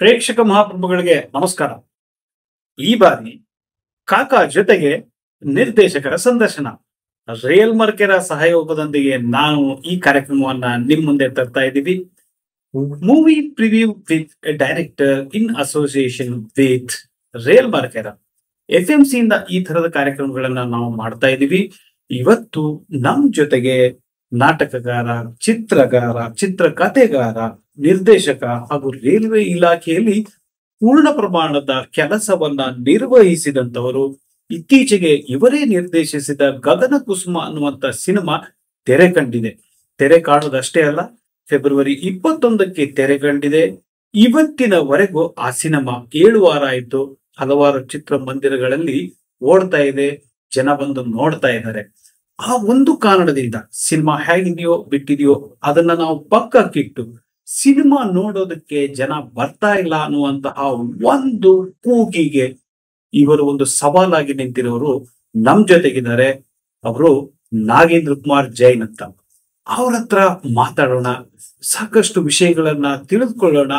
ಪ್ರೇಕ್ಷಕ ಮಹಾಪ್ರಭುಗಳಿಗೆ ನಮಸ್ಕಾರ. ಈ ಬಾರಿ ಕಾಕಾ ಜೊತೆಗೆ ನಿರ್ದೇಶಕರ ಸಂದರ್ಶನ ರಿಯಲ್ ಮರ್ಕೆರ ಸಹಯೋಗದೊಂದಿಗೆ ನಾವು ಈ ಕಾರ್ಯಕ್ರಮವನ್ನ ನಿಮ್ ಮುಂದೆ ತರ್ತಾ ಇದ್ದೀವಿ. Movie preview with director in association with real ಮರ್ಕೆರ. FMC ಇಂದ ಈ ತರದ ಕಾರ್ಯಕ್ರಮಗಳನ್ನ ನಾವು ಮಾಡ್ತಾ ಇದ್ದೀವಿ. ಇವತ್ತು ನಮ್ ಜೊತೆಗೆ ನಾಟಕಗಾರ, ಚಿತ್ರಗಾರ, ಚಿತ್ರಕಥೆಗಾರ, ನಿರ್ದೇಶಕ ಹಾಗೂ ರೈಲ್ವೆ ಇಲಾಖೆಯಲ್ಲಿ ಪೂರ್ಣ ಪ್ರಮಾಣದ ಕೆಲಸವನ್ನ ನಿರ್ವಹಿಸಿದಂತವರು, ಇತ್ತೀಚೆಗೆ ಇವರೇ ನಿರ್ದೇಶಿಸಿದ ಗಗನ ಕುಸುಮ ಅನ್ನುವಂತ ಸಿನಿಮಾ ತೆರೆ ಕಂಡಿದೆ. ತೆರೆ ಕಾಣೋದಷ್ಟೇ ಅಲ್ಲ, ಫೆಬ್ರವರಿ 21ಕ್ಕೆ ತೆರೆ ಕಂಡಿದೆ. ಇವತ್ತಿನವರೆಗೂ ಆ ಸಿನಿಮಾ 7 ವಾರ ಆಯ್ತು. ಹಲವಾರು ಚಿತ್ರಮಂದಿರಗಳಲ್ಲಿ ಓಡ್ತಾ ಇದೆ, ಜನ ಬಂದು ನೋಡ್ತಾ ಇದ್ದಾರೆ. ಆ ಒಂದು ಕಾರಣದಿಂದ ಸಿನಿಮಾ ಹೇಗಿದೆಯೋ ಬಿಟ್ಟಿದೆಯೋ ಅದನ್ನ ನಾವು ಪಕ್ಕಕ್ಕಿಟ್ಟು ಸಿನಿಮಾ ನೋಡೋದಕ್ಕೆ ಜನ ಬರ್ತಾ ಇಲ್ಲ ಅನ್ನುವಂತಹ ಒಂದು ಕೂಗಿಗೆ ಇವರು ಒಂದು ಸವಾಲಾಗಿ ನಿಂತಿರೋರು ನಮ್ ಜೊತೆಗಿದ್ದಾರೆ. ಅವರು ನಾಗೇಂದ್ರ ಕುಮಾರ್ ಜೈನ್ ಅಂತ. ಅವ್ರ ಹತ್ರ ಮಾತಾಡೋಣ, ಸಾಕಷ್ಟು ವಿಷಯಗಳನ್ನ ತಿಳಿದುಕೊಳ್ಳೋಣ.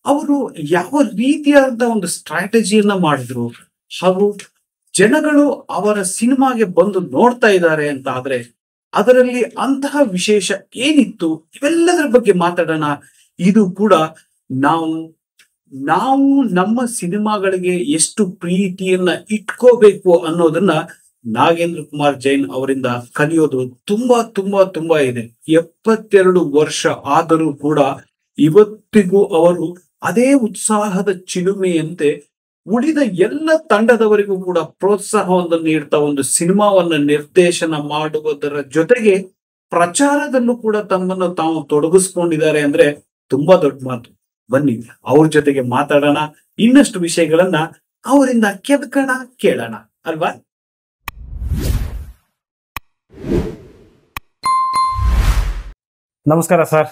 ಅವರು ಯಾವ ರೀತಿಯಾದ ಒಂದು ಸ್ಟ್ರಾಟಜಿಯನ್ನ ಮಾಡಿದ್ರು ಹಾಗೂ ಜನಗಳು ಅವರ ಸಿನಿಮಾಗೆ ಬಂದು ನೋಡ್ತಾ ಇದ್ದಾರೆ ಅಂತ ಆದ್ರೆ ಅದರಲ್ಲಿ ಅಂತಹ ವಿಶೇಷ ಏನಿತ್ತು, ಇವೆಲ್ಲದರ ಬಗ್ಗೆ ಮಾತಾಡೋಣ. ಇದು ಕೂಡ ನಾವು ನಮ್ಮ ಸಿನಿಮಾಗಳಿಗೆ ಎಷ್ಟು ಪ್ರೀತಿಯನ್ನ ಇಟ್ಕೋಬೇಕು ಅನ್ನೋದನ್ನ ನಾಗೇಂದ್ರ ಕುಮಾರ್ ಜೈನ್ ಅವರಿಂದ ಕಲಿಯೋದು ತುಂಬಾ ತುಂಬಾ ತುಂಬಾ ಇದೆ. 72 ವರ್ಷ ಆದರೂ ಕೂಡ ಇವತ್ತಿಗೂ ಅವರು ಅದೇ ಉತ್ಸಾಹದ ಚಿಲುಮೆಯಂತೆ ಉಳಿದ ಎಲ್ಲ ತಂಡದವರಿಗೂ ಕೂಡ ಪ್ರೋತ್ಸಾಹವನ್ನು ನೀಡ್ತಾ ಒಂದು ಸಿನಿಮಾವನ್ನ ನಿರ್ದೇಶನ ಮಾಡುವುದರ ಜೊತೆಗೆ ಪ್ರಚಾರದಲ್ಲೂ ಕೂಡ ತಮ್ಮನ್ನು ತಾವು ತೊಡಗಿಸ್ಕೊಂಡಿದ್ದಾರೆ ಅಂದ್ರೆ ತುಂಬಾ ದೊಡ್ಡ ಮಾತು. ಬನ್ನಿ ಅವ್ರ ಜೊತೆಗೆ ಮಾತಾಡೋಣ, ಇನ್ನಷ್ಟು ವಿಷಯಗಳನ್ನ ಅವರಿಂದ ಕೆದಕೋಣ, ಕೇಳೋಣ ಅಲ್ವಾ. ನಮಸ್ಕಾರ ಸರ್.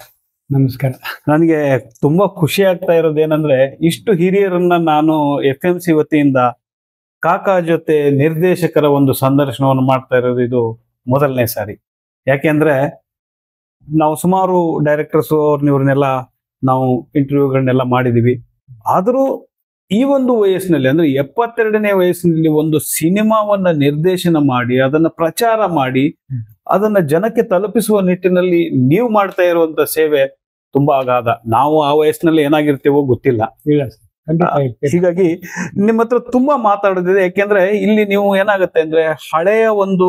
ನಮಸ್ಕಾರ. ನನಗೆ ತುಂಬಾ ಖುಷಿ ಆಗ್ತಾ ಇರೋದೇನಂದ್ರೆ, ಇಷ್ಟು ಹಿರಿಯರನ್ನ ನಾನು FMC ವತಿಯಿಂದ ಕಾಕಾ ಜೊತೆ ನಿರ್ದೇಶಕರ ಒಂದು ಸಂದರ್ಶನವನ್ನು ಮಾಡ್ತಾ ಇರೋದು ಇದು ಮೊದಲನೇ ಸಾರಿ. ಯಾಕೆಂದ್ರೆ ನಾವು ಸುಮಾರು ಡೈರೆಕ್ಟರ್ಸ್ ಅವ್ರನ್ನೆಲ್ಲ ನಾವು ಇಂಟರ್ವ್ಯೂಗಳನ್ನೆಲ್ಲ ಮಾಡಿದೀವಿ. ಆದರೂ ಈ ಒಂದು ವಯಸ್ಸಿನಲ್ಲಿ ಅಂದ್ರೆ 72ನೇ ವಯಸ್ಸಿನಲ್ಲಿ ಒಂದು ಸಿನಿಮಾವನ್ನ ನಿರ್ದೇಶನ ಮಾಡಿ ಅದನ್ನ ಪ್ರಚಾರ ಮಾಡಿ ಅದನ್ನ ಜನಕ್ಕೆ ತಲುಪಿಸುವ ನಿಟ್ಟಿನಲ್ಲಿ ನೀವು ಮಾಡ್ತಾ ಇರುವಂತ ಸೇವೆ ತುಂಬಾ ಅಗಾಧ. ನಾವು ಆ ವಯಸ್ಸಿನಲ್ಲಿ ಏನಾಗಿರ್ತೀವೋ ಗೊತ್ತಿಲ್ಲ. ಇಲ್ಲ ಸರ್, ಹೀಗಾಗಿ ನಿಮ್ಮ ಹತ್ರ ತುಂಬಾ ಮಾತಾಡೋದಿದೆ. ಯಾಕೆಂದ್ರೆ ಇಲ್ಲಿ ನೀವು ಏನಾಗುತ್ತೆ ಅಂದ್ರೆ, ಹಳೆಯ ಒಂದು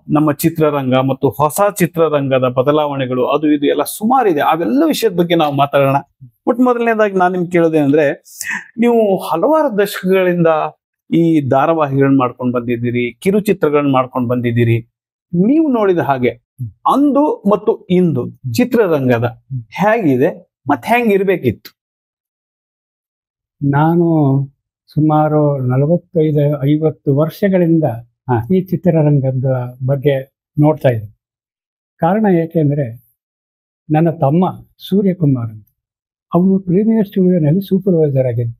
ನಮ್ಮ ಚಿತ್ರರಂಗ ಮತ್ತು ಹೊಸ ಚಿತ್ರರಂಗದ ಬದಲಾವಣೆಗಳು ಅದು ಇದು ಎಲ್ಲ ಸುಮಾರಿದೆ. ಅವೆಲ್ಲ ವಿಷಯದ ಬಗ್ಗೆ ನಾವು ಮಾತಾಡೋಣ. ಮೊದಲನೇದಾಗಿ ನಾನು ನಿಮ್ಗೆ ಕೇಳೋದೇನಂದ್ರೆ, ನೀವು ಹಲವಾರು ದಶಕಗಳಿಂದ ಈ ಧಾರಾವಾಹಿಗಳನ್ನ ಮಾಡ್ಕೊಂಡು ಬಂದಿದ್ದೀರಿ, ಕಿರುಚಿತ್ರಗಳನ್ನ ಮಾಡ್ಕೊಂಡು ಬಂದಿದ್ದೀರಿ. ನೀವು ನೋಡಿದ ಹಾಗೆ ಅಂದು ಮತ್ತು ಇಂದು ಚಿತ್ರರಂಗದ ಹೇಗಿದೆ ಮತ್ತೆ ಹೆಂಗಿರ್ಬೇಕಿತ್ತು? ನಾನು ಸುಮಾರು 45-50 ವರ್ಷಗಳಿಂದ ಈ ಚಿತ್ರರಂಗದ ಬಗ್ಗೆ ನೋಡ್ತಾ ಇದ್ದೀನಿ. ಕಾರಣ ಏಕೆಂದ್ರೆ ನನ್ನ ತಮ್ಮ ಸೂರ್ಯಕುಮಾರ್ ಅಂತ, ಅವನು ಪ್ರೀಮಿಯರ್ ಸ್ಟುಡಿಯೋನಲ್ಲಿ ಸೂಪರ್ವೈಸರ್ ಆಗಿದ್ದ.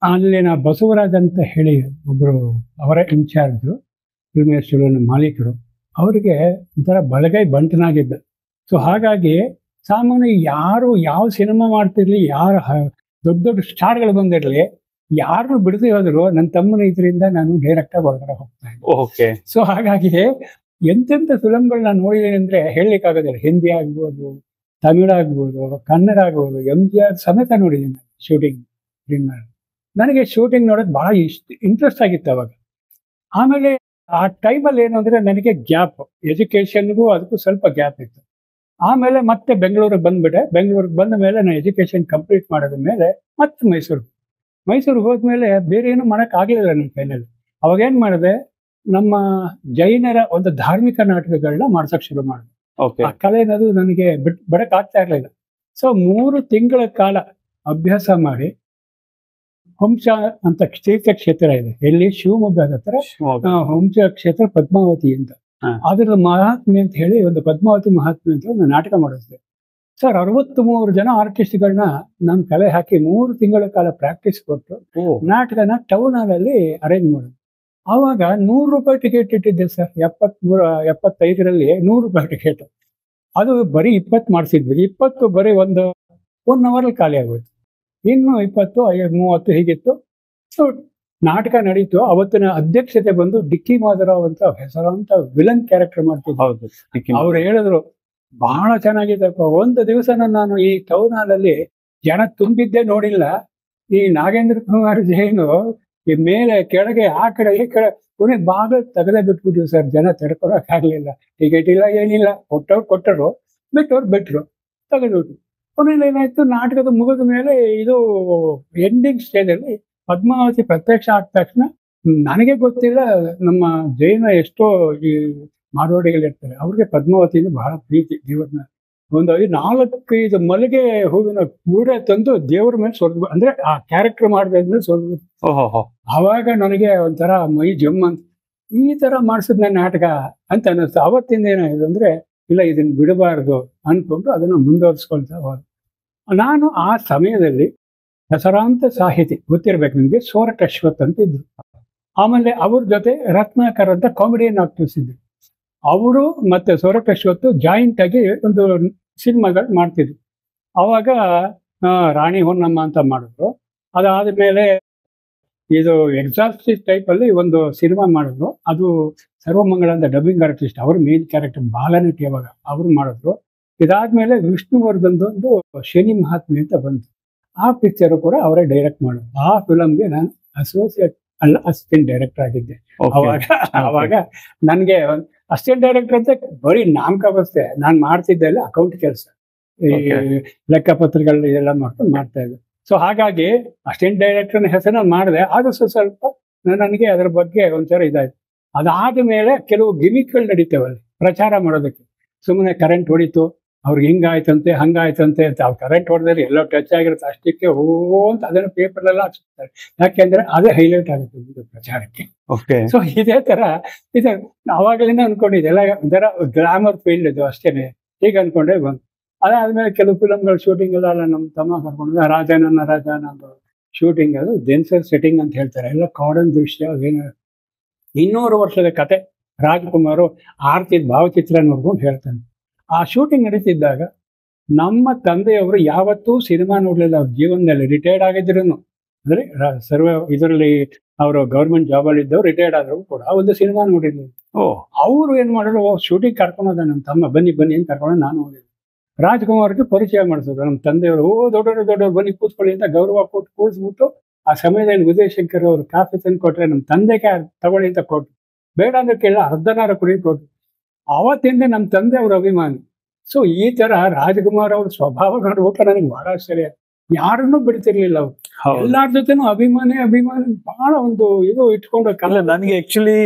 ಅಲ್ಲಿನ ಬಸವರಾಜ್ ಅಂತ ಹೇಳಿ ಒಬ್ಬರು ಅವರೇ ಇನ್ಚಾರ್ಜು, ಪ್ರೀಮಿಯರ್ ಸ್ಟುಡಿಯೋನ ಮಾಲೀಕರು. ಅವರಿಗೆ ಒಂಥರ ಬಲಗೈ ಬಂಟನಾಗಿದ್ದ. ಸೊ ಹಾಗಾಗಿ ಸಾಮಾನ್ಯ ಯಾರು ಯಾವ ಸಿನಿಮಾ ಮಾಡ್ತಿರ್ಲಿ, ಯಾರು ದೊಡ್ಡ ದೊಡ್ಡ ಸ್ಟಾರ್ಗಳು ಬಂದಿರಲಿ, ಯಾರನ್ನು ಬಿಡದೆ ಹೋದ್ರು ನನ್ನ ತಮ್ಮನ ಇದರಿಂದ ನಾನು ಡೈರೆಕ್ಟಾಗಿ ಹೊರಗಡೆ ಹೋಗ್ತಾ ಇದ್ದೆ. ಸೊ ಹಾಗಾಗಿ ಎಂತೆಂಥ ಫಿಲಮ್ಗಳನ್ನ ನೋಡಿದ್ದೀನಿ ಅಂದರೆ ಹೇಳಲಿಕ್ಕಾಗೋದಿಲ್ಲ. ಹಿಂದಿ ಆಗ್ಬೋದು, ತಮಿಳು ಆಗ್ಬೋದು, ಕನ್ನಡ ಆಗ್ಬೋದು, MGR ಸಮೇತ ನೋಡಿದ್ದೀನಿ ಶೂಟಿಂಗ್. ನನಗೆ ಶೂಟಿಂಗ್ ನೋಡೋದು ಭಾಳ ಇಂಟ್ರೆಸ್ಟ್ ಆಗಿತ್ತು ಅವಾಗ. ಆಮೇಲೆ ಆ ಟೈಮಲ್ಲಿ ಏನು ಅಂದರೆ ನನಗೆ ಗ್ಯಾಪ್, ಎಜುಕೇಷನ್ಗೂ ಅದಕ್ಕೂ ಸ್ವಲ್ಪ ಗ್ಯಾಪ್ ಇತ್ತು. ಆಮೇಲೆ ಮತ್ತೆ ಬೆಂಗಳೂರಿಗೆ ಬಂದ್ಬಿಟ್ಟೆ. ಬೆಂಗಳೂರಿಗೆ ಬಂದ ಮೇಲೆ ನಾನು ಎಜುಕೇಷನ್ ಕಂಪ್ಲೀಟ್ ಮಾಡಿದ ಮೇಲೆ ಮತ್ತೆ ಮೈಸೂರಿಗೆ ಹೋದ್ಮೇಲೆ ಬೇರೆ ಏನು ಮಾಡೋಕ್ಕಾಗಲಿಲ್ಲ ನನ್ನ ಕೈನಲ್ಲಿ. ಅವಾಗೇನು ಮಾಡಿದೆ, ನಮ್ಮ ಜೈನರ ಒಂದು ಧಾರ್ಮಿಕ ನಾಟಕಗಳನ್ನ ಮಾಡ್ಸೋಕೆ ಶುರು ಮಾಡಿದೆ. ಆ ಕಲೆ ಅನ್ನೋದು ನನಗೆ ಬಿಡಕ್ಕಾಗ್ತಾ ಇರಲಿಲ್ಲ. ಸೊ 3 ತಿಂಗಳ ಕಾಲ ಅಭ್ಯಾಸ ಮಾಡಿ, ಹುಂಸ ಅಂತ ತೀರ್ಥಕ್ಷೇತ್ರ ಇದೆ ಎಲ್ಲಿ ಶಿವಮೊಗ್ಗದ ಹತ್ರ, ಹುಂಸ ಕ್ಷೇತ್ರ ಪದ್ಮಾವತಿ ಅಂತ, ಅದರ ಮಹಾತ್ಮೆ ಅಂತ ಹೇಳಿ ಒಂದು ಪದ್ಮಾವತಿ ಮಹಾತ್ಮೆ ಅಂತ ಒಂದು ನಾಟಕ ಮಾಡಿದ್ದೆ ಸರ್. 63 ಜನ ಆರ್ಟಿಸ್ಟ್ಗಳನ್ನ ನಾನು ಕಲೆ ಹಾಕಿ 3 ತಿಂಗಳ ಕಾಲ ಪ್ರಾಕ್ಟೀಸ್ ಕೊಟ್ಟು ನಾಟಕನ ಟೌನ್ ಹಾಲಲ್ಲಿ ಅರೇಂಜ್ ಮಾಡೋದು. ಆವಾಗ 100 ರೂಪಾಯಿ ಟಿಕೆಟ್ ಇಟ್ಟಿದ್ದೆ ಸರ್. 75ರಲ್ಲಿ 100 ರೂಪಾಯಿ ಟಿಕೆಟ್. ಅದು ಬರೀ 20 ಮಾಡಿಸಿದ್ವಿ. 20 ಬರೀ 1 ಅವರಲ್ಲಿ ಖಾಲಿ ಆಗೋಯ್ತು. ಇನ್ನು 20, 30 ಹೀಗಿತ್ತು. ಸೊ ನಾಟಕ ನಡೀತು. ಅವತ್ತಿನ ಅಧ್ಯಕ್ಷತೆ ಬಂದು ಡಿಕ್ಕಿ ಮಾಧವರಾವ್ ಅಂತ ಹೆಸರಾಂತ ವಿಲನ್ ಕ್ಯಾರೆಕ್ಟರ್ ಮಾಡ್ತಿದ್ರು. ಹೌದು. ಅವ್ರು ಹೇಳಿದ್ರು ಬಹಳ ಚೆನ್ನಾಗಿದೆಪ್ಪ. ಒಂದು ದಿವಸನ ನಾನು ಈ ಟೌನ್ ಹಾಲಲ್ಲಿ ಜನ ತುಂಬಿದ್ದೇ ನೋಡಿಲ್ಲ. ಈ ನಾಗೇಂದ್ರ ಕುಮಾರ್ ಜೈನು ಈ ಮೇಲೆ ಕೆಳಗೆ ಆ ಕಡೆ ಈ ಕಡೆ ಕೊನೆ ಬಾಗಿಲು ತೆಗೆದೇ ಬಿಟ್ಬಿಟ್ರು ಸರ್. ಜನ ತಡ್ಕೊಳಕ್ ಆಗ್ಲಿಲ್ಲ. ಟಿಕೆಟ್ ಇಲ್ಲ, ಏನಿಲ್ಲ. ಕೊಟ್ಟರು, ಬಿಟ್ರು, ತೆಗೆದ್ಬಿಟ್ರು. ಕೊನೆಯಲ್ಲಿ ಏನಾಯ್ತು, ನಾಟಕದ ಮುಗಿದ ಮೇಲೆ ಇದು ಎಂಡಿಂಗ್ ಸ್ಟೇಜ್ ಅಲ್ಲಿ ಪದ್ಮಾವತಿ ಪ್ರತ್ಯಕ್ಷ ಆದ ತಕ್ಷಣ ನನಗೆ ಗೊತ್ತಿಲ್ಲ, ನಮ್ಮ ಜೈನ ಎಷ್ಟೋ ಈ ಮಾರವಾಡಿಗಳಿರ್ತಾರೆ, ಅವ್ರಿಗೆ ಪದ್ಮಾವತಿಯಿಂದ ಬಹಳ ಪ್ರೀತಿ ದೇವ್ರನ್ನ. ಒಂದು 4-5 ಮಲ್ಲಿಗೆ ಹೂವಿನ ಗೂಡೆ ತಂದು ದೇವ್ರ ಮೇಲೆ ಸೊರ್ದು, ಅಂದ್ರೆ ಆ ಕ್ಯಾರೆಕ್ಟರ್ ಮಾಡಿದ್ಮೇಲೆ ಸೊರ್ದು. ಆವಾಗ ನನಗೆ ಒಂಥರ ಮೈ ಜಮ್ ಅಂತ, ಈ ತರ ಮಾಡಿಸಿದ್ ನನ್ನ ನಾಟಕ ಅಂತ ಅನ್ನಿಸ್ತು. ಅವತ್ತಿಂದ ಏನಾಗಿದೆ ಅಂದ್ರೆ, ಇಲ್ಲ ಇದನ್ನ ಬಿಡಬಾರ್ದು ಅನ್ಕೊಂಡು ಅದನ್ನ ಮುಂದುವರಿಸ್ಕೊಳ್ತಾ ಹೋದೆ. ನಾನು ಆ ಸಮಯದಲ್ಲಿ ಹೆಸರಾಂತ ಸಾಹಿತಿ ಗೊತ್ತಿರ್ಬೇಕು ನಿಮ್ಗೆ, ಸೋರಠ ಅಶ್ವಥ್ ಅಂತ ಇದ್ರು. ಆಮೇಲೆ ಅವ್ರ ಜೊತೆ ರತ್ನಾಕರ್ ಅಂತ ಕಾಮಿಡಿಯನ್ ಆಕ್ಟರ್ಸ್ ಇದ್ರು. ಅವರು ಮತ್ತೆ ಸೋರಠ ಅಶ್ವಥ್ ಜಾಯಿಂಟ್ ಆಗಿ ಒಂದು ಸಿನಿಮಾಗಳು ಮಾಡ್ತಿದ್ರು. ಅವಾಗ ರಾಣಿ ಹೊನ್ನಮ್ಮ ಅಂತ ಮಾಡಿದ್ರು. ಅದಾದ್ಮೇಲೆ ಇದು ಎಕ್ಸಾಸ್ಟಿವ್ ಟೈಪ್ ಅಲ್ಲಿ ಒಂದು ಸಿನಿಮಾ ಮಾಡಿದ್ರು. ಅದು ಸರ್ವಮಂಗಳ ಅಂತ ಡಬ್ಬಿಂಗ್ ಆರ್ಟಿಸ್ಟ್, ಅವರು ಮೇನ್ ಕ್ಯಾರೆಕ್ಟರ್ ಬಾಲನಟಿ ಅವಾಗ ಅವರು ಮಾಡಿದ್ರು. ಇದಾದ್ಮೇಲೆ ವಿಷ್ಣುವರ್ಧನ್ದೊಂದು ಶನಿ ಮಹಾತ್ಮೆ ಅಂತ ಬಂತು. ಆ ಪಿಕ್ಚರ್ ಕೂಡ ಅವರೇ ಡೈರೆಕ್ಟ್ ಮಾಡಿದ್ರು. ಆ ಫಿಲಮ್ಗೆ ನಾನು ಅಸಿಸ್ಟೆಂಟ್ ಡೈರೆಕ್ಟರ್ ಆಗಿದ್ದೆ. ಅವಾಗ ನನ್ಗೆ ಅಸಿಸ್ಟೆಂಟ್ ಡೈರೆಕ್ಟರ್ ಅಂತ ಬರೀ ನಾಮಕಾವಸ್ಥೆ. ನಾನು ಮಾಡ್ತಿದ್ದೆ ಎಲ್ಲ ಅಕೌಂಟ್ ಕೆಲಸ, ಈ ಲೆಕ್ಕಪತ್ರಗಳು ಇದೆಲ್ಲ ಮಾಡ್ಕೊಂಡು ಮಾಡ್ತಾ ಇದ್ದೆ. ಸೊ ಹಾಗಾಗಿ ಅಸಿಸ್ಟೆಂಟ್ ಡೈರೆಕ್ಟರ್ನ ಹೆಸರನ್ನ ಮಾಡಿದೆ. ಆದ್ರೂ ಸ್ವಲ್ಪ ನನಗೆ ಅದರ ಬಗ್ಗೆ ಒಂಥರ ಇದಾಯ್ತು. ಅದಾದ ಮೇಲೆ ಕೆಲವು ಗಿಮಿಕ್ಗಳು ನಡೀತೇವಲ್ಲಿ ಪ್ರಚಾರ ಮಾಡೋದಕ್ಕೆ. ಸುಮ್ಮನೆ ಕರೆಂಟ್ ಹೊಡಿತು, ಅವ್ರಿಗೆ ಹಿಂಗಾಯ್ತಂತೆ ಹಂಗಾಯ್ತಂತೆ ಅಂತ. ಅವ್ರು ಕರೆಂಟ್ ಹೊಡೆದ್ರೆ ಎಲ್ಲೋ ಟಚ್ ಆಗಿರುತ್ತೆ, ಅಷ್ಟಕ್ಕೆ ಅಂತ ಅದನ್ನು ಪೇಪರ್ಲೆಲ್ಲ ಹಾಕ್ಸ್ತಾರೆ. ಯಾಕೆಂದ್ರೆ ಅದೇ ಹೈಲೈಟ್ ಆಗುತ್ತೆ ಪ್ರಚಾರಕ್ಕೆ. ಸೊ ಇದೇ ತರ ಇದೆ. ಅವಾಗಲಿಂದ ಅನ್ಕೊಂಡಿದ್ದೆ ಎಲ್ಲ ಒಂಥರ ಗ್ಲಾಮರ್ ಫೀಲ್ಡ್ ಇದು ಅಷ್ಟೇನೆ, ಹೀಗೆ ಅನ್ಕೊಂಡೆ ಬಂತು. ಅದಾದ್ಮೇಲೆ ಕೆಲವು ಫಿಲಮ್ಗಳು ಶೂಟಿಂಗ್ ಎಲ್ಲ ನಮ್ಮ ತಮ್ಮ ಕರ್ಕೊಂಡು ರಾಜ ನನ್ನ ರಾಜ ನಂದು ಶೂಟಿಂಗ್, ಅದು ಡೆನ್ಸರ್ ಸೆಟ್ಟಿಂಗ್ ಅಂತ ಹೇಳ್ತಾರೆ, ಎಲ್ಲ ಕಾಡನ್ ದೃಶ್ಯ. ಏನು 200 ವರ್ಷದ ಕತೆ. ರಾಜ್ಕುಮಾರ್ ಆರ್ತಿದ್ ಭಾವಚಿತ್ರ ನೋಡ್ಕೊಂಡು ಹೇಳ್ತಾನೆ. ಆ ಶೂಟಿಂಗ್ ನಡೀತಿದ್ದಾಗ ನಮ್ಮ ತಂದೆಯವರು ಯಾವತ್ತೂ ಸಿನಿಮಾ ನೋಡ್ಲಿಲ್ಲ ಅವ್ರ ಜೀವನದಲ್ಲಿ. ರಿಟೈರ್ಡ್ ಆಗಿದ್ರು, ಅಂದ್ರೆ ಇದರಲ್ಲಿ ಅವರು ಗೌರ್ಮೆಂಟ್ ಜಾಬ್ ಅಲ್ಲಿ ಇದ್ದವ್ರು, ರಿಟೈರ್ಡ್ ಆದ್ರು ಕೂಡ ಒಂದು ಸಿನಿಮಾ ನೋಡಿದ್ರು. ಅವ್ರು ಏನ್ ಮಾಡಿದ್ರು, ಶೂಟಿಂಗ್ ಕರ್ಕೊಂಡೋದ ನಮ್ಮ ತಮ್ಮ, ಬನ್ನಿ ಅಂತ ಕರ್ಕೊಂಡು ನಾನು ಹೋಗಿದ್ದೆ. ರಾಜ್ಕುಮಾರ್ಗೆ ಪರಿಚಯ ಮಾಡಿಸಿದ್ರು ನಮ್ಮ ತಂದೆಯವರು. ದೊಡ್ಡವರು ಬನ್ನಿ ಕೂತ್ಕೊಳ್ಳಿ ಅಂತ ಗೌರವ ಕೊಟ್ಟು ಕೂರಿಸ್ಬಿಟ್ಟು, ಆ ಸಮಯದಲ್ಲಿ ವಿಜಯಶಂಕರ್ ಅವರು ಕಾಫಿ ತಂದು ಕೊಟ್ರೆ ನಮ್ಮ ತಂದೆಗೆ ತಗೊಳ್ಳಿ ಅಂತ ಕೊಟ್ಟು, ಬೇಡ ಅಂದ್ರೆ ಕೇಳ ಅರ್ಧನಾರ ಕುಡಿ ಕೊಟ್ಟು. ಅವತ್ತಿಂದ ನಮ್ಮ ತಂದೆ ಅವ್ರ ಅಭಿಮಾನಿ. ಸೊ ಈ ತರ ರಾಜ್ಕುಮಾರ್ ಅವ್ರ ಸ್ವಭಾವ ನೋಡ್ಬಿಟ್ಟು ನನಗೆ ಬಹಳ ಆಶ್ಚರ್ಯ. ಯಾರನ್ನೂ ಬಿಡ್ತಿರ್ಲಿಲ್ಲ ಅವ್ರು, ಎಲ್ಲಾರ ಜೊತೆನೂ ಅಭಿಮಾನಿ ಬಹಳ ಒಂದು ಇದು ಇಟ್ಕೊಂಡು. ನನಗೆ ಆಕ್ಚುಲಿ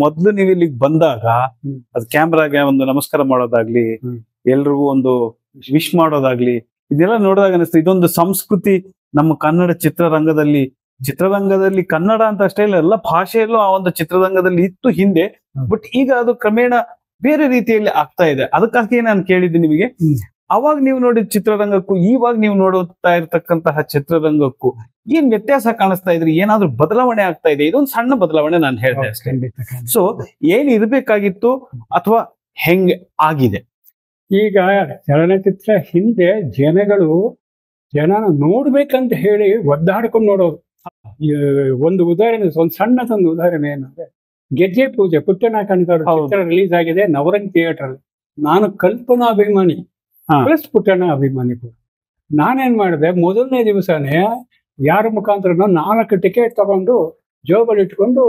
ಮೊದ್ಲು ನೀವು ಇಲ್ಲಿಗೆ ಬಂದಾಗ ಅದು ಕ್ಯಾಮ್ರಾಗೆ ಒಂದು ನಮಸ್ಕಾರ ಮಾಡೋದಾಗ್ಲಿ, ಎಲ್ರಿಗೂ ಒಂದು ವಿಶ್ ಮಾಡೋದಾಗ್ಲಿ, ಇದೆಲ್ಲ ನೋಡಿದಾಗ ಅನಿಸ್ತು ಇದೊಂದು ಸಂಸ್ಕೃತಿ ನಮ್ಮ ಕನ್ನಡ ಚಿತ್ರರಂಗದಲ್ಲಿ ಕನ್ನಡ ಅಂತ ಅಷ್ಟೇ ಇಲ್ಲ, ಎಲ್ಲ ಭಾಷೆಯಲ್ಲೂ ಆ ಒಂದು ಚಿತ್ರರಂಗದಲ್ಲಿ ಇತ್ತು ಹಿಂದೆ. ಬಟ್ ಈಗ ಅದು ಕ್ರಮೇಣ ಬೇರೆ ರೀತಿಯಲ್ಲಿ ಆಗ್ತಾ ಇದೆ. ಅದಕ್ಕಾಗಿ ನಾನು ಕೇಳಿದ್ದೆ ನಿಮಗೆ, ಅವಾಗ ನೀವು ನೋಡಿದ ಚಿತ್ರರಂಗಕ್ಕೂ ಇವಾಗ ನೀವು ನೋಡುತ್ತಾ ಇರ್ತಕ್ಕಂತಹ ಚಿತ್ರರಂಗಕ್ಕೂ ಏನ್ ವ್ಯತ್ಯಾಸ ಕಾಣಿಸ್ತಾ ಇದ್ರಿ? ಏನಾದ್ರೂ ಬದಲಾವಣೆ ಆಗ್ತಾ ಇದೆ? ಇದೊಂದು ಸಣ್ಣ ಬದಲಾವಣೆ ನಾನು ಹೇಳ್ದೆ ಅಷ್ಟೇ. ಸೊ ಏನ್ ಇರ್ಬೇಕಾಗಿತ್ತು ಅಥವಾ ಹೆಂಗ್ ಆಗಿದೆ? ಈಗ ಚಲನಚಿತ್ರ ಹಿಂದೆ ಜನನ ನೋಡ್ಬೇಕಂತ ಹೇಳಿ ಒದ್ದಾಡ್ಕೊಂಡು ನೋಡೋದು. ಒಂದು ಉದಾಹರಣೆ, ಒಂದು ಸಣ್ಣದೊಂದು ಉದಾಹರಣೆ ಏನಂದ್ರೆ, ಗೆಜ್ಜೆ ಪೂಜೆ ಪುಟ್ಟಣ್ಣ ಕಣ್ಗಾರು ಚಿತ್ರ ರಿಲೀಸ್ ಆಗಿದೆ ನವರಂಗ್ ಥಿಯೇಟರ್ ಅಲ್ಲಿ. ನಾನು ಕಲ್ಪನಾ ಅಭಿಮಾನಿ ಪ್ಲಸ್ ಪುಟ್ಟಣ್ಣ ಅಭಿಮಾನಿ ಕೂಡ. ನಾನೇನ್ ಮಾಡಿದೆ, ಮೊದಲನೇ ದಿವಸನೇ ಯಾರ ಮುಖಾಂತರ 4 ಟಿಕೆಟ್ ತಗೊಂಡು ಜೋಬಲ್ಲಿ ಇಟ್ಕೊಂಡು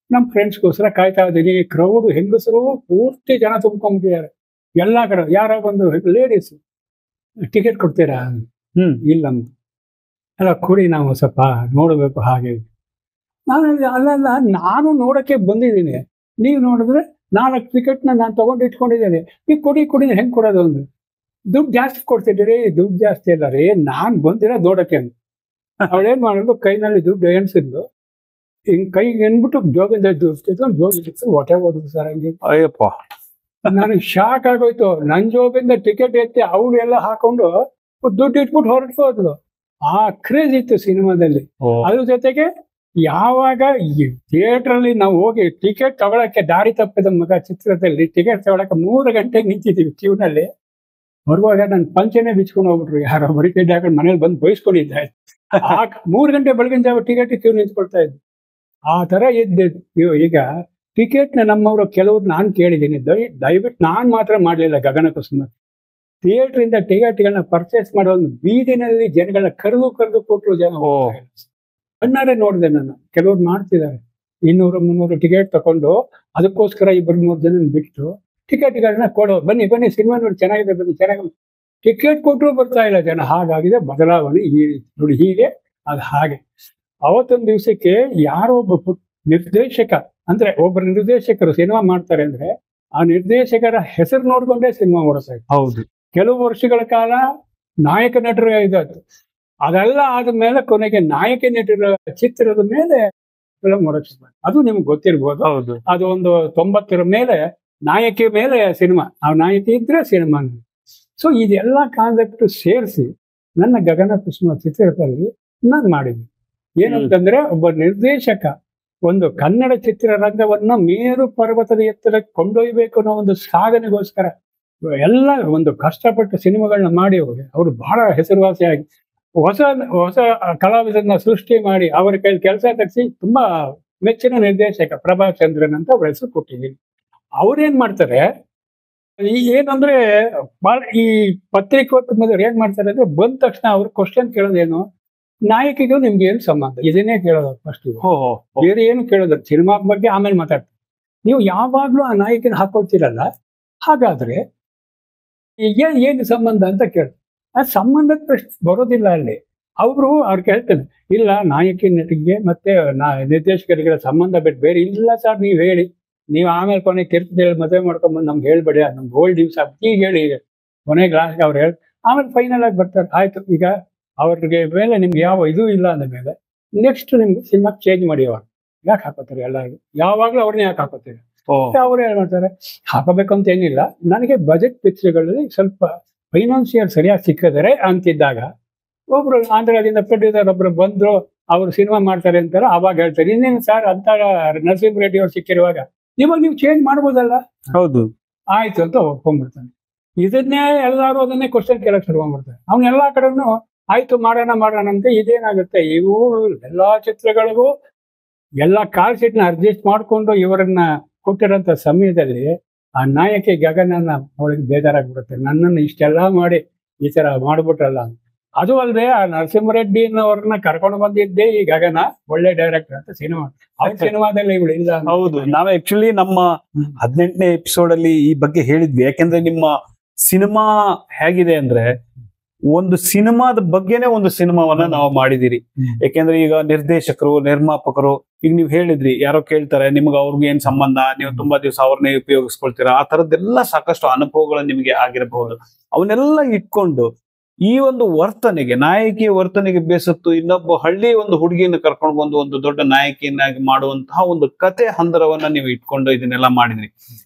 ನಮ್ಮ ಫ್ರೆಂಡ್ಸ್ಗೋಸ್ಕರ ಕಾಯ್ತಾ ಇದ್ದೀನಿ. ಕ್ರೌಡ್ ಹೆಂಗಸರು ಪೂರ್ತಿ ಜನ ತುಂಬ್ಕೊಂಡ್ಬಿಟ್ಟಿದ್ದಾರೆ ಎಲ್ಲಾ ಕಡೆ. ಯಾರೋ ಬಂದು ಲೇಡೀಸ್ ಟಿಕೆಟ್ ಕೊಡ್ತೀರಾ? ಇಲ್ಲ ಅಲ್ಲ, ಕೊಡಿ, ನಾವು ಸ್ವಲ್ಪ ನೋಡಬೇಕು ಹಾಗೆ. ಅಲ್ಲಲ್ಲ, ನಾನು ನೋಡಕ್ಕೆ ಬಂದಿದ್ದೀನಿ, ನೀವು ನೋಡಿದ್ರೆ 4 ಟಿಕೆಟ್ನ ನಾನು ತಗೊಂಡು ಇಟ್ಕೊಂಡಿದ್ದೇನೆ, ನೀವು ಕೊಡಿ ಹೆಂಗೆ ಕೊಡೋದು ಅಂದ್ರೆ, ದುಡ್ಡು ಜಾಸ್ತಿ ಕೊಡ್ತಿದ್ದೀರಿ. ದುಡ್ಡು ಜಾಸ್ತಿ ಅಲ್ಲ ರೀ, ನಾನು ಬಂದಿರೋ ನೋಡಕ್ಕೆ ಅಂತ. ಅವಳೇನ್ ಮಾಡೋದು, ಕೈನಲ್ಲಿ ದುಡ್ಡು ಎಣಿಸಿದ್ಲು, ಹಿಂಗ್ ಕೈಗೆ ಎನ್ಬಿಟ್ಟು ಜೋಗಿಂದ ಜೋಗಿ ಹೊಟ್ಟೆ ಓದಿದ್ರು ಸರ್ ಹಂಗೆ. ಅಯ್ಯಪ್ಪ, ನನಗೆ ಶಾಕ್ ಆಗೋಯ್ತು. ನನ್ನ ಜೋಬಿಂದ ಟಿಕೆಟ್ ಎತ್ತಿ ಅವಳು ಎಲ್ಲ ಹಾಕೊಂಡು ದುಡ್ಡು ಇಟ್ಬಿಟ್ಟು ಹೊರಟು ಹೋದ್ಲು. ಆ ಕ್ರೇಜ್ ಇತ್ತು ಸಿನಿಮಾದಲ್ಲಿ. ಅದ್ರ ಜೊತೆಗೆ ಯಾವಾಗ ಈ ಥಿಯೇಟರ್ ಅಲ್ಲಿ ನಾವು ಹೋಗಿ ಟಿಕೆಟ್ ತಗೊಳಕ್ಕೆ ದಾರಿ ತಪ್ಪಿದ ಮಗ ಚಿತ್ರದಲ್ಲಿ ಟಿಕೆಟ್ ತಗೊಳಕ್ಕೆ 3 ಗಂಟೆಗೆ ನಿಂತಿದ್ದೀವಿ ಕ್ಯೂನಲ್ಲಿ. ಬರುವಾಗ ನನ್ನ ಪಂಚೆನೆ ಬಿಚ್ಕೊಂಡು ಹೋಗ್ಬಿಟ್ರು ಯಾರೋ. ಬರೀ ಹಾಕೊಂಡು ಮನೇಲಿ ಬಂದು ಬಯಸ್ಕೊಂಡಿದ್ದೆ. 3 ಗಂಟೆ ಬೆಳಗಿನ ಜಾವ ಟಿಕೆಟ್ ಕ್ಯೂ ನಿಂತ್ಕೊಳ್ತಾ ಇದ್ವಿ. ಆ ತರ ಇದ್ದಿದ್ದು. ಈಗ ಟಿಕೆಟ್ನ ನಮ್ಮವರು ಕೆಲವ್ರು ನಾನು ಕೇಳಿದ್ದೀನಿ, ದಯವಿಟ್ಟು ನಾನು ಮಾತ್ರ ಮಾಡಲಿಲ್ಲ. ಗಗನ ಕುಸುಮ ಥಿಯೇಟರ್ ಟಿಕೆಟ್ಗಳನ್ನ ಪರ್ಚೇಸ್ ಮಾಡೋ ಒಂದು ಬೀದಿನಲ್ಲಿ ಜನಗಳನ್ನ ಕರೆದು ಕೊಟ್ಟರು ಜನ. ಕಣ್ಣಾರೆ ನೋಡಿದೆ ನಾನು. ಕೆಲವ್ರು ಮಾಡ್ತಿದ್ದಾರೆ 200-300 ಟಿಕೆಟ್ ತಗೊಂಡು ಅದಕ್ಕೋಸ್ಕರ 2-3 ಜನ ಬಿಟ್ಟು ಟಿಕೆಟ್ಗಳನ್ನ ಕೊಡೋ, ಬನ್ನಿ ಸಿನಿಮಾ ನೋಡಿ ಚೆನ್ನಾಗಿದೆ, ಬನ್ನಿ ಚೆನ್ನಾಗಿ ಟಿಕೆಟ್ ಕೊಟ್ಟರು ಬರ್ತಾ ಇಲ್ಲ ಜನ. ಹಾಗಾಗಿದೆ ಬದಲಾವಣೆ. ನೋಡಿ ಹೀಗೆ ಅದು ಹಾಗೆ. ಅವತ್ತೊಂದು ದಿವಸಕ್ಕೆ ಯಾರೋ ಒಬ್ಬ ನಿರ್ದೇಶಕ, ಅಂದ್ರೆ ಒಬ್ಬರು ನಿರ್ದೇಶಕರು ಸಿನಿಮಾ ಮಾಡ್ತಾರೆ ಅಂದ್ರೆ ಆ ನಿರ್ದೇಶಕರ ಹೆಸರು ನೋಡ್ಕೊಂಡೇ ಸಿನಿಮಾ ಓಡಿಸ್ತಾರೆ. ಹೌದು. ಕೆಲವು ವರ್ಷಗಳ ಕಾಲ ನಾಯಕ ನಟರು ಇದಾಯ್ತು. ಅದೆಲ್ಲ ಆದ್ಮೇಲೆ ಕೊನೆಗೆ ನಾಯಕ ನಟರ ಚಿತ್ರದ ಮೇಲೆ ಫಿಲಂ ಓಡಿಸ್ತಾರೆ. ಅದು ನಿಮ್ಗೆ ಗೊತ್ತಿರ್ಬೋದು. ಹೌದು. ಅದು ಒಂದು 90ರ ಮೇಲೆ ನಾಯಕಿ ಮೇಲೆ ಸಿನಿಮಾ, ಆ ನಾಯಕಿ ಇದ್ರೆ ಸಿನಿಮಾ. ಸೊ ಇದೆಲ್ಲ ಕಾನ್ಸೆಪ್ಟ್ ಸೇರಿಸಿ ನನ್ನ ಗಗನ ಕುಸುಮ ಚಿತ್ರದಲ್ಲಿ ನಾನು ಮಾಡಿದ್ದೀನಿ. ಏನಂತಂದ್ರೆ ಒಬ್ಬ ನಿರ್ದೇಶಕ ಒಂದು ಕನ್ನಡ ಚಿತ್ರರಂಗವನ್ನ ಮೇರು ಪರ್ವತದ ಎತ್ತರಕ್ಕೆ ಕೊಂಡೊಯ್ಯಬೇಕು ಅನ್ನೋ ಒಂದು ಸಾಧನೆಗೋಸ್ಕರ ಎಲ್ಲ ಒಂದು ಕಷ್ಟಪಟ್ಟು ಸಿನಿಮಾಗಳನ್ನ ಮಾಡಿ ಅವರು ಬಹಳ ಹೆಸರುವಾಸಿಯಾಗಿ ಹೊಸ ಕಲಾವಿದರನ್ನ ಸೃಷ್ಟಿ ಮಾಡಿ ಅವರ ಕೈ ಕೆಲಸ ತರಿಸಿ ತುಂಬಾ ಮೆಚ್ಚಿನ ನಿರ್ದೇಶಕ ಪ್ರಭಾಚಂದ್ರನ್ ಅಂತ ಅವ್ರ ಹೆಸರು ಕೊಟ್ಟಿದ್ದೀನಿ. ಅವ್ರೇನ್ ಮಾಡ್ತಾರೆ, ಏನಂದ್ರೆ ಈ ಪತ್ರಿಕೋದ್ಯಮದವ್ರು ಏನ್ ಮಾಡ್ತಾರೆ ಅಂದ್ರೆ ಬಂದ ತಕ್ಷಣ ಅವ್ರ ಕ್ವಶನ್ ಕೇಳೋದೇನು, ನಾಯಕಿಗೂ ನಿಮ್ಗೆ ಏನು ಸಂಬಂಧ, ಇದನ್ನೇ ಕೇಳೋದು ಫಸ್ಟ್. ಬೇರೆ ಏನು ಕೇಳೋದು, ಸಿನಿಮಾ ಬಗ್ಗೆ ಆಮೇಲೆ ಮಾತಾಡ್ತಾರೆ. ನೀವು ಯಾವಾಗ್ಲೂ ಆ ನಾಯಕಿನ ಹಾಕೊಳ್ತೀರಲ್ಲ, ಹಾಗಾದ್ರೆ ಏನು ಸಂಬಂಧ ಅಂತ ಕೇಳ್ತಾರೆ. ಆ ಸಂಬಂಧದ ಪ್ರಶ್ನೆ ಬರೋದಿಲ್ಲ ಅಲ್ಲಿ. ಅವ್ರು ಕೇಳ್ತಾನೆ, ಇಲ್ಲ ನಾಯಕಿ ನಟಿಗೆ ಮತ್ತೆ ನಿರ್ದೇಶಕರಿಗೆ ಸಂಬಂಧ ಬಿಟ್ಟು ಬೇರೆ ಇಲ್ಲ ಸರ್, ನೀವು ಹೇಳಿ, ನೀವು ಆಮೇಲೆ ಕೊನೆಗೆ ತೀರ್ಥದಲ್ಲಿ ಮದುವೆ ಮಾಡ್ಕೊಂಡ್ಬಂದು ನಮ್ಗೆ ಹೇಳ್ಬೇಡಿ, ನಮ್ಗೆ ಓಲ್ಡ್ ದಿವ್ಸ ಈಗ ಹೇಳಿ, ಕೊನೆಗೆ ಲಾಸ್ಟ್ ಅವ್ರು ಹೇಳಿ ಆಮೇಲೆ ಫೈನಲ್ ಆಗಿ ಬರ್ತಾರೆ. ಆಯ್ತು, ಈಗ ಅವ್ರಿಗೆ ಮೇಲೆ ನಿಮ್ಗೆ ಯಾವ ಇದು ಇಲ್ಲ ಅಂದ ಮೇಲೆ ನೆಕ್ಸ್ಟ್ ನಿಮ್ಗೆ ಸಿನಿಮಾ ಚೇಂಜ್ ಮಾಡಿ ಅವ್ರು ಯಾಕೆ ಹಾಕೋತಾರೆ ಎಲ್ಲರಿಗೂ, ಯಾವಾಗ್ಲೂ ಅವ್ರನ್ನ ಯಾಕೆ ಹಾಕೋತಾರೆ? ಅವ್ರು ಏನ್ ಮಾಡ್ತಾರೆ, ಹಾಕೋಬೇಕು ಅಂತ ಏನಿಲ್ಲ, ನನಗೆ ಬಜೆಟ್ ಪಿಕ್ಚರ್ಗಳಲ್ಲಿ ಸ್ವಲ್ಪ ಫೈನಾನ್ಸಿಯಲ್ ಸರಿಯಾಗಿ ಸಿಕ್ಕಿದರೆ ಅಂತಿದ್ದಾಗ ಒಬ್ರು ಆಂಧ್ರದಿಂದ ಪ್ರೊಡ್ಯೂಸರ್ ಒಬ್ರು ಬಂದ್ರು, ಅವ್ರು ಸಿನಿಮಾ ಮಾಡ್ತಾರೆ ಅಂತಾರೆ. ಅವಾಗ ಹೇಳ್ತಾರೆ, ಇನ್ನೇನು ಸರ್ ಅಂತ ನರಸಿಂಹ ರೆಡ್ಡಿ ಅವ್ರು ಸಿಕ್ಕಿರುವಾಗ ಇವಾಗ ನೀವು ಚೇಂಜ್ ಮಾಡ್ಬೋದಲ್ಲ. ಹೌದು, ಆಯ್ತು ಅಂತ ಒಪ್ಕೊಂಡ್ಬಿಡ್ತಾನೆ. ಇದನ್ನೇ ಎಲ್ಲರೂ ಅದನ್ನೇ ಕ್ವಶನ್ ಕೇಳಕ್ ಶುರು ಮಾಡ್ಬಿಡ್ತಾರೆ. ಅವ್ನು ಎಲ್ಲಾ ಕಡೆನೂ ಆಯ್ತು ಮಾಡೋಣ ಅಂತ. ಇದೇನಾಗುತ್ತೆ, ಇವು ಎಲ್ಲಾ ಚಿತ್ರಗಳಿಗೂ ಎಲ್ಲ ಕಾಲ್ ಶೀಟ್ನ ಅಡ್ಜಸ್ಟ್ ಮಾಡ್ಕೊಂಡು ಇವರನ್ನ ಕೊಟ್ಟಿರೋಂಥ ಸಮಯದಲ್ಲಿ ಆ ನಾಯಕಿ ಗಗನನ್ನ ಅವಳಿಗೆ ಬೇಜಾರಾಗ್ಬಿಡುತ್ತೆ, ನನ್ನನ್ನು ಇಷ್ಟೆಲ್ಲ ಮಾಡಿ ಈ ತರ ಮಾಡ್ಬಿಟ್ರಲ್ಲ ಅಂತ. ಅದು ಅಲ್ಲದೆ ಆ ನರಸಿಂಹರೆಡ್ಡಿನವ್ರನ್ನ ಕರ್ಕೊಂಡು ಬಂದಿದ್ದೆ ಈ ಗಗನ ಒಳ್ಳೆ ಡೈರೆಕ್ಟರ್ ಅಂತ ಸಿನಿಮಾ. ಅವ್ರ ಸಿನಿಮಾದಲ್ಲಿ ಇವಳು ಇಲ್ಲ. ಹೌದು, ನಾವ್ ಆಕ್ಚುಲಿ ನಮ್ಮ 18ನೇ ಎಪಿಸೋಡ್ ಅಲ್ಲಿ ಈ ಬಗ್ಗೆ ಹೇಳಿದ್ವಿ. ಯಾಕೆಂದ್ರೆ ನಿಮ್ಮ ಸಿನಿಮಾ ಹೇಗಿದೆ ಅಂದ್ರೆ ಒಂದು ಸಿನಿಮಾದ ಬಗ್ಗೆನೆ ಒಂದು ಸಿನಿಮಾವನ್ನ ನಾವು ಮಾಡಿದಿರಿ. ಯಾಕೆಂದ್ರೆ ಈಗ ನಿರ್ದೇಶಕರು, ನಿರ್ಮಾಪಕರು, ಈಗ ನೀವು ಹೇಳಿದ್ರಿ, ಯಾರೋ ಕೇಳ್ತಾರೆ ನಿಮ್ಗೆ ಅವ್ರಿಗೆ ಏನ್ ಸಂಬಂಧ, ನೀವು ತುಂಬಾ ದಿವಸ ಅವ್ರನ್ನೇ ಉಪಯೋಗಿಸ್ಕೊಳ್ತೀರಾ, ಆ ತರದ್ದೆಲ್ಲ ಸಾಕಷ್ಟು ಅನುಭವಗಳು ನಿಮಗೆ ಆಗಿರಬಹುದು. ಅವನ್ನೆಲ್ಲ ಇಟ್ಕೊಂಡು ಈ ಒಂದು ವರ್ತನೆಗೆ, ನಾಯಕಿಯ ವರ್ತನೆಗೆ ಬೇಸತ್ತು ಇನ್ನೊಬ್ಬ ಹಳ್ಳಿ ಒಂದು ಹುಡುಗಿಯನ್ನು ಕರ್ಕೊಂಡು ಬಂದು ಒಂದು ದೊಡ್ಡ ನಾಯಕಿಯನ್ನಾಗಿ ಮಾಡುವಂತಹ ಒಂದು ಕತೆ ಹಂದರವನ್ನ ನೀವು ಇಟ್ಕೊಂಡು ಇದನ್ನೆಲ್ಲ ಮಾಡಿದ್ರಿ.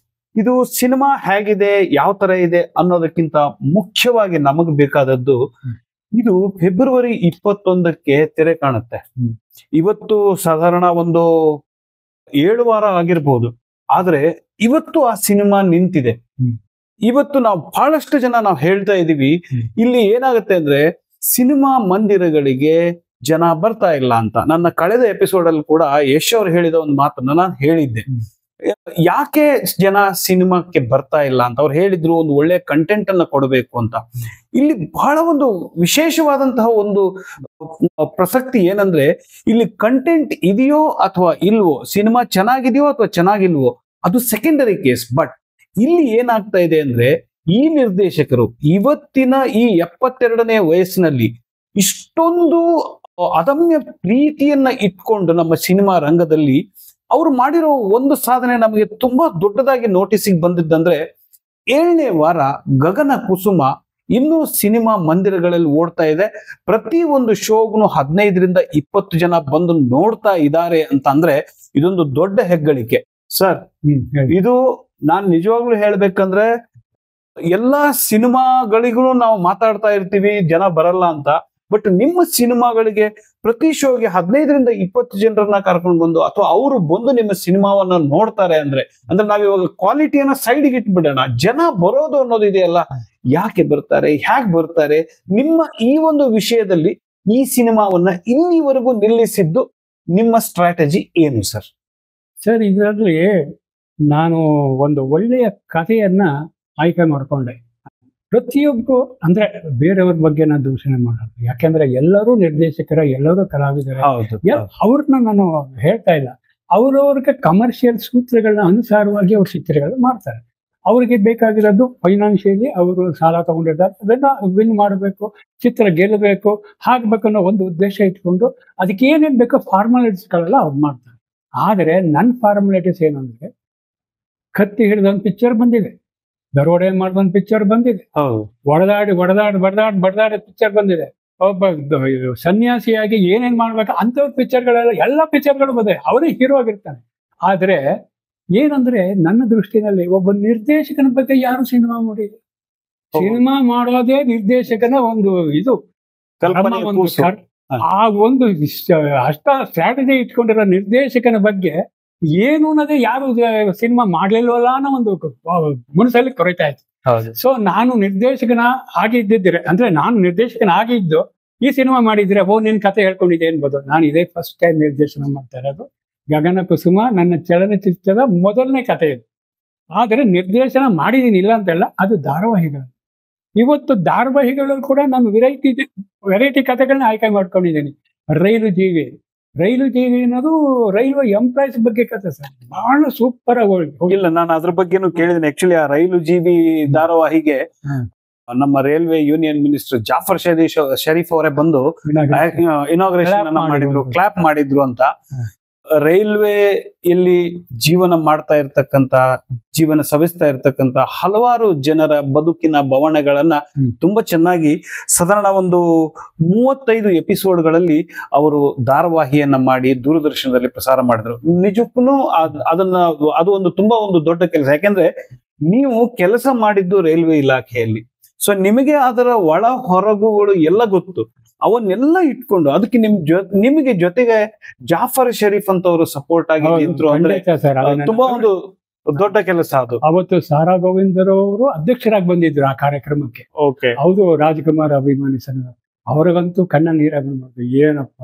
ಇದು ಸಿನಿಮಾ ಹೇಗಿದೆ, ಯಾವ ತರ ಇದೆ ಅನ್ನೋದಕ್ಕಿಂತ ಮುಖ್ಯವಾಗಿ ನಮಗ್ ಬೇಕಾದದ್ದು, ಇದು ಫೆಬ್ರವರಿ 21ಕ್ಕೆ ತೆರೆ ಕಾಣುತ್ತೆ. ಇವತ್ತು ಸಾಧಾರಣ ಒಂದು 7 ವಾರ ಆಗಿರ್ಬೋದು, ಆದ್ರೆ ಇವತ್ತು ಆ ಸಿನಿಮಾ ನಿಂತಿದೆ. ಇವತ್ತು ನಾವು ಬಹಳಷ್ಟು ಜನ ನಾವು ಹೇಳ್ತಾ ಇದೀವಿ, ಇಲ್ಲಿ ಏನಾಗುತ್ತೆ ಅಂದ್ರೆ ಸಿನಿಮಾ ಮಂದಿರಗಳಿಗೆ ಜನ ಬರ್ತಾ ಇಲ್ಲ ಅಂತ. ನನ್ನ ಕಳೆದ ಎಪಿಸೋಡ್ ಅಲ್ಲಿ ಕೂಡ ಯಶ್ ಅವ್ರು ಹೇಳಿದ ಒಂದು ಮಾತನ್ನ ನಾನು ಹೇಳಿದ್ದೆ, ಯಾಕೆ ಜನ ಸಿನಿಮಾಕ್ಕೆ ಬರ್ತಾ ಇಲ್ಲ ಅಂತ. ಅವ್ರು ಹೇಳಿದ್ರು ಒಂದು ಒಳ್ಳೆ ಕಂಟೆಂಟ್ ಅನ್ನ ಕೊಡಬೇಕು ಅಂತ. ಇಲ್ಲಿ ಬಹಳ ಒಂದು ವಿಶೇಷವಾದಂತಹ ಒಂದು ಪ್ರಸಕ್ತಿ ಏನಂದ್ರೆ, ಇಲ್ಲಿ ಕಂಟೆಂಟ್ ಇದೆಯೋ ಅಥವಾ ಇಲ್ವೋ, ಸಿನಿಮಾ ಚೆನ್ನಾಗಿದೆಯೋ ಅಥವಾ ಚೆನ್ನಾಗಿಲ್ವೋ ಅದು ಸೆಕೆಂಡರಿ ಕೇಸ್. ಬಟ್ ಇಲ್ಲಿ ಏನಾಗ್ತಾ ಇದೆ ಅಂದ್ರೆ, ಈ ನಿರ್ದೇಶಕರು ಇವತ್ತಿನ ಈ 72ನೇ ವಯಸ್ಸಿನಲ್ಲಿ ಇಷ್ಟೊಂದು ಅದಮ್ಯ ಪ್ರೀತಿಯನ್ನ ಇಟ್ಕೊಂಡು ನಮ್ಮ ಸಿನಿಮಾ ರಂಗದಲ್ಲಿ ಅವ್ರು ಮಾಡಿರೋ ಒಂದು ಸಾಧನೆ ನಮಗೆ ತುಂಬಾ ದೊಡ್ಡದಾಗಿ ನೋಟಿಸಿಗೆ ಬಂದಿದ್ದಂದ್ರೆ, 7ನೇ ವಾರ ಗಗನ ಕುಸುಮ ಇನ್ನೂ ಸಿನಿಮಾ ಮಂದಿರಗಳಲ್ಲಿ ಓಡ್ತಾ ಇದೆ. ಪ್ರತಿ ಒಂದು ಶೋಗೂ 15ರಿಂದ 20 ಜನ ಬಂದು ನೋಡ್ತಾ ಇದ್ದಾರೆ ಅಂತ ಅಂದ್ರೆ ಇದೊಂದು ದೊಡ್ಡ ಹೆಗ್ಗಳಿಕೆ ಸರ್. ಇದು ನಾನ್ ನಿಜವಾಗ್ಲೂ ಹೇಳ್ಬೇಕಂದ್ರೆ, ಎಲ್ಲಾ ಸಿನಿಮಾಗಳಿಗೂ ನಾವು ಮಾತಾಡ್ತಾ ಇರ್ತೀವಿ ಜನ ಬರಲ್ಲ ಅಂತ. ಬಟ್ ನಿಮ್ಮ ಸಿನಿಮಾಗಳಿಗೆ ಪ್ರತಿ ಶೋಗೆ 15ರಿಂದ 20 ಜನರನ್ನ ಕರ್ಕೊಂಡು ಬಂದು, ಅಥವಾ ಅವರು ಬಂದು ನಿಮ್ಮ ಸಿನಿಮಾವನ್ನ ನೋಡ್ತಾರೆ ಅಂದ್ರೆ ನಾವಿವಾಗ ಕ್ವಾಲಿಟಿಯನ್ನ ಸೈಡ್ಗೆ ಇಟ್ಬಿಡೋಣ, ಜನ ಬರೋದು ಅನ್ನೋದು ಇದೆಯಲ್ಲ, ಯಾಕೆ ಬರ್ತಾರೆ, ಹೇಗೆ ಬರ್ತಾರೆ, ನಿಮ್ಮ ಈ ಒಂದು ವಿಷಯದಲ್ಲಿ ಈ ಸಿನಿಮಾವನ್ನ ಇಲ್ಲಿವರೆಗೂ ನಿಲ್ಲಿಸಿದ್ದು ನಿಮ್ಮ ಸ್ಟ್ರಾಟಜಿ ಏನು ಸರ್? ಸರ್, ಇದರಲ್ಲಿ ನಾನು ಒಂದು ಒಳ್ಳೆಯ ಕಥೆಯನ್ನ ಆಯ್ಕೆ ಮಾಡ್ಕೊಂಡೆ. ಪ್ರತಿಯೊಬ್ಬರು ಅಂದ್ರೆ ಬೇರೆಯವ್ರ ಬಗ್ಗೆ ನಾನು ದೂಷಣೆ ಮಾಡಲ್ಲ, ಯಾಕೆಂದ್ರೆ ಎಲ್ಲರೂ ನಿರ್ದೇಶಕರ, ಎಲ್ಲರೂ ಕಲಾವಿದರ, ಅವ್ರನ್ನ ನಾನು ಹೇಳ್ತಾ ಇಲ್ಲ. ಅವ್ರವ್ರಿಗೆ ಕಮರ್ಷಿಯಲ್ ಸೂತ್ರಗಳನ್ನ ಅನುಸಾರವಾಗಿ ಅವ್ರ ಚಿತ್ರಗಳನ್ನ ಮಾಡ್ತಾರೆ. ಅವ್ರಿಗೆ ಬೇಕಾಗಿರೋದು ಫೈನಾನ್ಷಿಯಲಿ ಅವರು ಸಾಲ ತಗೊಂಡಿರ್ತಾರೆ, ಅದನ್ನ ವಿನ್ ಮಾಡಬೇಕು, ಚಿತ್ರ ಗೆಲ್ಲಬೇಕು, ಹಾಕ್ಬೇಕು ಅನ್ನೋ ಒಂದು ಉದ್ದೇಶ ಇಟ್ಕೊಂಡು ಅದಕ್ಕೆ ಏನೇನು ಬೇಕೋ ಫಾರ್ಮಾಲಿಟೀಸ್ಗಳೆಲ್ಲ ಅವ್ರು ಮಾಡ್ತಾರೆ. ಆದರೆ ನನ್ನ ಫಾರ್ಮಾಲಿಟೀಸ್ ಏನಂದ್ರೆ, ಕತ್ತಿ ಹಿಡಿದೊಂದು ಪಿಕ್ಚರ್ ಬಂದಿದೆ, ದರೋಡೆ ಮಾಡಿದೊಂದು ಪಿಕ್ಚರ್ ಬಂದಿದೆ, ಬಡದಾಡಿ ಪಿಕ್ಚರ್ ಬಂದಿದೆ, ಒಬ್ಬ ಸನ್ಯಾಸಿಯಾಗಿ ಏನೇನ್ ಮಾಡ್ಬೇಕು ಅಂಥವ್ರ ಪಿಕ್ಚರ್ಗಳೆಲ್ಲ, ಎಲ್ಲ ಪಿಕ್ಚರ್ಗಳು ಬಂದಿದೆ, ಅವರೇ ಹೀರೋ ಆಗಿರ್ತಾನೆ. ಆದ್ರೆ ಏನಂದ್ರೆ ನನ್ನ ದೃಷ್ಟಿನಲ್ಲಿ ಒಬ್ಬ ನಿರ್ದೇಶಕನ ಬಗ್ಗೆ ಯಾರು ಸಿನಿಮಾ ಮಾಡಿದ್ರು? ಸಿನಿಮಾ ಮಾಡೋದೇ ನಿರ್ದೇಶಕನ ಒಂದು ಇದು ಆ ಒಂದು ಅಷ್ಟ ಸ್ಟ್ರಾಟಜಿ ಇಟ್ಕೊಂಡಿರೋ ನಿರ್ದೇಶಕನ ಬಗ್ಗೆ ಏನು ಅನ್ನೋದೇ ಯಾರು ಸಿನಿಮಾ ಮಾಡ್ಲಿಲ್ವಲ್ಲ ಅನ್ನೋ ಒಂದು ಮನಸ್ಸಲ್ಲಿ ಕೊರತಾ ಇತ್ತು. ಸೊ ನಾನು ನಿರ್ದೇಶಕನ ಆಗಿದ್ದಿದ್ರೆ, ಅಂದ್ರೆ ನಾನು ನಿರ್ದೇಶಕನ ಆಗಿದ್ದು ಈ ಸಿನಿಮಾ ಮಾಡಿದ್ರೆ ನಿನ್ ಕತೆ ಹೇಳ್ಕೊಂಡಿದ್ದೆ ಅನ್ಬೋದು. ನಾನು ಇದೇ ಫಸ್ಟ್ ಟೈಮ್ ನಿರ್ದೇಶನ ಮಾಡ್ತಾ ಇರೋದು. ಗಗನ ಕುಸುಮ ನನ್ನ ಚಲನಚಿತ್ರದ ಮೊದಲನೇ ಕಥೆ ಇದು. ಆದರೆ ನಿರ್ದೇಶನ ಮಾಡಿದೀನಿ ಇಲ್ಲ ಅಂತಲ್ಲ, ಅದು ಧಾರಾವಾಹಿಗಳು. ಇವತ್ತು ಧಾರಾವಾಹಿಗಳಲ್ಲಿ ಕೂಡ ನಾನು ವೆರೈಟಿ ಕಥೆಗಳನ್ನ ಆಯ್ಕೆ ಮಾಡ್ಕೊಂಡಿದ್ದೀನಿ. ರೈಲು ಜೀವಿ ಅನ್ನೋದು ರೈಲ್ವೆ ಎಂಪ್ಲಾಯ್ಸ್ ಬಗ್ಗೆ ಕಥೆ ಸರ್, ಬಹಳ ಸೂಪರ್ ಆಗಿ ಇಲ್ಲ, ನಾನು ಅದ್ರ ಬಗ್ಗೆನೂ ಕೇಳಿದ್ದೀನಿ. ಆಕ್ಚುಲಿ ಆ ರೈಲು ಜೀವಿ ಧಾರಾವಾಹಿಗೆ ನಮ್ಮ railway union minister Jaffer Sharief ಅವರೇ ಬಂದು ಇನಾಗ್ರೇಷನ್ ಮಾಡಿದ್ರು, ಕ್ಲಾಪ್ ಮಾಡಿದ್ರು ಅಂತ. ರೈಲ್ವೆ ಇಲ್ಲಿ ಜೀವನ ಮಾಡ್ತಾ ಇರ್ತಕ್ಕಂತ, ಜೀವನ ಸವಿಸ್ತಾ ಇರ್ತಕ್ಕಂತ ಹಲವಾರು ಜನರ ಬದುಕಿನ ಬವಣೆಗಳನ್ನ ತುಂಬಾ ಚೆನ್ನಾಗಿ ಸಾಧಾರಣ ಒಂದು 35 ಎಪಿಸೋಡ್ಗಳಲ್ಲಿ ಅವರು ಧಾರಾವಾಹಿಯನ್ನ ಮಾಡಿ ದೂರದರ್ಶನದಲ್ಲಿ ಪ್ರಸಾರ ಮಾಡಿದ್ರು. ನಿಜಕ್ಕೂ ಅದು ಒಂದು ತುಂಬಾ ಒಂದು ದೊಡ್ಡ ಕೆಲಸ. ಯಾಕೆಂದ್ರೆ ನೀವು ಕೆಲಸ ಮಾಡಿದ್ದು ರೈಲ್ವೆ ಇಲಾಖೆಯಲ್ಲಿ, ಸೊ ನಿಮಗೆ ಅದರ ಒಳ ಹೊರಗುಗಳು ಎಲ್ಲ ಗೊತ್ತು. ಅವನ್ನೆಲ್ಲ ಇಟ್ಕೊಂಡು ಅದಕ್ಕೆ ನಿಮಗೆ ಜೊತೆಗೆ ಜಾಫರ್ ಶರೀಫ್ ಅಂತ ಅವರು ಸಪೋರ್ಟ್ ಆಗಿ ನಿಂತರು ಅಂದ್ರೆ ತುಂಬಾ ಒಂದು ದೊಡ್ಡ ಕೆಲಸ ಅದು. ಅವತ್ತು ಸಾರಾ ಗೋವಿಂದರವರು ಅಧ್ಯಕ್ಷರಾಗಿ ಬಂದಿದ್ರು ಆ ಕಾರ್ಯಕ್ರಮಕ್ಕೆ. ಹೌದು, ರಾಜ್ಕುಮಾರ್ ಅಭಿಮಾನಿ ಸರ್, ಅವ್ರಿಗಂತೂ ಕಣ್ಣ ನೀರಾಗ ಏನಪ್ಪ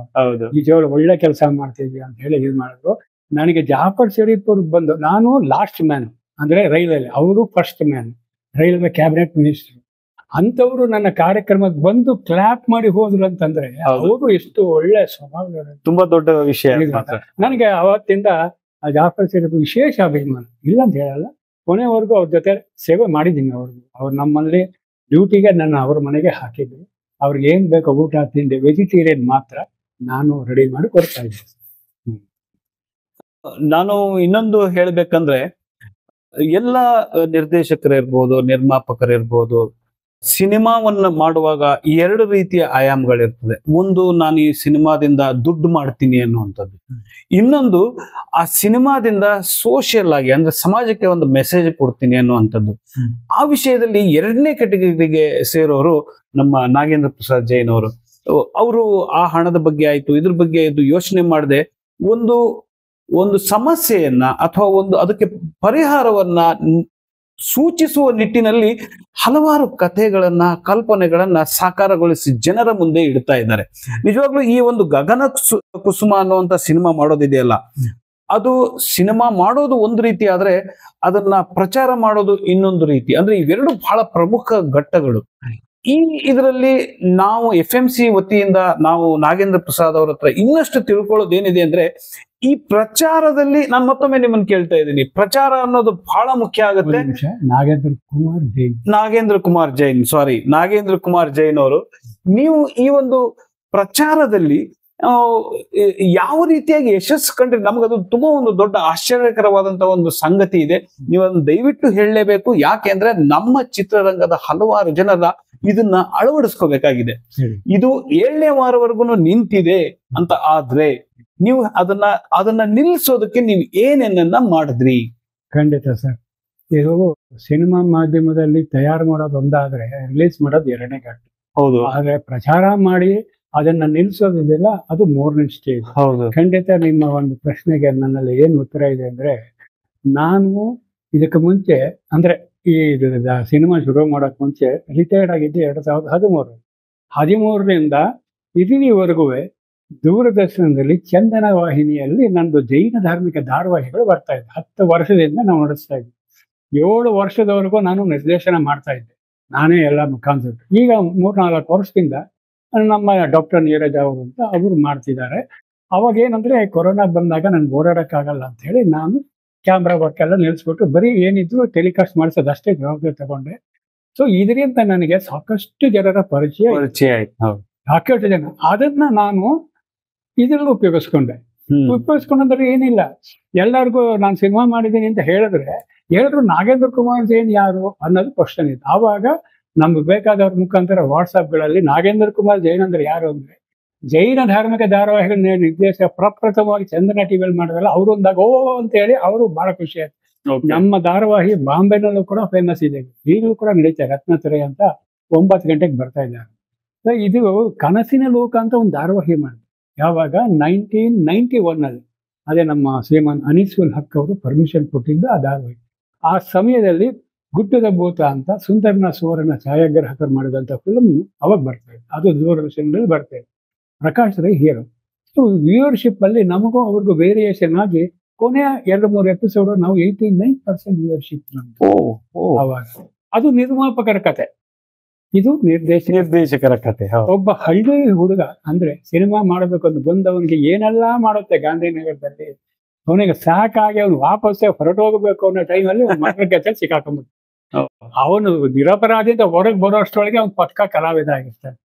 ನಿಜವಾಗ್ಲೂ ಒಳ್ಳೆ ಕೆಲಸ ಮಾಡ್ತಿದ್ವಿ ಅಂತ ಹೇಳಿ ಇದು ಮಾಡಿದ್ರು. ನನಗೆ ಜಾಫರ್ ಶರೀಫ್ ಅವ್ರಿಗೆ ಬಂದು, ನಾನು ಲಾಸ್ಟ್ ಮ್ಯಾನ್ ಅಂದ್ರೆ ರೈಲ್ವೆ, ಅವರು first man, railway cabinet minister ಅಂತವ್ರು ನನ್ನ ಕಾರ್ಯಕ್ರಮಕ್ಕೆ ಬಂದು ಕ್ಲಾಪ್ ಮಾಡಿ ಹೋದ್ರು ಅಂತಂದ್ರೆ ಅವರು ಎಷ್ಟು ಒಳ್ಳೆ ಸ್ವಭಾವ, ತುಂಬಾ ದೊಡ್ಡ ವಿಷಯ. ನನಗೆ ಅವತ್ತಿಂದ ಜಾಫರ್ ಶರೀಫ್ ವಿಶೇಷ ಅಭಿಮಾನ ಇಲ್ಲ ಅಂತ ಹೇಳಲ್ಲ, ಕೊನೆವರೆಗೂ ಅವ್ರ ಜೊತೆ ಸೇವೆ ಮಾಡಿದ್ದೀನಿ. ಅವ್ರು ನಮ್ಮಲ್ಲಿ ಡ್ಯೂಟಿಗೆ ನನ್ನ ಅವ್ರ ಮನೆಗೆ ಹಾಕಿದ್ರು. ಅವ್ರಿಗೆ ಏನ್ ಬೇಕೋ ಊಟ ತಿಂಡಿ ವೆಜಿಟೇರಿಯನ್ ಮಾತ್ರ ನಾನು ರೆಡಿ ಮಾಡಿ ಕೊಡ್ತಾ ಇದ್ದೆ. ನಾನು ಇನ್ನೊಂದು ಹೇಳ್ಬೇಕಂದ್ರೆ, ಎಲ್ಲ ನಿರ್ದೇಶಕರಿರ್ಬೋದು, ನಿರ್ಮಾಪಕರಿರ್ಬೋದು, ಸಿನಿಮಾವನ್ನ ಮಾಡುವಾಗ 2 ರೀತಿಯ ಆಯಾಮಗಳಿರ್ತದೆ. ಒಂದು, ನಾನು ಈ ಸಿನಿಮಾದಿಂದ ದುಡ್ಡು ಮಾಡ್ತೀನಿ ಅನ್ನುವಂಥದ್ದು. ಇನ್ನೊಂದು, ಆ ಸಿನಿಮಾದಿಂದ ಸೋಷಿಯಲ್ ಆಗಿ ಅಂದ್ರೆ ಸಮಾಜಕ್ಕೆ ಒಂದು ಮೆಸೇಜ್ ಕೊಡ್ತೀನಿ ಅನ್ನುವಂಥದ್ದು. ಆ ವಿಷಯದಲ್ಲಿ 2ನೇ ಕೆಟಗರಿಗೆ ಸೇರೋರು ನಮ್ಮ ನಾಗೇಂದ್ರ ಪ್ರಸಾದ್ ಜೈನ್ ಅವರು. ಅವರು ಆ ಹಣದ ಬಗ್ಗೆ ಆಯ್ತು, ಇದ್ರ ಬಗ್ಗೆ ಆಯ್ತು ಯೋಚನೆ ಮಾಡದೆ ಒಂದು ಸಮಸ್ಯೆಯನ್ನ ಅಥವಾ ಅದಕ್ಕೆ ಪರಿಹಾರವನ್ನ ಸೂಚಿಸುವ ನಿಟ್ಟಿನಲ್ಲಿ ಹಲವಾರು ಕಥೆಗಳನ್ನ, ಕಲ್ಪನೆಗಳನ್ನ ಸಾಕಾರಗೊಳಿಸಿ ಜನರ ಮುಂದೆ ಇಡ್ತಾ ಇದ್ದಾರೆ. ನಿಜವಾಗ್ಲೂ ಈ ಒಂದು ಗಗನ ಕುಸುಮ ಅನ್ನುವಂತ ಸಿನಿಮಾ ಮಾಡೋದಿದೆಯಲ್ಲ, ಅದು ಸಿನಿಮಾ ಮಾಡೋದು ಒಂದು ರೀತಿ ಆದ್ರೆ ಅದನ್ನ ಪ್ರಚಾರ ಮಾಡೋದು ಇನ್ನೊಂದು ರೀತಿ. ಅಂದ್ರೆ ಇವೆರಡು ಬಹಳ ಪ್ರಮುಖ ಘಟ್ಟಗಳು. ಇದರಲ್ಲಿ ನಾವು FMC ವತಿಯಿಂದ ನಾವು ನಾಗೇಂದ್ರ ಪ್ರಸಾದ್ ಅವ್ರ ಹತ್ರ ಇನ್ನಷ್ಟು ತಿಳ್ಕೊಳ್ಳೋದು ಏನಿದೆ ಅಂದ್ರೆ, ಈ ಪ್ರಚಾರದಲ್ಲಿ ನಾನು ಮತ್ತೊಮ್ಮೆ ನಿಮ್ಮನ್ನು ಕೇಳ್ತಾ ಇದ್ದೀನಿ, ಪ್ರಚಾರ ಅನ್ನೋದು ಬಹಳ ಮುಖ್ಯ ಆಗುತ್ತೆ. ನಾಗೇಂದ್ರ ಕುಮಾರ್ ಜೈನ್ ಅವರು, ನೀವು ಈ ಒಂದು ಪ್ರಚಾರದಲ್ಲಿ ಯಾವ ರೀತಿಯಾಗಿ ಯಶಸ್ಸು ಕಂಡ್ರೆ? ನಮಗದು ತುಂಬಾ ಒಂದು ದೊಡ್ಡ ಆಶ್ಚರ್ಯಕರವಾದಂತಹ ಒಂದು ಸಂಗತಿ ಇದೆ. ನೀವದನ್ನು ದಯವಿಟ್ಟು ಹೇಳಲೇಬೇಕು. ಯಾಕೆಂದ್ರೆ ನಮ್ಮ ಚಿತ್ರರಂಗದ ಹಲವಾರು ಜನರ ಇದನ್ನ ಅಳವಡಿಸ್ಕೋಬೇಕಾಗಿದೆ. ಇದು 7ನೇ ವಾರವರೆಗೂ ನಿಂತಿದೆ ಅಂತ ಆದ್ರೆ ನೀವು ಅದನ್ನ ನಿಲ್ಲಿಸೋದಕ್ಕೆ ನೀವು ಏನೇನನ್ನ ಮಾಡಿದ್ರಿ? ಖಂಡಿತ ಸರ್, ಇದು ಸಿನಿಮಾ ಮಾಧ್ಯಮದಲ್ಲಿ ತಯಾರು ಮಾಡೋದು ಒಂದಾದ್ರೆ ರಿಲೀಸ್ ಮಾಡೋದು 2ನೇ ಘಟ್ಟ. ಹೌದು. ಆದ್ರೆ ಪ್ರಚಾರ ಮಾಡಿ ಅದನ್ನ ನಿಲ್ಸೋದಿದೆಯಲ್ಲ, ಅದು 3ನೇ ಸ್ಟೇಜ್. ಹೌದು. ಖಂಡಿತ ನಿಮ್ಮ ಒಂದು ಪ್ರಶ್ನೆಗೆ ನನ್ನಲ್ಲಿ ಏನು ಉತ್ತರ ಇದೆ ಅಂದ್ರೆ, ನಾನು ಇದಕ್ಕೆ ಮುಂಚೆ ಅಂದ್ರೆ ಈ ಸಿನಿಮಾ ಶುರು ಮಾಡೋಕ್ ಮುಂಚೆ ರಿಟೈರ್ಡ್ ಆಗಿದ್ದೆ 2013ರಿಂದ ಇಲ್ಲಿವರೆಗೂ ದೂರದರ್ಶನದಲ್ಲಿ ಚಂದನ ವಾಹಿನಿಯಲ್ಲಿ ನಂದು ಜೈನ ಧಾರ್ಮಿಕ ಧಾರಾವಾಹಿಗಳು ಬರ್ತಾ ಇದೆ. 10 ವರ್ಷದಿಂದ ನಾವು ನಡೆಸ್ತಾ ಇದ್ವಿ. 7 ವರ್ಷದವರೆಗೂ ನಾನು ನಿರ್ದೇಶನ ಮಾಡ್ತಾ ಇದ್ದೆ, ನಾನೇ ಎಲ್ಲ ಕಾನ್ಸೆಪ್ಟ್. ಈಗ 3-4 ವರ್ಷದಿಂದ ನಮ್ಮ ಡಾಕ್ಟರ್ ನೀರಜ್ ಅವರು ಅಂತ ಅವರು ಮಾಡ್ತಿದ್ದಾರೆ. ಅವಾಗ ಏನಂದ್ರೆ ಕೊರೋನಾ ಬಂದಾಗ ನನ್ಗೆ ಓಡಾಡಕ್ಕಾಗಲ್ಲ ಅಂತ ಹೇಳಿ ನಾನು ಕ್ಯಾಮ್ರಾ ವರ್ಕ್ ಎಲ್ಲ ನಿಲ್ಲಿಸ್ಬಿಟ್ಟು ಬರೀ ಏನಿದ್ರು ಟೆಲಿಕಾಸ್ಟ್ ಮಾಡಿಸೋದು ಅಷ್ಟೇ ಜವಾಬ್ದಾರಿ ತಗೊಂಡೆ. ಸೊ ಇದರಿಂದ ನನಗೆ ಸಾಕಷ್ಟು ಜನರ ಪರಿಚಯ ಆಯ್ತು. ಸಾಕಷ್ಟು ಜನ ಅದನ್ನ ನಾನು ಇದರಲ್ಲಿ ಉಪಯೋಗಿಸ್ಕೊಂಡೆ. ಉಪಯೋಗಿಸ್ಕೊಂಡ್ರೆ ಏನಿಲ್ಲ, ಎಲ್ಲರಿಗೂ ನಾನು ಸಿನಿಮಾ ಮಾಡಿದ್ದೀನಿ ಅಂತ ಹೇಳಿದ್ರೆ ಎಲ್ಲರೂ ನಾಗೇಂದ್ರ ಕುಮಾರ್ ಜೈನ್ ಯಾರು ಅನ್ನೋದು ಕ್ವಶನ್ ಇತ್ತು. ಆವಾಗ ನಮ್ಗೆ ಬೇಕಾದವ್ರ ಮುಖಾಂತರ ವಾಟ್ಸಾಪ್ಗಳಲ್ಲಿ ನಾಗೇಂದ್ರ ಕುಮಾರ್ ಜೈನ್ ಅಂದ್ರೆ ಯಾರು ಅಂದ್ರೆ ಜೈನ ಧಾರ್ಮಿಕ ಧಾರಾವಾಹಿಗಳ ನಿರ್ದೇಶಕ ಪ್ರಪ್ರಥಮವಾಗಿ ಚಂದನ ಟಿವಿಯಲ್ಲಿ ಮಾಡಿದ್ರಲ್ಲ ಅವರು ಒಂದಾಗ ಓ ಅಂತ ಹೇಳಿ ಅವರು ಬಹಳ ಖುಷಿ ಆಯ್ತು. ನಮ್ಮ ಧಾರಾವಾಹಿ ಬಾಂಬೆನಲ್ಲೂ ಕೂಡ ಫೇಮಸ್ ಇದೆ, ಈಗಲೂ ಕೂಡ ನಡೀತಾರೆ. ರತ್ನತ್ರಯ ಅಂತ 9 ಗಂಟೆಗೆ ಬರ್ತಾ ಇದ್ದಾರೆ. ಇದು ಕನಸಿನ ಲೋಕ ಅಂತ ಒಂದು ಧಾರಾವಾಹಿ ಮಾಡಿದ್ರು ಯಾವಾಗ 1991 ಅದೇ ನಮ್ಮ ಶ್ರೀಮಾನ್ ಅನೀಸುಲ್ ಹಕ್ ಅವರು ಪರ್ಮಿಷನ್ ಕೊಟ್ಟಿದ್ದು ಆ ಧಾರಾವಾಹಿ. ಆ ಸಮಯದಲ್ಲಿ ಗುಡ್ಡದ ಭೂತ ಅಂತ ಸುಂದರ್ನ ಸುವರ್ಣ ಛಾಯಾಗ್ರಾಹಕರು ಮಾಡಿದಂಥ ಫಿಲ್ಮ್ ಅವಾಗ ಬರ್ತಾ ಇದೆ, ಅದು ದೂರದರ್ಶನದಲ್ಲಿ ಬರ್ತಾ ಇದೆ. Prakash Rai hero. So viewership ಅಲ್ಲಿ ನಮಗೂ ಅವ್ರಿಗೂ ವೇರಿಯೇಷನ್ ಆಗಿ ಕೊನೆಯ 2-3 ಎಪಿಸೋಡ್ ನಾವು 89% ವ್ಯೂವರ್ಶಿಪ್ ನಮ್ದು ಅವಾಗ. ಅದು ನಿರ್ಮಾಪಕರ ಕತೆ, ಇದು ನಿರ್ದೇಶಕರ ಕತೆ. ಒಬ್ಬ ಹಳ್ಳಿ ಹುಡುಗ ಅಂದ್ರೆ ಸಿನಿಮಾ ಮಾಡಬೇಕು ಅಂತ ಬಂದವನಿಗೆ ಏನೆಲ್ಲಾ ಮಾಡುತ್ತೆ ಗಾಂಧಿನಗರದಲ್ಲಿ, ಅವನಿಗೆ ಸಾಕಾಗಿ ಅವನು ವಾಪಸ್ಸೇ ಹೊರಟೋಗ್ಬೇಕು ಅನ್ನೋ ಟೈಮಲ್ಲಿ ಮಕ್ಕಳ ಕೆಚ್ಚಲ್ಲಿ ಸಿಕ್ಕಾಕೊಂಡ್ಬಿಟ್ಟು ಅವನು ನಿರಪರಾಧಿಯಿಂದ ಹೊರಗೆ ಬರೋ ಅಷ್ಟರೊಳಗೆ ಅವ್ನು ಪಕ್ಕ ಕಲಾವಿದ ಆಗಿರ್ತಾನೆ.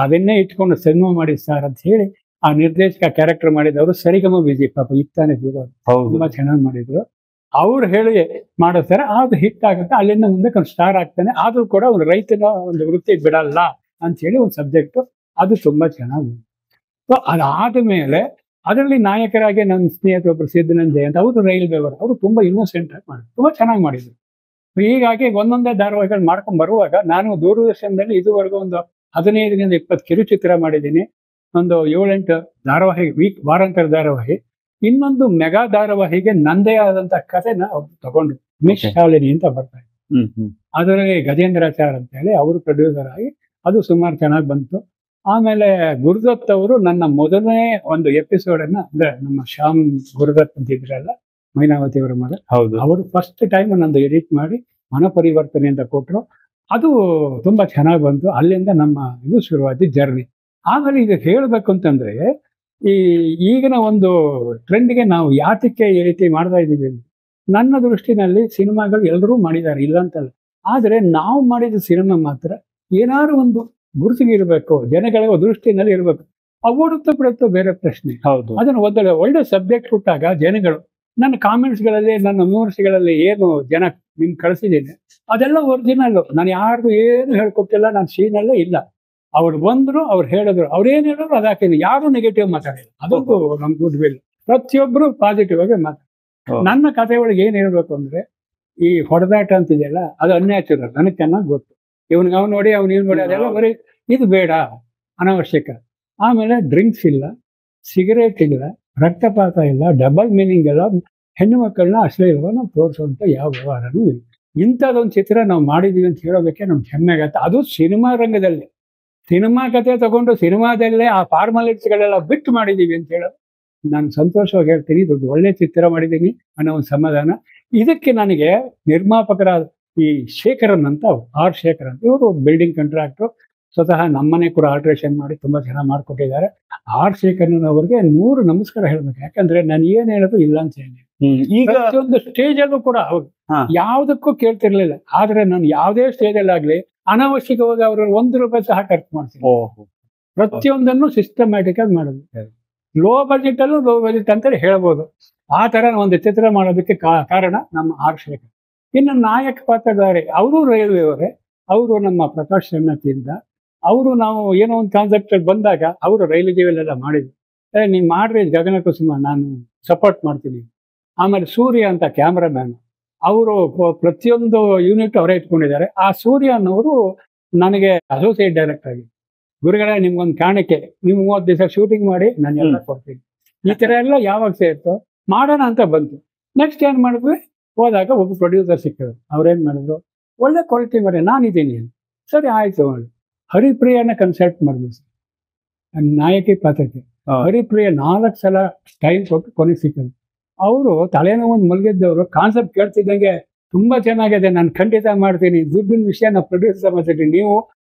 ಅದನ್ನೇ ಇಟ್ಕೊಂಡು ಸಿನಿಮಾ ಮಾಡಿ ಸರ್ ಅಂತ ಹೇಳಿ ಆ ನಿರ್ದೇಶಕ ಕ್ಯಾರೆಕ್ಟರ್ ಮಾಡಿದವರು ಸರಿಗಮ ವಿಜಯ್ ಪಾಪ ಇತ್ತಾನೆ ತುಂಬಾ ಚೆನ್ನಾಗಿ ಮಾಡಿದ್ರು. ಅವ್ರು ಹೇಳಿ ಮಾಡಿಸ್ತಾರೆ, ಅದು ಹಿಟ್ ಆಗುತ್ತೆ. ಅಲ್ಲಿಂದ ಮುಂದೆ ಸ್ಟಾರ್ ಆಗ್ತಾನೆ. ಆದ್ರೂ ಕೂಡ ಒಂದು ರೈತನ ಒಂದು ವೃತ್ತಿ ಬಿಡಲ್ಲ ಅಂತ ಹೇಳಿ ಒಂದು ಸಬ್ಜೆಕ್ಟ್, ಅದು ತುಂಬಾ ಚೆನ್ನಾಗಿ. ಸೊ ಅದಾದ್ಮೇಲೆ ಅದರಲ್ಲಿ ನಾಯಕರಾಗಿ ನನ್ನ ಸ್ನೇಹಿತ ಒಬ್ಬರು ಸಿದ್ದನಂಜಯ್ ಅಂತ ಅವರು ರೈಲ್ವೆ ಅವರು ತುಂಬಾ ಇನ್ನೋಸೆಂಟ್ ಆಗಿ ಮಾಡಿದ್ರು, ತುಂಬಾ ಚೆನ್ನಾಗಿ ಮಾಡಿದ್ರು. ಹೀಗಾಗಿ ಒಂದೊಂದೇ ಧಾರಾವಾಹಿಗಳು ಮಾಡ್ಕೊಂಡ್ ಬರುವಾಗ ನಾನು ದೂರದರ್ಶನದಲ್ಲಿ ಇದುವರೆಗೂ ಒಂದು 15-20 ಕಿರುಚಿತ್ರ ಮಾಡಿದ್ದೀನಿ, ಒಂದು 7-8 ಧಾರಾವಾಹಿ ವಾರಾಂತರ ಧಾರಾವಾಹಿ, ಇನ್ನೊಂದು ಮೆಗಾ ಧಾರಾವಾಹಿಗೆ ನಂದೇ ಆದಂತ ಕಥೆನ ತಗೊಂಡು ಮಿಸ್ ಶಾಲಿನಿ ಅಂತ ಬರ್ತಾರೆ. ಅದರಲ್ಲಿ ಗಜೇಂದ್ರಾಚಾರ್ ಅಂತ ಹೇಳಿ ಅವರು ಪ್ರೊಡ್ಯೂಸರ್ ಆಗಿ ಅದು ಸುಮಾರು ಚೆನ್ನಾಗಿ ಬಂತು. ಆಮೇಲೆ ಗುರುದತ್ ಅವರು ನನ್ನ ಮೊದಲನೇ ಒಂದು ಎಪಿಸೋಡ್ ಅನ್ನ ಅಂದ್ರೆ ನಮ್ಮ ಶ್ಯಾಮ್ ಗುರುದತ್ ಅಂತ ಇದ್ರಲ್ಲ ಮೈನಾವತಿ ಅವರ ಮಗ, ಅವರು ಫಸ್ಟ್ ಟೈಮ್ ನಂದು ಎಡಿಟ್ ಮಾಡಿ ಮನಪರಿವರ್ತನೆ ಅಂತ ಕೊಟ್ಟರು. ಅದು ತುಂಬಾ ಚೆನ್ನಾಗಿ ಬಂತು. ಅಲ್ಲಿಂದ ನಮ್ಮ ಇದು ಶುರುವಾದ ಜರ್ನಿ. ಆಮೇಲೆ ಇದು ಹೇಳ್ಬೇಕು ಅಂತಂದ್ರೆ ಈಗಿನ ಒಂದು ಟ್ರೆಂಡ್ಗೆ ನಾವು ಯಾತಕ್ಕೆ ಈ ರೀತಿ ಮಾಡ್ತಾ ಇದ್ದೀವಿ, ನನ್ನ ದೃಷ್ಟಿನಲ್ಲಿ ಸಿನಿಮಾಗಳು ಎಲ್ಲರೂ ಮಾಡಿದ್ದಾರೆ ಇಲ್ಲ ಅಂತಲ್ಲ, ಆದ್ರೆ ನಾವು ಮಾಡಿದ ಸಿನಿಮಾ ಮಾತ್ರ ಏನಾದ್ರು ಒಂದು ಗುರುತಿಗೆ ಇರಬೇಕು, ಜನಗಳ ದೃಷ್ಟಿನಲ್ಲಿ ಇರಬೇಕು. ಓಡುತ್ತೋ ಬಿಡುತ್ತೋ ಬೇರೆ ಪ್ರಶ್ನೆ. ಅದನ್ನು ಒಳ್ಳೆ ಸಬ್ಜೆಕ್ಟ್ ಕೊಟ್ಟಾಗ ಜನಗಳು ನನ್ನ ಕಾಮೆಂಟ್ಸ್ಗಳಲ್ಲಿ ನನ್ನ ವಿಮರ್ಶೆಗಳಲ್ಲಿ ಏನು ಜನ ನಿಮ್ಗೆ ಕಳಿಸಿದ್ದೀನಿ ಅದೆಲ್ಲ ಒರಿಜಿನಲ್. ನಾನು ಯಾರಿಗೂ ಏನು ಹೇಳ್ಕೊಟ್ಟಿಲ್ಲ, ನಾನು ಸೀನಲ್ಲೇ ಇಲ್ಲ. ಅವ್ರು ಬಂದ್ರು, ಅವ್ರು ಹೇಳಿದ್ರು, ಅವ್ರೇನು ಹೇಳಿದ್ರು ಅದು ಹಾಕಿದ್ರು, ಯಾರು ನೆಗೆಟಿವ್ ಮಾತಾಡಿಲ್ಲ. ಅದೊಂದು ನಮ್ ಗುಡ್ ವಿಲ್. ಪ್ರತಿಯೊಬ್ಬರು ಪಾಸಿಟಿವ್ ಆಗಿ ಮಾತಾಡ. ನನ್ನ ಕಥೆ ಒಳಗೆ ಏನ್ ಹೇಳ್ಬೇಕು ಅಂದ್ರೆ ಈ ಹೊಡೆದಾಟ ಅಂತಿದೆಯಲ್ಲ ಅದು ಅನ್ಯಾಚುರಲ್, ನನಗೆ ಚೆನ್ನಾಗಿ ಗೊತ್ತು. ಇವ್ನಿಗೆ ಅವ್ನು ನೋಡಿ ಅವ್ನು ಇವ್ನು ನೋಡಿ ಅದೆಲ್ಲ ಬರೀ ಇದು ಬೇಡ, ಅನಾವಶ್ಯಕ. ಆಮೇಲೆ ಡ್ರಿಂಕ್ಸ್ ಇಲ್ಲ, ಸಿಗರೇಟ್ ಇಲ್ಲ, ರಕ್ತಪಾತ ಇಲ್ಲ, ಡಬಲ್ ಮೀನಿಂಗ್ ಇಲ್ಲ, ಹೆಣ್ಣು ಮಕ್ಕಳನ್ನ ಅಶ್ಲೀಲವನ್ನು ತೋರಿಸುವಂತ ಯಾವ ವ್ಯವಹಾರನೂ ಇಲ್ಲ. ಇಂಥದ್ದೊಂದು ಚಿತ್ರ ನಾವು ಮಾಡಿದೀವಿ ಅಂತ ಹೇಳೋದಕ್ಕೆ ನಮ್ಗೆ ಹೆಮ್ಮೆ ಆಗತ್ತೆ. ಅದು ಸಿನಿಮಾ ರಂಗದಲ್ಲಿ ಸಿನಿಮಾ ಕತೆ ತಗೊಂಡು ಸಿನಿಮಾದಲ್ಲೇ ಆ ಫಾರ್ಮಾಲಿಟೀಸ್ಗಳೆಲ್ಲ ಬಿಟ್ಟು ಮಾಡಿದೀವಿ ಅಂತ ಹೇಳೋದು ನಾನು ಸಂತೋಷವಾಗಿ ಹೇಳ್ತೀನಿ. ಇದು ಒಳ್ಳೆ ಚಿತ್ರ ಮಾಡಿದ್ದೀನಿ ಅನ್ನೋ ಒಂದು ಸಮಾಧಾನ. ಇದಕ್ಕೆ ನನಗೆ ನಿರ್ಮಾಪಕರಾದ ಈ ಶೇಖರನ್ ಅಂತ ಆರ್ ಶೇಖರನ್, ಇವರು ಬಿಲ್ಡಿಂಗ್ ಕಾಂಟ್ರಾಕ್ಟರ್, ಸ್ವತಃ ನಮ್ಮನೆ ಕೂಡ ಆಲ್ಟ್ರೇಷನ್ ಮಾಡಿ ತುಂಬಾ ಚೆನ್ನಾಗಿ ಮಾಡ್ಕೊಟ್ಟಿದ್ದಾರೆ. ಆರ್ ಶೇಖರನ್ ಅವರಿಗೆ 100 ನಮಸ್ಕಾರ ಹೇಳ್ಬೇಕು. ಯಾಕಂದ್ರೆ ನಾನು ಏನ್ ಹೇಳೋದು ಇಲ್ಲ ಅಂತ ಹೇಳಿ ಈಗ ಒಂದು ಸ್ಟೇಜ್ ಅಲ್ಲೂ ಕೂಡ ಯಾವ್ದಕ್ಕೂ ಕೇಳ್ತಿರ್ಲಿಲ್ಲ. ಆದ್ರೆ ನಾನು ಯಾವುದೇ ಸ್ಟೇಜ್ ಅಲ್ಲಿ ಆಗ್ಲಿ ಅನಾವಶ್ಯಕವಾಗಿ ಅವ್ರ ₹1 ಸಹ ಖರ್ಚು ಮಾಡ್ತೀನಿ. ಪ್ರತಿಯೊಂದನ್ನು ಸಿಸ್ಟಮ್ಯಾಟಿಕ್ ಆಗಿ ಮಾಡೋದು. ಲೋ ಬಜೆಟ್ ಅಲ್ಲೂ ಲೋ ಬಜೆಟ್ ಅಂತ ಹೇಳ್ಬೋದು. ಆ ತರ ಒಂದು ಚಿತ್ರ ಮಾಡೋದಕ್ಕೆ ಕಾರಣ ನಮ್ಮ ಆರ್ ಶೇಖರ್. ಇನ್ನು ನಾಯಕ ಪಾತ್ರಧಾರಿ ಅವರು ರೈಲ್ವೆ ಅವರೇ, ಅವರು ನಮ್ಮ ಪ್ರಕಾಶ್ ಸನ್ನತಿಯಿಂದ ಅವರು ನಾವು ಏನೋ ಒಂದು ಕಾನ್ಸೆಪ್ಟ್ ಬಂದಾಗ ಅವರು ರೈಲು ಜೀವಲೆಲ್ಲ ಮಾಡಿದ್ರು. ನೀನ್ ಮಾಡ್ರಿ ಗಗನ ಕುಸುಮ, ನಾನು ಸಪೋರ್ಟ್ ಮಾಡ್ತೀನಿ. ಆಮೇಲೆ ಸೂರ್ಯ ಅಂತ ಕ್ಯಾಮ್ರಾಮ್ಯಾನ್, ಅವರು ಪ್ರತಿಯೊಂದು ಯೂನಿಟ್ ಅವರೇ ಇಟ್ಕೊಂಡಿದ್ದಾರೆ. ಆ ಸೂರ್ಯ ಅನ್ನೋರು ನನಗೆ ಅಸೋಸಿಯೇಟ್ ಡೈರೆಕ್ಟರ್ ಆಗಿ, ಗುರುಗಳೇ ನಿಮ್ಗೊಂದು ಕಾರಣಕ್ಕೆ ನೀವು 30 ದಿವಸ ಶೂಟಿಂಗ್ ಮಾಡಿ ನಾನು ಎಲ್ಲ ಕೊಡ್ತೀನಿ. ಈ ತರ ಎಲ್ಲ ಯಾವಾಗ ಸೇರ್ತೋ ಮಾಡೋಣ ಅಂತ ಬಂತು. ನೆಕ್ಸ್ಟ್ ಏನ್ ಮಾಡಿದ್ವಿ, ಹೋದಾಗ ಒಬ್ಬ ಪ್ರೊಡ್ಯೂಸರ್ ಸಿಕ್ಕಿದ್ರು. ಅವ್ರೇನ್ ಮಾಡಿದ್ರು, ಒಳ್ಳೆ ಕ್ವಾಲಿಟಿ ಮಾಡಿ ನಾನಿದ್ದೀನಿ. ಸರಿ ಆಯ್ತು, ಹರಿಪ್ರಿಯನ ಕನ್ಸಲ್ಟ್ ಮಾಡಿದ್ವಿ. ನಾಯಕಿ ಪಾತ್ರಕ್ಕೆ ಹರಿಪ್ರಿಯ 4 ಸಲ ಟೈಮ್ ಕೊಟ್ಟು ಕೊನೆ ಸಿಕ್ಕರು. ಅವರು ತಲೆನೋವು ಮಲಗಿದ್ದವರು ಕಾನ್ಸೆಪ್ಟ್ ಕೇಳ್ತಿದ್ದಂಗೆ ತುಂಬಾ ಚೆನ್ನಾಗಿದೆ, ನಾನು ಖಂಡಿತ ಮಾಡ್ತೀನಿ, ದುಡ್ಡಿನ ವಿಷಯ ನಾವು ಪ್ರೊಡ್ಯೂಸರ್ ಮಾಡ್ತೀನಿ, ನೀವು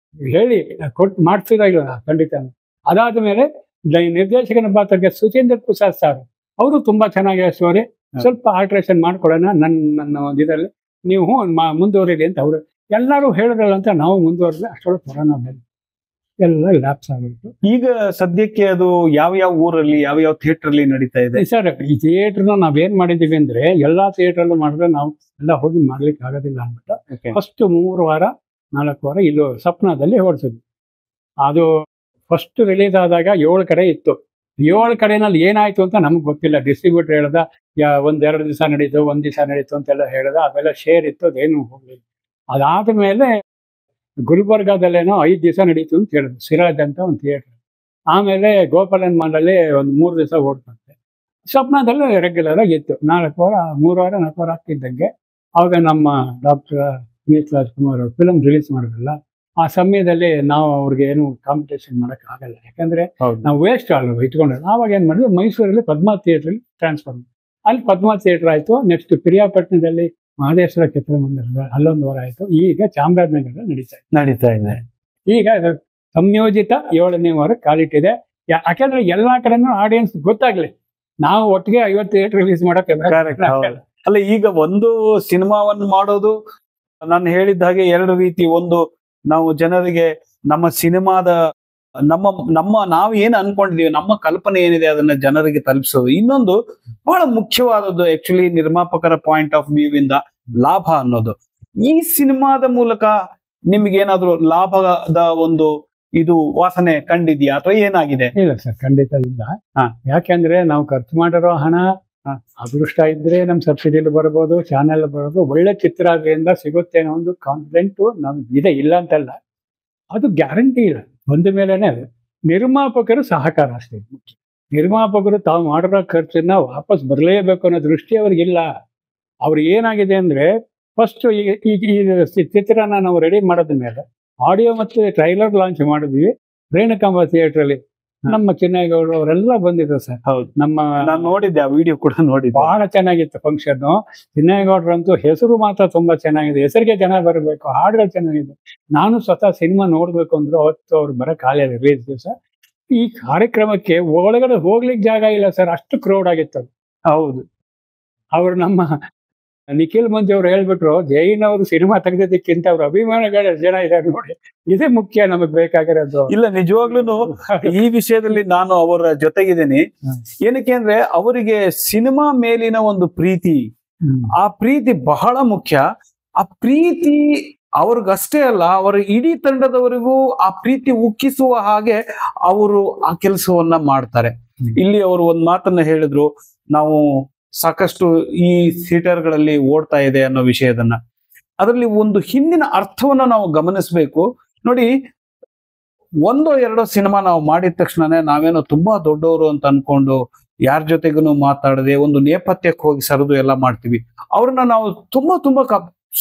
ಹೇಳಿ ಕೊಟ್ಟು ಮಾಡ್ತೀರಾ ಇಲ್ಲ ಖಂಡಿತ. ಅದಾದ ಮೇಲೆ ನಿರ್ದೇಶಕನ ಪಾತ್ರಕ್ಕೆ ಸುಚೇಂದ್ರ ಪ್ರಸಾದ್ ಸರ್ ಅವರು ತುಂಬಾ ಚೆನ್ನಾಗಿದೆ ಸ್ಟೋರಿ, ಸ್ವಲ್ಪ ಆಲ್ಟ್ರೇಷನ್ ಮಾಡ್ಕೊಳ್ಳೋಣ ನನ್ನ ಒಂದು ಇದರಲ್ಲಿ, ನೀವು ಮುಂದುವರಿರಿ ಅಂತ ಅವರು ಎಲ್ಲರೂ ಹೇಳಿದ್ರಲ್ಲ ಅಂತ ನಾವು ಮುಂದುವರೆದ್ರೆ ಅಷ್ಟೊಳಗೆ ಕೊರೋನಾ ಬಂತು, ಎಲ್ಲ ಲ್ಯಾಪ್ಸ್ ಆಗಿತ್ತು. ಈಗ ಸದ್ಯಕ್ಕೆ ಅದು ಯಾವ ಊರಲ್ಲಿ ಯಾವ ಥಿಯೇಟರ್ ಅಲ್ಲಿ ನಡೀತಾ ಇದೆ ಸರ್? ಈ ಥಿಯೇಟರ್ನ ನಾವೇನ್ ಮಾಡಿದೀವಿ ಅಂದ್ರೆ ಎಲ್ಲಾ ಥಿಯೇಟರ್ಲ್ಲೂ ಮಾಡಿದ್ರೆ ನಾವು ಎಲ್ಲ ಹೋಗಿ ಮಾಡ್ಲಿಕ್ಕೆ ಆಗೋದಿಲ್ಲ ಅಂದ್ಬಿಟ್ಟು ಫಸ್ಟ್ 3 ವಾರ 4 ವಾರ ಇಲ್ಲೂ ಸಪ್ನಾದಲ್ಲಿ ಹೊಡ್ಸಿದ್ವಿ. ಅದು ಫಸ್ಟ್ ರಿಲೀಸ್ ಆದಾಗ 7 ಕಡೆ ಇತ್ತು. 7 ಕಡೆನಲ್ಲಿ ಏನಾಯ್ತು ಅಂತ ನಮ್ಗೆ ಗೊತ್ತಿಲ್ಲ. ಡಿಸ್ಟ್ರಿಬ್ಯೂಟರ್ ಹೇಳ್ದ 1-2 ದಿವಸ ನಡೀತು, 1 ದಿವಸ ನಡೀತು ಅಂತೆಲ್ಲ ಹೇಳ್ದ. ಅವೆಲ್ಲ ಶೇರ್ ಇತ್ತು, ಅದೇನು ಹೋಗ್ಲಿಲ್ಲ. ಅದಾದ ಮೇಲೆ ಗುಲ್ಬರ್ಗಾದಲ್ಲೇನೋ 5 ದಿವಸ ನಡೀತು ಅಂತ ಹೇಳಿದ್ರು, ಸಿರಾಜ್ ಅಂತ ಒಂದು ಥಿಯೇಟರ್. ಆಮೇಲೆ ಗೋಪಾಲನ್ ಮಾಲಲ್ಲಿ ಒಂದು 3 ದಿವಸ ಓಡ್ತಂತೆ. ಸ್ವಪ್ನದಲ್ಲಿ ರೆಗ್ಯುಲರ್ ಆಗಿ ಇತ್ತು 3 ವಾರ 4 ವಾರ ಆಗ್ತಿದ್ದಂಗೆ. ಆವಾಗ ನಮ್ಮ ಡಾಕ್ಟರ್ ಪುನೀತ್ ರಾಜ್ಕುಮಾರ್ ಅವರು ಫಿಲಮ್ ರಿಲೀಸ್ ಮಾಡಿದ್ರಲ್ಲ, ಆ ಸಮಯದಲ್ಲಿ ನಾವು ಅವ್ರಿಗೆ ಏನು ಕಾಂಪಿಟೇಷನ್ ಮಾಡಕ್ ಆಗಲ್ಲ, ಯಾಕಂದ್ರೆ ನಾವು ವೇಸ್ಟ್ ಆಲ್ ಇಟ್ಕೊಂಡ್ರೆ. ಆವಾಗ ಏನ್ ಮಾಡಿದ್ವಿ, ಮೈಸೂರಲ್ಲಿ ಪದ್ಮಾ ಥಿಯೇಟರ್ ಟ್ರಾನ್ಸ್ಫರ್, ಅಲ್ಲಿ ಪದ್ಮಾ ಥಿಯೇಟರ್ ಆಯ್ತು. ನೆಕ್ಸ್ಟ್ ಪಿರಿಯಾಪಟ್ಟಣದಲ್ಲಿ ಮಹದೇಶ್ವರ ಚಿತ್ರಮಂದಿರ ಅಲ್ಲೊಂದು ವಾರ ಆಯ್ತು. ಈಗ ಚಾಮರಾಜನಗರದಲ್ಲಿ ನಡೀತಾ ಇದೆ. ಈಗ ಸಂಯೋಜಿತ 7ನೇ ವಾರ ಕಾಲಿಟ್ಟಿದೆ. ಯಾಕಂದ್ರೆ ಎಲ್ಲಾ ಕಡೆನೂ ಆಡಿಯನ್ಸ್ ಗೊತ್ತಾಗ್ಲಿ, ನಾವು ಒಟ್ಟಿಗೆ 50 ಥಿಯೇಟರ್ ರಿಲೀಸ್ ಮಾಡಕ್ಕೆ ಅಲ್ಲ. ಈಗ ಒಂದು ಸಿನಿಮಾವನ್ನು ಮಾಡೋದು ನಾನು ಹೇಳಿದ ಹಾಗೆ 2 ರೀತಿ. ಒಂದು, ನಾವು ಜನರಿಗೆ ನಮ್ಮ ಸಿನಿಮಾದ ನಾವು ಏನು ಅನ್ಕೊಂಡಿದೀವಿ, ನಮ್ಮ ಕಲ್ಪನೆ ಏನಿದೆ ಅದನ್ನ ಜನರಿಗೆ ತಲುಪಿಸೋದು. ಇನ್ನೊಂದು ಬಹಳ ಮುಖ್ಯವಾದದ್ದು ಆಕ್ಚುಲಿ ನಿರ್ಮಾಪಕರ ಪಾಯಿಂಟ್ ಆಫ್ ವ್ಯೂ ಇಂದ ಲಾಭ ಅನ್ನೋದು. ಈ ಸಿನಿಮಾದ ಮೂಲಕ ನಿಮ್ಗೇನಾದ್ರೂ ಲಾಭದ ಒಂದು ಇದು ವಾಸನೆ ಕಂಡಿದ್ಯಾ ಅಥವಾ ಏನಾಗಿದೆ? ಇಲ್ಲ ಸರ್, ಖಂಡಿತ ಇಲ್ಲ. ಯಾಕೆಂದ್ರೆ ನಾವು ಖರ್ಚು ಮಾಡಿರೋ ಹಣ ಅದೃಷ್ಟ ಇದ್ರೆ ನಮ್ ಸಬ್ಸಿಡಿಲಿ ಬರ್ಬೋದು, ಚಾನೆಲ್ ಬರ್ಬೋದು, ಒಳ್ಳೆ ಚಿತ್ರ ಅದರಿಂದ ಸಿಗುತ್ತೆ ಅನ್ನೋ ಒಂದು ಕಾನ್ಫಿಡೆಂಟು ನಮ್ಗೆ ಇದೆ, ಇಲ್ಲ ಅಂತಲ್ಲ. ಅದು ಗ್ಯಾರಂಟಿ ಇಲ್ಲ. ಬಂದ ಮೇಲೆನೆ ನಿರ್ಮಾಪಕರು ಸಹಕಾರ ಅಷ್ಟೇ ಮುಖ್ಯ. ನಿರ್ಮಾಪಕರು ತಾವು ಮಾಡಿರೋ ಖರ್ಚನ್ನ ವಾಪಸ್ ಬರಲೇಬೇಕು ಅನ್ನೋ ದೃಷ್ಟಿ ಅವ್ರಿಗಿಲ್ಲ. ಅವ್ರಿಗೆ ಏನಾಗಿದೆ ಅಂದ್ರೆ, ಫಸ್ಟ್ ಈ ಚಿತ್ರನ ನಾವು ರೆಡಿ ಮಾಡೋದ ಮೇಲೆ ಆಡಿಯೋ ಮತ್ತು ಟ್ರೈಲರ್ ಲಾಂಚ್ ಮಾಡಿದ್ವಿ ರೇಣುಕಾಂಬ ಥಿಯೇಟ್ರಲ್ಲಿ. ನಮ್ಮ ಚಿನ್ನೇಗೌಡರು ಅವರೆಲ್ಲ ಬಂದಿದ್ರು ಸರ್. ಹೌದು, ನಾನು ನೋಡಿದ್ದೆ, ಆ ವಿಡಿಯೋ ಕೂಡ ನೋಡಿದ್ದೆ. ಬಹಳ ಚೆನ್ನಾಗಿತ್ತು ಫಂಕ್ಷನ್. ಚಿನ್ನೇಗೌಡರಂತೂ ಹೆಸರು ಮಾತ್ರ ತುಂಬಾ ಚೆನ್ನಾಗಿದೆ, ಹೆಸರಿಗೆ ಜನ ಬರಬೇಕು, ಹಾಡುಗಳು ಚೆನ್ನಾಗಿದೆ. ನಾನು ಸ್ವತಃ ಸಿನಿಮಾ ನೋಡ್ಬೇಕು ಅಂದ್ರೆ ಅವತ್ತು ಅವ್ರು ಬರಕ್ ಆಗಲಿಲ್ಲ ರಿಲೀಸ್ ದಿವಸ. ಈ ಕಾರ್ಯಕ್ರಮಕ್ಕೆ ಒಳಗಡೆ ಹೋಗ್ಲಿಕ್ಕೆ ಜಾಗ ಇಲ್ಲ ಸರ್, ಅಷ್ಟು ಕ್ರೌಡ್ ಆಗಿತ್ತು. ಹೌದು, ಅವ್ರು ನಮ್ಮ ನಿಖಿಲ್ ಮಂಜು ಅವ್ರು ಹೇಳ್ಬಿಟ್ರು, ಜೈನ್ ಅವರು ಸಿನಿಮಾ ತೆಗೆದಕ್ಕಿಂತ ಅವ್ರ ಅಭಿಮಾನಿಗಳ ಜನ ಇದ್ದಾರೆ ನೋಡಿ, ಇದೇ ಮುಖ್ಯ ನಮಗ್ ಬೇಕಾಗಿರೋದು. ಇಲ್ಲ, ನಿಜವಾಗ್ಲೂ ಈ ವಿಷಯದಲ್ಲಿ ನಾನು ಅವರ ಜೊತೆಗಿದ್ದೀನಿ. ಏನಕ್ಕೆ ಅಂದ್ರೆ ಅವರಿಗೆ ಸಿನಿಮಾ ಮೇಲಿನ ಒಂದು ಪ್ರೀತಿ, ಆ ಪ್ರೀತಿ ಬಹಳ ಮುಖ್ಯ. ಆ ಪ್ರೀತಿ ಅವ್ರಿಗಷ್ಟೇ ಅಲ್ಲ, ಅವರ ಇಡೀ ತಂಡದವರಿಗೂ ಆ ಪ್ರೀತಿ ಉಕ್ಕಿಸುವ ಹಾಗೆ ಅವರು ಆ ಕೆಲಸವನ್ನ ಮಾಡ್ತಾರೆ. ಇಲ್ಲಿ ಅವರು ಒಂದ್ ಮಾತನ್ನ ಹೇಳಿದ್ರು, ನಾವು ಸಾಕಷ್ಟು ಈ ಥಿಯೇಟರ್ಗಳಲ್ಲಿ ಓಡ್ತಾ ಇದೆ ಅನ್ನೋ ವಿಷಯದನ್ನ. ಅದರಲ್ಲಿ ಒಂದು ಹಿಂದಿನ ಅರ್ಥವನ್ನ ನಾವು ಗಮನಿಸ್ಬೇಕು. ನೋಡಿ, 1-2 ಸಿನಿಮಾ ನಾವು ಮಾಡಿದ ತಕ್ಷಣನೇ ನಾವೇನೋ ತುಂಬಾ ದೊಡ್ಡವರು ಅಂತ ಅನ್ಕೊಂಡು ಯಾರ ಜೊತೆಗೂ ಮಾತಾಡದೆ ಒಂದು ನೇಪಥ್ಯಕ್ಕೆ ಹೋಗಿ ಸರಿದು ಎಲ್ಲ ಮಾಡ್ತೀವಿ. ಅವ್ರನ್ನ ನಾವು ತುಂಬಾ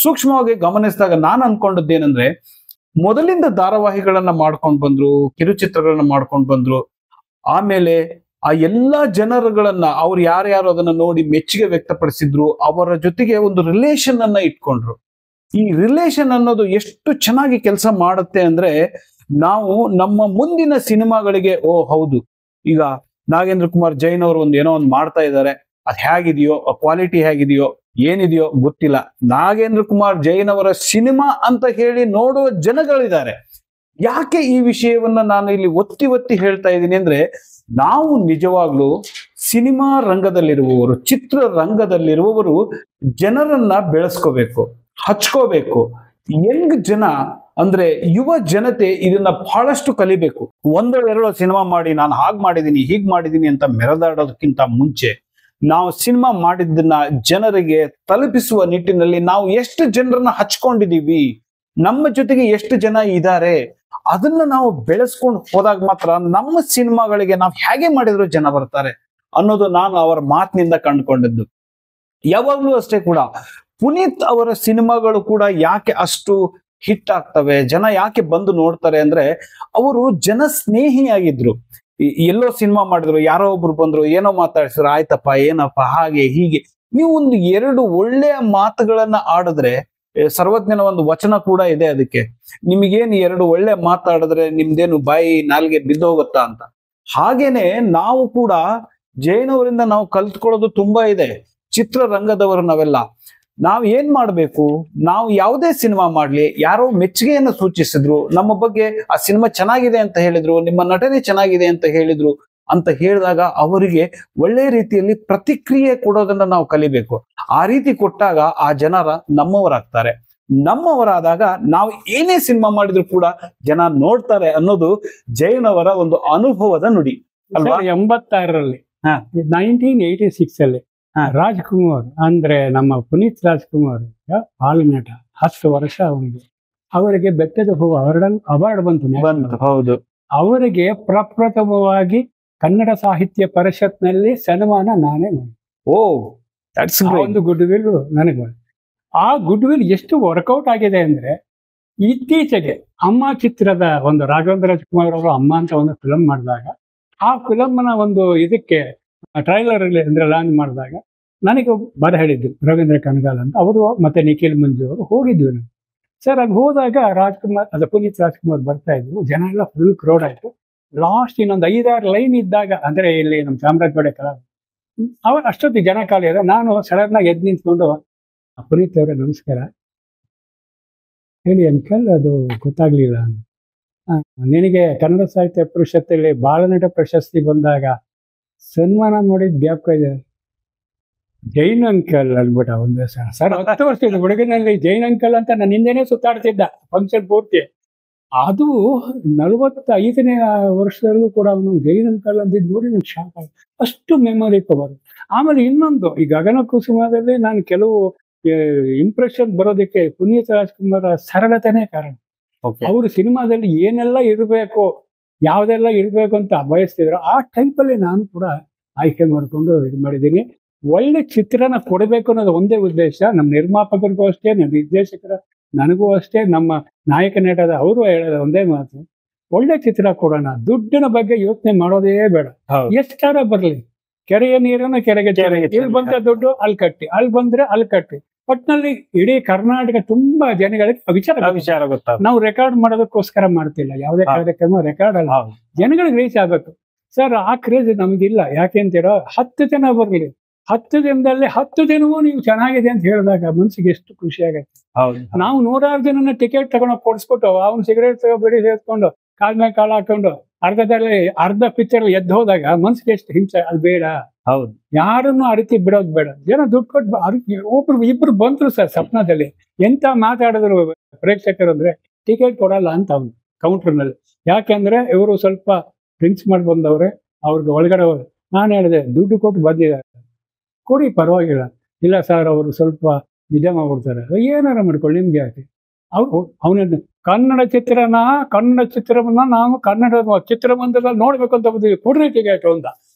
ಸೂಕ್ಷ್ಮವಾಗಿ ಗಮನಿಸಿದಾಗ ನಾನು ಅನ್ಕೊಂಡದ್ದೇನೆಂದ್ರೆ, ಮೊದಲಿಂದ ಧಾರಾವಾಹಿಗಳನ್ನ ಮಾಡ್ಕೊಂಡು ಬಂದ್ರು, ಕಿರುಚಿತ್ರಗಳನ್ನ ಮಾಡ್ಕೊಂಡು ಬಂದ್ರು. ಆಮೇಲೆ ಆ ಎಲ್ಲಾ ಜನರುಗಳನ್ನ ಅವ್ರು ಯಾರ್ಯಾರು ಅದನ್ನ ನೋಡಿ ಮೆಚ್ಚುಗೆ ವ್ಯಕ್ತಪಡಿಸಿದ್ರು, ಅವರ ಜೊತೆಗೆ ಒಂದು ರಿಲೇಷನ್ ಅನ್ನ ಇಟ್ಕೊಂಡ್ರು. ಈ ರಿಲೇಷನ್ ಅನ್ನೋದು ಎಷ್ಟು ಚೆನ್ನಾಗಿ ಕೆಲಸ ಮಾಡುತ್ತೆ ಅಂದ್ರೆ, ನಾವು ನಮ್ಮ ಮುಂದಿನ ಸಿನಿಮಾಗಳಿಗೆ ಹೌದು, ಈಗ ನಾಗೇಂದ್ರ ಕುಮಾರ್ ಜೈನ್ ಅವರು ಏನೋ ಒಂದು ಮಾಡ್ತಾ ಇದ್ದಾರೆ, ಅದ್ ಹೇಗಿದೆಯೋ, ಕ್ವಾಲಿಟಿ ಹೇಗಿದೆಯೋ ಏನಿದೆಯೋ ಗೊತ್ತಿಲ್ಲ. ನಾಗೇಂದ್ರ ಕುಮಾರ್ ಜೈನ್ ಅವರ ಸಿನಿಮಾ ಅಂತ ಹೇಳಿ ನೋಡುವ ಜನಗಳಿದ್ದಾರೆ. ಯಾಕೆ ಈ ವಿಷಯವನ್ನ ನಾನು ಇಲ್ಲಿ ಒತ್ತಿ ಹೇಳ್ತಾ ಇದ್ದೀನಿ ಅಂದ್ರೆ, ನಾವು ನಿಜವಾಗ್ಲೂ ಸಿನಿಮಾ ರಂಗದಲ್ಲಿರುವವರು, ಚಿತ್ರ ರಂಗದಲ್ಲಿರುವವರು ಜನರನ್ನ ಬೆಳೆಸ್ಕೋಬೇಕು, ಹಚ್ಕೋಬೇಕು. ಯಂಗ್ ಜನ ಅಂದ್ರೆ ಯುವ ಜನತೆ ಇದನ್ನ ಬಹಳಷ್ಟು ಕಲಿಬೇಕು. 1-2 ಸಿನಿಮಾ ಮಾಡಿ ನಾನು ಹಾಗ್ ಮಾಡಿದೀನಿ ಹೀಗ್ ಮಾಡಿದೀನಿ ಅಂತ ಮೆರೆದಾಡೋದಕ್ಕಿಂತ ಮುಂಚೆ, ನಾವು ಸಿನಿಮಾ ಮಾಡಿದ್ದನ್ನ ಜನರಿಗೆ ತಲುಪಿಸುವ ನಿಟ್ಟಿನಲ್ಲಿ ನಾವು ಎಷ್ಟು ಜನರನ್ನ ಹಚ್ಕೊಂಡಿದೀವಿ, ನಮ್ಮ ಜೊತೆಗೆ ಎಷ್ಟು ಜನ ಇದ್ದಾರೆ, ಅದನ್ನ ನಾವು ಬೆಳೆಸ್ಕೊಂಡು ಹೋದಾಗ ಮಾತ್ರ ನಮ್ಮ ಸಿನಿಮಾಗಳಿಗೆ ನಾವು ಹೇಗೆ ಮಾಡಿದ್ರು ಜನ ಬರ್ತಾರೆ ಅನ್ನೋದು ನಾನು ಅವರ ಮಾತಿನಿಂದ ಕಂಡುಕೊಂಡದ್ದು. ಯಾವಾಗ್ಲೂ ಅಷ್ಟೇ ಕೂಡ ಪುನೀತ್ ಅವರ ಸಿನಿಮಾಗಳು ಕೂಡ ಯಾಕೆ ಅಷ್ಟು ಹಿಟ್ ಆಗ್ತವೆ, ಜನ ಯಾಕೆ ಬಂದು ನೋಡ್ತಾರೆ ಅಂದ್ರೆ ಅವರು ಜನ ಸ್ನೇಹಿಯಾಗಿದ್ರು. ಎಲ್ಲೋ ಸಿನಿಮಾ ಮಾಡಿದ್ರು, ಯಾರೋ ಒಬ್ರು ಬಂದ್ರು, ಏನೋ ಮಾತಾಡ್ಸಿದ್ರು, ಆಯ್ತಪ್ಪ ಏನಪ್ಪ ಹಾಗೆ ಹೀಗೆ. ನೀವು ಒಂದು 2 ಒಳ್ಳೆಯ ಮಾತುಗಳನ್ನ ಆಡಿದ್ರೆ, ಸರ್ವಜ್ಞನ ಒಂದು ವಚನ ಕೂಡ ಇದೆ ಅದಕ್ಕೆ, ನಿಮಗೇನು 2 ಒಳ್ಳೆ ಮಾತಾಡಿದ್ರೆ ನಿಮ್ದೇನು ಬಾಯಿ ನಾಲ್ಗೆ ಬಿದ್ದೋಗುತ್ತಾ ಅಂತ. ಹಾಗೇನೆ ನಾವು ಕೂಡ ಜೈನವರಿಂದ ನಾವು ಕಲ್ತ್ಕೊಳ್ಳೋದು ತುಂಬಾ ಇದೆ. ಚಿತ್ರರಂಗದವರು ನಾವ್ ಏನ್ ಮಾಡ್ಬೇಕು, ನಾವು ಯಾವುದೇ ಸಿನಿಮಾ ಮಾಡ್ಲಿ, ಯಾರೋ ಮೆಚ್ಚುಗೆಯನ್ನು ಸೂಚಿಸಿದ್ರು, ನಮ್ಮ ಬಗ್ಗೆ ಆ ಸಿನಿಮಾ ಚೆನ್ನಾಗಿದೆ ಅಂತ ಹೇಳಿದ್ರು, ನಿಮ್ಮ ನಟನೆ ಚೆನ್ನಾಗಿದೆ ಅಂತ ಹೇಳಿದ್ರು ಅಂತ ಹೇಳಿದಾಗ ಅವರಿಗೆ ಒಳ್ಳೆ ರೀತಿಯಲ್ಲಿ ಪ್ರತಿಕ್ರಿಯೆ ಕೊಡೋದನ್ನ ನಾವು ಕಲಿಬೇಕು. ಆ ರೀತಿ ಕೊಟ್ಟಾಗ ಆ ಜನರ ನಮ್ಮವರಾಗ್ತಾರೆ. ನಮ್ಮವರಾದಾಗ ನಾವು ಏನೇ ಸಿನಿಮಾ ಮಾಡಿದ್ರು ಕೂಡ ಜನ ನೋಡ್ತಾರೆ ಅನ್ನೋದು ಜೈನವರ ಒಂದು ಅನುಭವದ ನುಡಿ ಅಲ್ವಾ. 86ರಲ್ಲಿ 1986 ಅಲ್ಲಿ ರಾಜ್ಕುಮಾರ್ ಅಂದ್ರೆ ನಮ್ಮ ಪುನೀತ್ ರಾಜ್ಕುಮಾರ್ ಬಾಲನಟ 10 ವರ್ಷ ಅವರಿಗೆ ಬೆಟ್ಟದ ಹೂವು ಅವಾರ್ಡ್ ಬಂತು. ಹೌದು, ಅವರಿಗೆ ಪ್ರಪ್ರಥಮವಾಗಿ ಕನ್ನಡ ಸಾಹಿತ್ಯ ಪರಿಷತ್ನಲ್ಲಿ ಸನ್ಮಾನ ನಾನೇ ಮಾಡಿ. ಒಂದು ಗುಡ್ ವಿಲ್ ನನಗೆ. ಆ ಗುಡ್ ವಿಲ್ ಎಷ್ಟು ವರ್ಕೌಟ್ ಆಗಿದೆ ಅಂದ್ರೆ, ಇತ್ತೀಚೆಗೆ ಅಮ್ಮ ಚಿತ್ರದ ಒಂದು ರಾಘವೇಂದ್ರ ರಾಜ್ಕುಮಾರ್ ಅವರು ಅಮ್ಮ ಅಂತ ಒಂದು ಫಿಲಂ ಮಾಡಿದಾಗ, ಆ ಫಿಲಮ್ನ ಒಂದು ಇದಕ್ಕೆ ಟ್ರೈಲರ್ ಅಂದ್ರೆ ಲಾಂಚ್ ಮಾಡಿದಾಗ ನನಗೆ ಬರ ಹೇಳಿದ್ರು ರವೀಂದ್ರ ಕಣಗಾಲ್ ಅಂತ, ಅವರು ಮತ್ತೆ ನಿಖಿಲ್ ಮಂಜು ಅವರು ಹೋಗಿದ್ವಿ ನಾವು. ಸರ್ ಅಲ್ಲಿ ಹೋದಾಗ ಪುನೀತ್ ರಾಜ್ಕುಮಾರ್ ಬರ್ತಾ ಇದ್ರು, ಜನ ಎಲ್ಲ ಫುಲ್ ಕ್ರೌಡ್ ಆಯ್ತು. ಲಾಸ್ಟ್ ಇನ್ನೊಂದು 5-6 ಲೈನ್ ಇದ್ದಾಗ, ಅಂದ್ರೆ ಇಲ್ಲಿ ನಮ್ಮ ಚಾಮರಾಜಪೇಟೆ ಕಲಾ ಅವ್ರು ಅಷ್ಟೊತ್ತಿಗೆ ಜನ ಖಾಲಿ ಇರೋ, ನಾನು ಸಡನ್ ಆಗಿ ಎದ್ದು ನಿಂತ್ಕೊಂಡು, ಪುನೀತ್ ಅವರೇ ನಮಸ್ಕಾರ ಹೇಳಿ ಅಂಕಲ್, ಅದು ಗೊತ್ತಾಗ್ಲಿಲ್ಲ. ನಿನಗೆ ಕನ್ನಡ ಸಾಹಿತ್ಯ ಪರಿಷತ್ತಲ್ಲಿ ಬಾಲನಟ ಪ್ರಶಸ್ತಿ ಬಂದಾಗ ಸನ್ಮಾನ ಮಾಡಿದ ಜ್ಞಾಪಕ ಇದೆ? ಜೈನ್ ಅಂಕಲ್ ಅನ್ಬಿಟ್ಟ ಒಂದೇ ಸರ್ 10 ವರ್ಷದ ಹುಡುಗನಲ್ಲಿ ಜೈನ್ ಅಂಕಲ್ ಅಂತ ನನ್ನ ಹಿಂದೆನೇ ಸುತ್ತಾಡ್ತಿದ್ದ ಫಂಕ್ಷನ್ ಪೂರ್ತಿ. ಅದು 45ನೇ ವರ್ಷದಲ್ಲೂ ಕೂಡ ಅವನು ಜೈನ್ ಅಂಕಲ್ ಅಂದಿದ್ದು ನೋಡಿ ನಂಗೆ ಶಾಕ್ ಆಯ್ತು. ಅಷ್ಟು ಮೆಮೊರಿ ಪವರ್. ಆಮೇಲೆ ಇನ್ನೊಂದು, ಈ ಗಗನ ಕುಸುಮದಲ್ಲಿ ನಾನು ಕೆಲವು ಇಂಪ್ರೆಷನ್ ಬರೋದಕ್ಕೆ ಪುನೀತ್ ರಾಜ್ಕುಮಾರ್ ಸರಳತೆನೇ ಕಾರಣ. ಅವರು ಸಿನಿಮಾದಲ್ಲಿ ಏನೆಲ್ಲ ಇರಬೇಕು, ಯಾವ್ದೆಲ್ಲ ಇರಬೇಕು ಅಂತ ಬಯಸ್ತಿದ್ರು, ಆ ಟೈಪಲ್ಲಿ ನಾನು ಕೂಡ ಆಯ್ಕೆ ಮಾಡಿಕೊಂಡು ಇದು ಮಾಡಿದ್ದೀನಿ. ಒಳ್ಳೆ ಚಿತ್ರನ ಕೊಡಬೇಕು ಅನ್ನೋದು ಒಂದೇ ಉದ್ದೇಶ. ನಮ್ಮ ನಿರ್ಮಾಪಕರಿಗೂ ಅಷ್ಟೇ, ನಮ್ಮ ನಿರ್ದೇಶಕರ ನನಗೂ ಅಷ್ಟೇ, ನಮ್ಮ ನಾಯಕ ನಟದ ಅವರು ಹೇಳೋದು ಒಂದೇ ಮಾತು, ಒಳ್ಳೆ ಚಿತ್ರ ಕೊಡೋಣ, ದುಡ್ಡಿನ ಬಗ್ಗೆ ಯೋಚನೆ ಮಾಡೋದೇ ಬೇಡ. ಎಷ್ಟಾರ ಬರ್ಲಿ, ಕೆರೆಯ ನೀರನ್ನ ಕೆರೆಗೆ ಇಲ್ಲಿ ಬಂದ ದುಡ್ಡು ಅಲ್ಲಿ ಕಟ್ಟಿ, ಅಲ್ಲಿ ಬಂದ್ರೆ ಅಲ್ಲಿ ಕಟ್ಟಿ. ಒಟ್ಟಿನಲ್ಲಿ ಇಡೀ ಕರ್ನಾಟಕ ತುಂಬಾ ಜನಗಳಿಗೆ ವಿಚಾರ ಗೊತ್ತಾ. ನಾವು ರೆಕಾರ್ಡ್ ಮಾಡೋದಕ್ಕೋಸ್ಕರ ಮಾಡ್ತಿಲ್ಲ, ಯಾವುದೇ ಕಾರ್ಯಕ್ರಮ ರೆಕಾರ್ಡ್ ಅಲ್ಲ, ಜನಗಳಿಗೆ ರೀಚ್ ಆಗ್ಬೇಕು. ಸರ್ ಆ ಕ್ರೇಜ್ ನಮ್ಗಿಲ್ಲ. ಯಾಕೆ ಅಂತೀರೋ, 10 ಜನ ಬರ್ಲಿ, 10 ಜನದಲ್ಲಿ 10 ಜನವೂ ನೀವು ಚೆನ್ನಾಗಿದೆ ಅಂತ ಹೇಳಿದಾಗ ಮನ್ಸಿಗೆ ಎಷ್ಟು ಖುಷಿ ಆಗತ್ತೆ. ನಾವು 100 ಜನನ ಟಿಕೆಟ್ ತಗೊಂಡೋಗಿ ಕೊಡಿಸ್ಬಿಟ್ಟು ಅವ್ನು ಸಿಗರೇಟ್ ತಗೋಬೇಡಿ ಸೇರ್ಕೊಂಡು ಕಾಲ್ ಮೇಲೆ ಕಾಳು ಹಾಕೊಂಡು ಅರ್ಧ ಪಿಕ್ಚರ್ ಎದ್ದು ಹೋದಾಗ ಮನ್ಸಿಗೆ ಎಷ್ಟು ಹಿಂಸೆ. ಅದು ಬೇಡ. ಹೌದು, ಯಾರನ್ನು ಅರಿತಿ ಬಿಡೋದು ಬೇಡ. ಜನ ದುಡ್ಡು ಕೊಟ್ಟು ಇಬ್ರು ಬಂದ್ರು ಸರ್ ಸ್ವಪ್ನದಲ್ಲಿ, ಎಂತ ಮಾತಾಡಿದ್ರು ಪ್ರೇಕ್ಷಕರು ಅಂದ್ರೆ ಟಿಕೆಟ್ ಕೊಡಲ್ಲ ಅಂತ ಅವ್ನು ಕೌಂಟರ್ನಲ್ಲಿ. ಯಾಕೆಂದ್ರೆ ಇವರು ಸ್ವಲ್ಪ ಡ್ರಿಂಕ್ಸ್ ಮಾಡಿ ಬಂದವ್ರೆ, ಅವ್ರಿಗೆ ಒಳಗಡೆ ನಾನು ಹೇಳಿದೆ ದುಡ್ಡು ಕೊಟ್ಟು ಬಂದಿದ್ದಾರೆ, ಕೊಡಿ ಪರವಾಗಿಲ್ಲ. ಇಲ್ಲ ಸರ್ ಅವರು ಸ್ವಲ್ಪ ನಿಜ ಮಾಡ್ಬಿಡ್ತಾರೆ. ಏನಾರ ಮಾಡ್ಕೊಳ್ಳಿ, ನಿಮ್ಗೆ ಯಾಕೆ. ಅವನ ಕನ್ನಡ ಚಿತ್ರವನ್ನ ನಾವು ಕನ್ನಡ ಚಿತ್ರಮಂದಿರದಲ್ಲಿ ನೋಡ್ಬೇಕು ಅಂತ ಬಂದಿದ್ವಿ, ಕೊಡ್ರಿ ಟಿಕೆಟ್ ಅಂತ.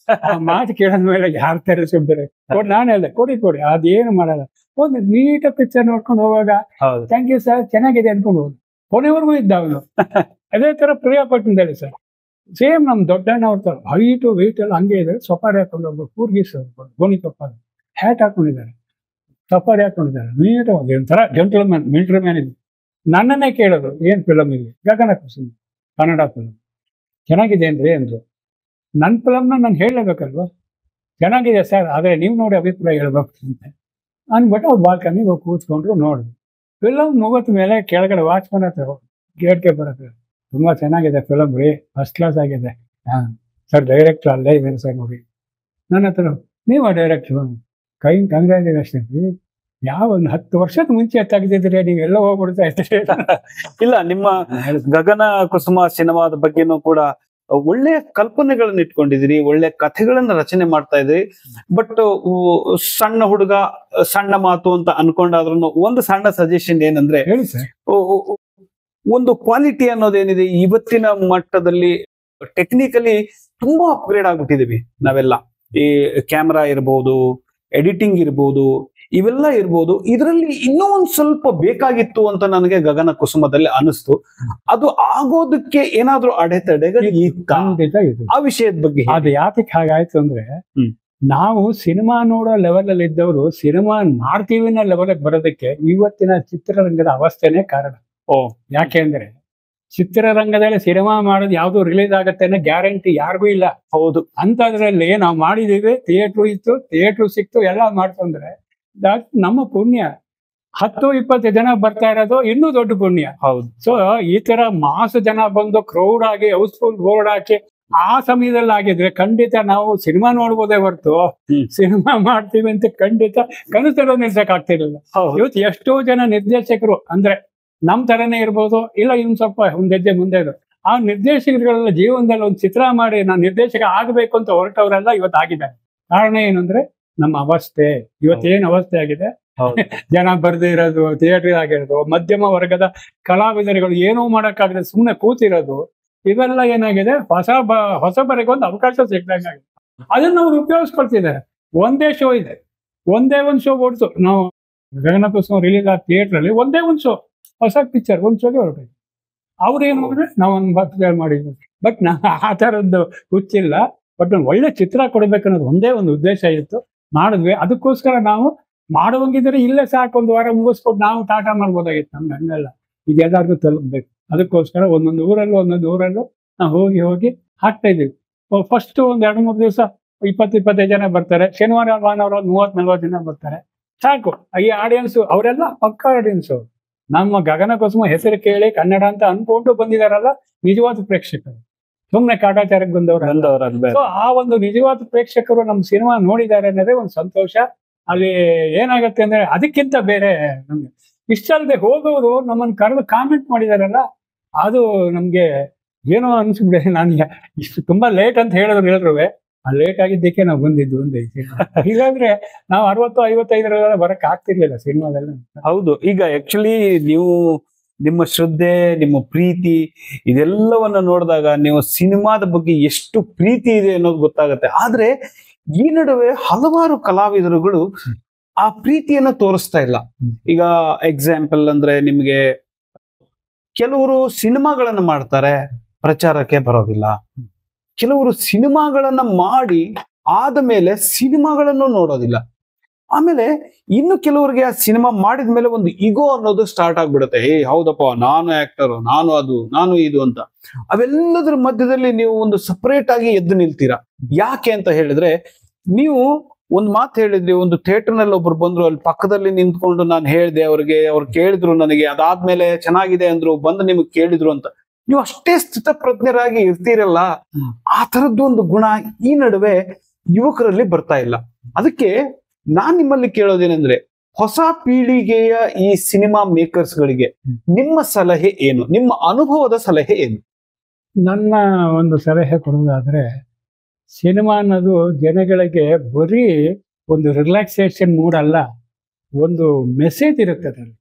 ಆ ಮಾತು ಕೇಳಿದ್ಮೇಲೆ ಯಾರು ತರಿಸಿದ್ದಾರೆ ಕೊಡಿ. ನಾನು ಹೇಳಿದೆ ಕೊಡಿ, ಅದೇನು ಮಾಡಲ್ಲ. ಒಂದು ನೀಟ ಪಿಕ್ಚರ್ ನೋಡ್ಕೊಂಡು ಹೋಗುವಾಗ ಥ್ಯಾಂಕ್ ಯು ಸರ್ ಚೆನ್ನಾಗಿದೆ ಅನ್ಕೊಂಡು ಹೋಗುದು. ಕೊನೆವರೆಗೂ ಇದ್ದ ಅವನು. ಅದೇ ತರ ಪ್ರಿಯಾಪಟ್ಟಣದಲ್ಲಿ ಸರ್ ಸೇಮ್ ನಮ್ ದೊಡ್ಡಣ್ಣ ಅವ್ರ ಹೈಟು ವೆಯ್ಟ್ ಎಲ್ಲ ಹಂಗೆ ಇದೆ. ಸಫಾರಿ ಹಾಕೊಂಡು ಒಬ್ಬರು ಕೂರ್ಗೀಸ್ ಗೋಣಿ ಸಫಾರಿ ಹ್ಯಾಟ್ ಹಾಕೊಂಡಿದ್ದಾರೆ, ಸಫಾರಿ ಹಾಕೊಂಡಿದ್ದಾರೆ, ನೀಟಾಗಿ ಒಂಥರ ಜೆಂಟಲ್ಮ್ಯಾನ್, ಮಿಲಿಟರಿ ಮ್ಯಾನ್ ಇದೆ. ನನ್ನನ್ನೇ ಕೇಳೋದು ಏನ್ ಫಿಲಮ್ ಇಲ್ಲಿ, ಗಗನ ಕುಸುಮ ಕನ್ನಡ ಫಿಲಮ್ ಚೆನ್ನಾಗಿದೆ ಅಂದ್ರೆ ಅಂದ್ರು. ನನ್ನ ಫಿಲಮ್ನ ನಾನು ಹೇಳಲೇಬೇಕಲ್ವಾ, ಚೆನ್ನಾಗಿದೆ ಸರ್, ಆದರೆ ನೀವು ನೋಡಿ ಅಭಿಪ್ರಾಯ ಹೇಳ್ಬೇಕು ಅಂತ ಅಂದ್ಬಿಟ್ಟು ಅವ್ರು ಬಾಲ್ಕನಿ ಹೋಗಿ ಕೂತ್ಕೊಂಡ್ರು. ನೋಡಿದ್ರು ಫಿಲಮ್ ಮುಗಿದ ಮೇಲೆ ಕೆಳಗಡೆ ವಾಚ್ಮನ್ ಹತ್ರ ಗೇಟ್ಗೆ ಬರುತ್ತೆ, ತುಂಬಾ ಚೆನ್ನಾಗಿದೆ ಫಿಲಮ್ ರೀ, ಫಸ್ಟ್ ಕ್ಲಾಸ್ ಆಗಿದೆ. ಸರ್ ಡೈರೆಕ್ಟ್ರ್ ಅಲ್ಲೇ ಇದ್ದಾರೆ ಸರ್ ನೋಡಿ. ನನ್ನ ಹತ್ರ ನೀವು ಡೈರೆಕ್ಟ್ರು ಕಂಗ್ರ್ಯಾಚುಲೇಷನ್ ರೀ, ಯಾವ ಒಂದು 10 ವರ್ಷದ ಮುಂಚೆ ತೆಗೆದಿದ್ರೆ ನೀವೆಲ್ಲ ಹೋಗ್ಬಿಡ್ತಾ ಇದ್ರೆ. ಇಲ್ಲ, ನಿಮ್ಮ ಗಗನ ಕುಸುಮ ಸಿನಿಮಾದ ಬಗ್ಗೆನೂ ಕೂಡ ಒಳ್ಳೆ ಕಲ್ಪನೆಗಳನ್ನ ಇಟ್ಕೊಂಡಿದ್ದೀರಿ, ಒಳ್ಳೆ ಕಥೆಗಳನ್ನ ರಚನೆ ಮಾಡ್ತಾ ಇದ್ರಿ. ಬಟ್ ಸಣ್ಣ ಹುಡುಗ ಸಣ್ಣ ಮಾತು ಅಂತ ಅನ್ಕೊಂಡಾದ್ರೂ ಒಂದು ಸಣ್ಣ ಸಜೆಷನ್ ಏನಂದ್ರೆ, ಹೇಳಿ ಸರ್. ಒಂದು ಕ್ವಾಲಿಟಿ ಅನ್ನೋದೇನಿದೆ ಇವತ್ತಿನ ಮಟ್ಟದಲ್ಲಿ ಟೆಕ್ನಿಕಲಿ ತುಂಬಾ ಅಪ್ಗ್ರೇಡ್ ಆಗ್ಬಿಟ್ಟಿದೀವಿ ನಾವೆಲ್ಲ. ಈ ಕ್ಯಾಮ್ರಾ ಇರ್ಬೋದು, ಎಡಿಟಿಂಗ್ ಇರ್ಬೋದು, ಇವೆಲ್ಲ ಇರ್ಬೋದು. ಇದರಲ್ಲಿ ಇನ್ನೂ ಒಂದ್ ಸ್ವಲ್ಪ ಬೇಕಾಗಿತ್ತು ಅಂತ ನನಗೆ ಗಗನ ಕುಸುಮದಲ್ಲಿ ಅನಿಸ್ತು. ಅದು ಆಗೋದಕ್ಕೆ ಏನಾದ್ರೂ ಅಡೆತಡೆಗಳು ಖಂಡಿತ ಇದು. ಆ ವಿಷಯದ ಬಗ್ಗೆ ಅದು ಯಾತಕ್ಕೆ ಹಾಗಾಯ್ತು ಅಂದ್ರೆ, ನಾವು ಸಿನಿಮಾ ನೋಡೋ ಲೆವೆಲ್ ಅಲ್ಲಿ ಇದ್ದವರು ಸಿನಿಮಾ ಮಾಡ್ತೀವಿ ಅನ್ನೋ ಲೆವೆಲ್ ಬರೋದಕ್ಕೆ ಇವತ್ತಿನ ಚಿತ್ರರಂಗದ ಅವಸ್ಥೆನೇ ಕಾರಣ. ಯಾಕೆ ಅಂದ್ರೆ ಚಿತ್ರರಂಗದಲ್ಲಿ ಸಿನಿಮಾ ಮಾಡೋದು ಯಾವ್ದು ರಿಲೀಸ್ ಆಗತ್ತೆ ಅನ್ನೋ ಗ್ಯಾರಂಟಿ ಯಾರಿಗೂ ಇಲ್ಲ. ಹೌದು. ಅಂತದ್ರಲ್ಲಿ ನಾವು ಮಾಡಿದೀವಿ, ಥಿಯೇಟ್ರು ಇತ್ತು, ಥಿಯೇಟ್ರು ಸಿಕ್ತು, ಎಲ್ಲ ಮಾಡ್ತಂದ್ರೆ ನಮ್ಮ ಪುಣ್ಯ. 10-20 ಜನ ಬರ್ತಾ ಇರೋದು ಇನ್ನೂ ದೊಡ್ಡ ಪುಣ್ಯ. ಹೌದು. ಸೊ ಈ ತರ ಮಾಸ ಜನ ಬಂದು ಕ್ರೌಡ್ ಆಗಿ ಹೌಸ್ಫುಲ್ ಬೋರ್ಡ್ ಹಾಕಿ ಆ ಸಮಯದಲ್ಲಿ ಆಗಿದ್ರೆ ಖಂಡಿತ ನಾವು ಸಿನಿಮಾ ನೋಡ್ಬೋದೇ ಹೊರತು ಸಿನಿಮಾ ಮಾಡ್ತೀವಿ ಅಂತ ಖಂಡಿತ ಕನಸಲ್ಲೂ ನಿಲ್ಸಕ್ ಆಗ್ತಿರ್ಲಿಲ್ಲ. ಇವತ್ತು ಎಷ್ಟೋ ಜನ ನಿರ್ದೇಶಕರು ಅಂದ್ರೆ ನಮ್ ತರನೇ ಇರ್ಬೋದು, ಇಲ್ಲ ಇನ್ ಸ್ವಲ್ಪ ಒಂದ್ ಹೆಜ್ಜೆ ಮುಂದೆ ಇರೋ ಆ ನಿರ್ದೇಶಕರುಗಳೆಲ್ಲ ಜೀವನದಲ್ಲಿ ಒಂದು ಚಿತ್ರ ಮಾಡಿ ನಾನು ನಿರ್ದೇಶಕ ಆಗ್ಬೇಕು ಅಂತ ಹೊರಟವರೆಲ್ಲ ಇವತ್ತು ಆಗಿದ್ದಾರೆ. ಕಾರಣ ಏನಂದ್ರೆ ನಮ್ಮ ಅವಸ್ಥೆ ಇವತ್ತೇನ್ ಅವಸ್ಥೆ ಆಗಿದೆ. ಜನ ಬರ್ದೇ ಇರೋದು, ಥಿಯೇಟರ್ ಆಗಿರೋದು, ಮಧ್ಯಮ ವರ್ಗದ ಕಲಾವಿದರುಗಳು ಏನೂ ಮಾಡಕ್ಕಾಗದೆ ಸುಮ್ಮನೆ ಕೂತಿರೋದು, ಇವೆಲ್ಲ ಏನಾಗಿದೆ, ಹೊಸಬರಿಗೆ ಒಂದು ಅವಕಾಶ ಸಿಗ್ದಂಗಾಗಿದೆ. ಅದನ್ನ ಅವ್ರು ಉಪಯೋಗಿಸ್ಕೊಳ್ತಿದ್ದಾರೆ. ಒಂದೇ ಶೋ ಇದೆ, ಒಂದೇ ಒಂದು ಶೋ ಓಡಿಸು. ನಾವು ಗಗನ ಕುಸುಮ ರಿಲೀಸ್ ಆದ ಥಿಯೇಟರ್ ಅಲ್ಲಿ ಒಂದೇ ಒಂದು ಶೋ, ಹೊಸ ಪಿಕ್ಚರ್ ಒಂದು ಶೋಗೆ ಹೊರಟಿದೆ. ಅವ್ರೇನು ಅಂದ್ರೆ ನಾವೊಂದು ಬರ್ತಿಗೆ ಮಾಡಿದ್ವಿ. ಬಟ್ ಆ ಥರದ್ದು ಹುಚ್ಚಿಲ್ಲ. ಬಟ್ ಒಂದು ಒಳ್ಳೆ ಚಿತ್ರ ಕೊಡ್ಬೇಕನ್ನೋದು ಒಂದೇ ಒಂದು ಉದ್ದೇಶ ಇತ್ತು, ಮಾಡಿದ್ವಿ. ಅದಕ್ಕೋಸ್ಕರ ನಾವು ಮಾಡುವಂಗಿದ್ರೆ ಇಲ್ಲೇ ಸಾಕು, ಒಂದು ವಾರ ಮುಗಿಸ್ಕೊಂಡು ನಾವು ಟಾಟಾ ಮಾಡ್ಬೋದಾಗಿತ್ತು. ನಮ್ಗೆ ಹಂಗಲ್ಲ, ಇದೆಲ್ಲರಿಗೂ ತಲುಪಬೇಕು. ಅದಕ್ಕೋಸ್ಕರ ಒಂದೊಂದು ಊರಲ್ಲೂ ನಾವು ಹೋಗಿ ಹಾಕ್ತಾ ಇದೀವಿ. ಫಸ್ಟ್ ಒಂದ್ 2-3 ದಿವಸ 20-25 ಜನ ಬರ್ತಾರೆ. ಶನಿವಾರ ಭಾನುವಾರ 30-40 ಜನ ಬರ್ತಾರೆ, ಸಾಕು. ಈ ಆಡಿಯನ್ಸ್ ಅವರೆಲ್ಲ ಪಕ್ಕ ಆಡಿಯನ್ಸು. ನಮ್ಮ ಗಗನ ಕುಸುಮ ಹೆಸರು ಕೇಳಿ ಕನ್ನಡ ಅಂತ ಅನ್ಕೊಂಡು ಬಂದಿದಾರಲ್ಲ ನಿಜವಾದ ಪ್ರೇಕ್ಷಕರು, ಸುಮ್ನೆ ಕಾಟಾಚಾರಕ್ಕೆ ಬಂದವರು. ಸೊ ಆ ಒಂದು ನಿಜವಾದ ಪ್ರೇಕ್ಷಕರು ನಮ್ಮ ಸಿನಿಮಾ ನೋಡಿದ್ದಾರೆ ಅನ್ನೋದೇ ಒಂದು ಸಂತೋಷ. ಅಲ್ಲಿ ಏನಾಗತ್ತೆ ಅಂದ್ರೆ ಅದಕ್ಕಿಂತ ಬೇರೆ ನಮ್ಗೆ ಇಷ್ಟಲ್ಲದೆ ಹೋಗೋರು ನಮ್ಮನ್ನು ಕರೆದು ಕಾಮೆಂಟ್ ಮಾಡಿದಾರಲ್ಲ, ಅದು ನಮ್ಗೆ ಏನೋ ಅನ್ಸ್ಬಿಡೆ. ನಾನು ಇಷ್ಟು ತುಂಬಾ ಲೇಟ್ ಅಂತ ಹೇಳಿದ್ರು ಎಲ್ರುವೆ, ಆ ಲೇಟ್ ಆಗಿದ್ದಕ್ಕೆ ನಾವು ಬಂದಿದ್ದು ಒಂದು. ಇಲ್ಲಾಂದ್ರೆ ನಾವು 60-55 ಬರಕ್ ಆಗ್ತಿರ್ಲಿಲ್ಲ ಸಿನಿಮಾದಲ್ಲಿ. ಹೌದು. ಈಗ ಆಕ್ಚುಲಿ ನೀವು ನಿಮ್ಮ ಶ್ರದ್ಧೆ, ನಿಮ್ಮ ಪ್ರೀತಿ ಇದೆಲ್ಲವನ್ನ ನೋಡಿದಾಗ ನೀವು ಸಿನಿಮಾದ ಬಗ್ಗೆ ಎಷ್ಟು ಪ್ರೀತಿ ಇದೆ ಅನ್ನೋದು ಗೊತ್ತಾಗತ್ತೆ. ಆದ್ರೆ ಈ ನಡುವೆ ಹಲವಾರು ಕಲಾವಿದರುಗಳು ಆ ಪ್ರೀತಿಯನ್ನ ತೋರಿಸ್ತಾ ಇಲ್ಲ. ಈಗ ಎಕ್ಸಾಂಪಲ್ ಅಂದ್ರೆ ನಿಮ್ಗೆ ಕೆಲವರು ಸಿನಿಮಾಗಳನ್ನ ಮಾಡ್ತಾರೆ, ಪ್ರಚಾರಕ್ಕೆ ಬರೋದಿಲ್ಲ. ಕೆಲವರು ಸಿನಿಮಾಗಳನ್ನ ಮಾಡಿ ಆದ ಮೇಲೆ ಸಿನಿಮಾಗಳನ್ನು ನೋಡೋದಿಲ್ಲ. ಆಮೇಲೆ ಇನ್ನು ಕೆಲವರಿಗೆ ಆ ಸಿನಿಮಾ ಮಾಡಿದ ಮೇಲೆ ಒಂದು ಈಗೋ ಅನ್ನೋದು ಸ್ಟಾರ್ಟ್ ಆಗ್ಬಿಡುತ್ತೆ. ಹೌದಪ್ಪ, ನಾನು ಆಕ್ಟರ್, ನಾನು ಅದು, ನಾನು ಇದು ಅಂತ. ಅವೆಲ್ಲದರ ಮಧ್ಯದಲ್ಲಿ ನೀವು ಒಂದು ಸಪರೇಟ್ ಆಗಿ ಎದ್ದು ನಿಲ್ತೀರಾ. ಯಾಕೆ ಅಂತ ಹೇಳಿದ್ರೆ, ನೀವು ಒಂದ್ ಮಾತು ಹೇಳಿದ್ರಿ, ಒಂದು ಥಿಯೇಟರ್ ನಲ್ಲಿ ಒಬ್ರು ಬಂದ್ರು, ಅಲ್ಲಿ ಪಕ್ಕದಲ್ಲಿ ನಿಂತ್ಕೊಂಡು ನಾನು ಹೇಳ್ದೆ ಅವ್ರಿಗೆ, ಅವ್ರು ಕೇಳಿದ್ರು ನನಗೆ, ಅದಾದ್ಮೇಲೆ ಚೆನ್ನಾಗಿದೆ ಅಂದ್ರು, ಬಂದು ನಿಮಗೆ ಕೇಳಿದ್ರು ಅಂತ. ನೀವು ಅಷ್ಟೇ ಸ್ಥಿತಪ್ರಜ್ಞರಾಗಿ ಇರ್ತೀರಲ್ಲ, ಆ ತರದ್ದು ಒಂದು ಗುಣ ಈ ನಡುವೆ ಯುವಕರಲ್ಲಿ ಬರ್ತಾ ಇಲ್ಲ. ಅದಕ್ಕೆ ನಾನ್ ನಿಮ್ಮಲ್ಲಿ ಕೇಳೋದೇನೆಂದ್ರೆ, ಹೊಸ ಪೀಳಿಗೆಯ ಈ ಸಿನಿಮಾ ಮೇಕರ್ಸ್ ಗಳಿಗೆ ನಿಮ್ಮ ಸಲಹೆ ಏನು? ನಿಮ್ಮ ಅನುಭವದ ಸಲಹೆ ಏನು? ನನ್ನ ಒಂದು ಸಲಹೆ ಕೊಡೋದಾದ್ರೆ, ಸಿನಿಮಾ ಅನ್ನೋದು ಜನಗಳಿಗೆ ಬರೀ ಒಂದು ರಿಲ್ಯಾಕ್ಸೇಷನ್ ಮೂಡ್ ಅಲ್ಲ, ಒಂದು ಮೆಸೇಜ್ ಇರುತ್ತೆ ಅದರಲ್ಲಿ.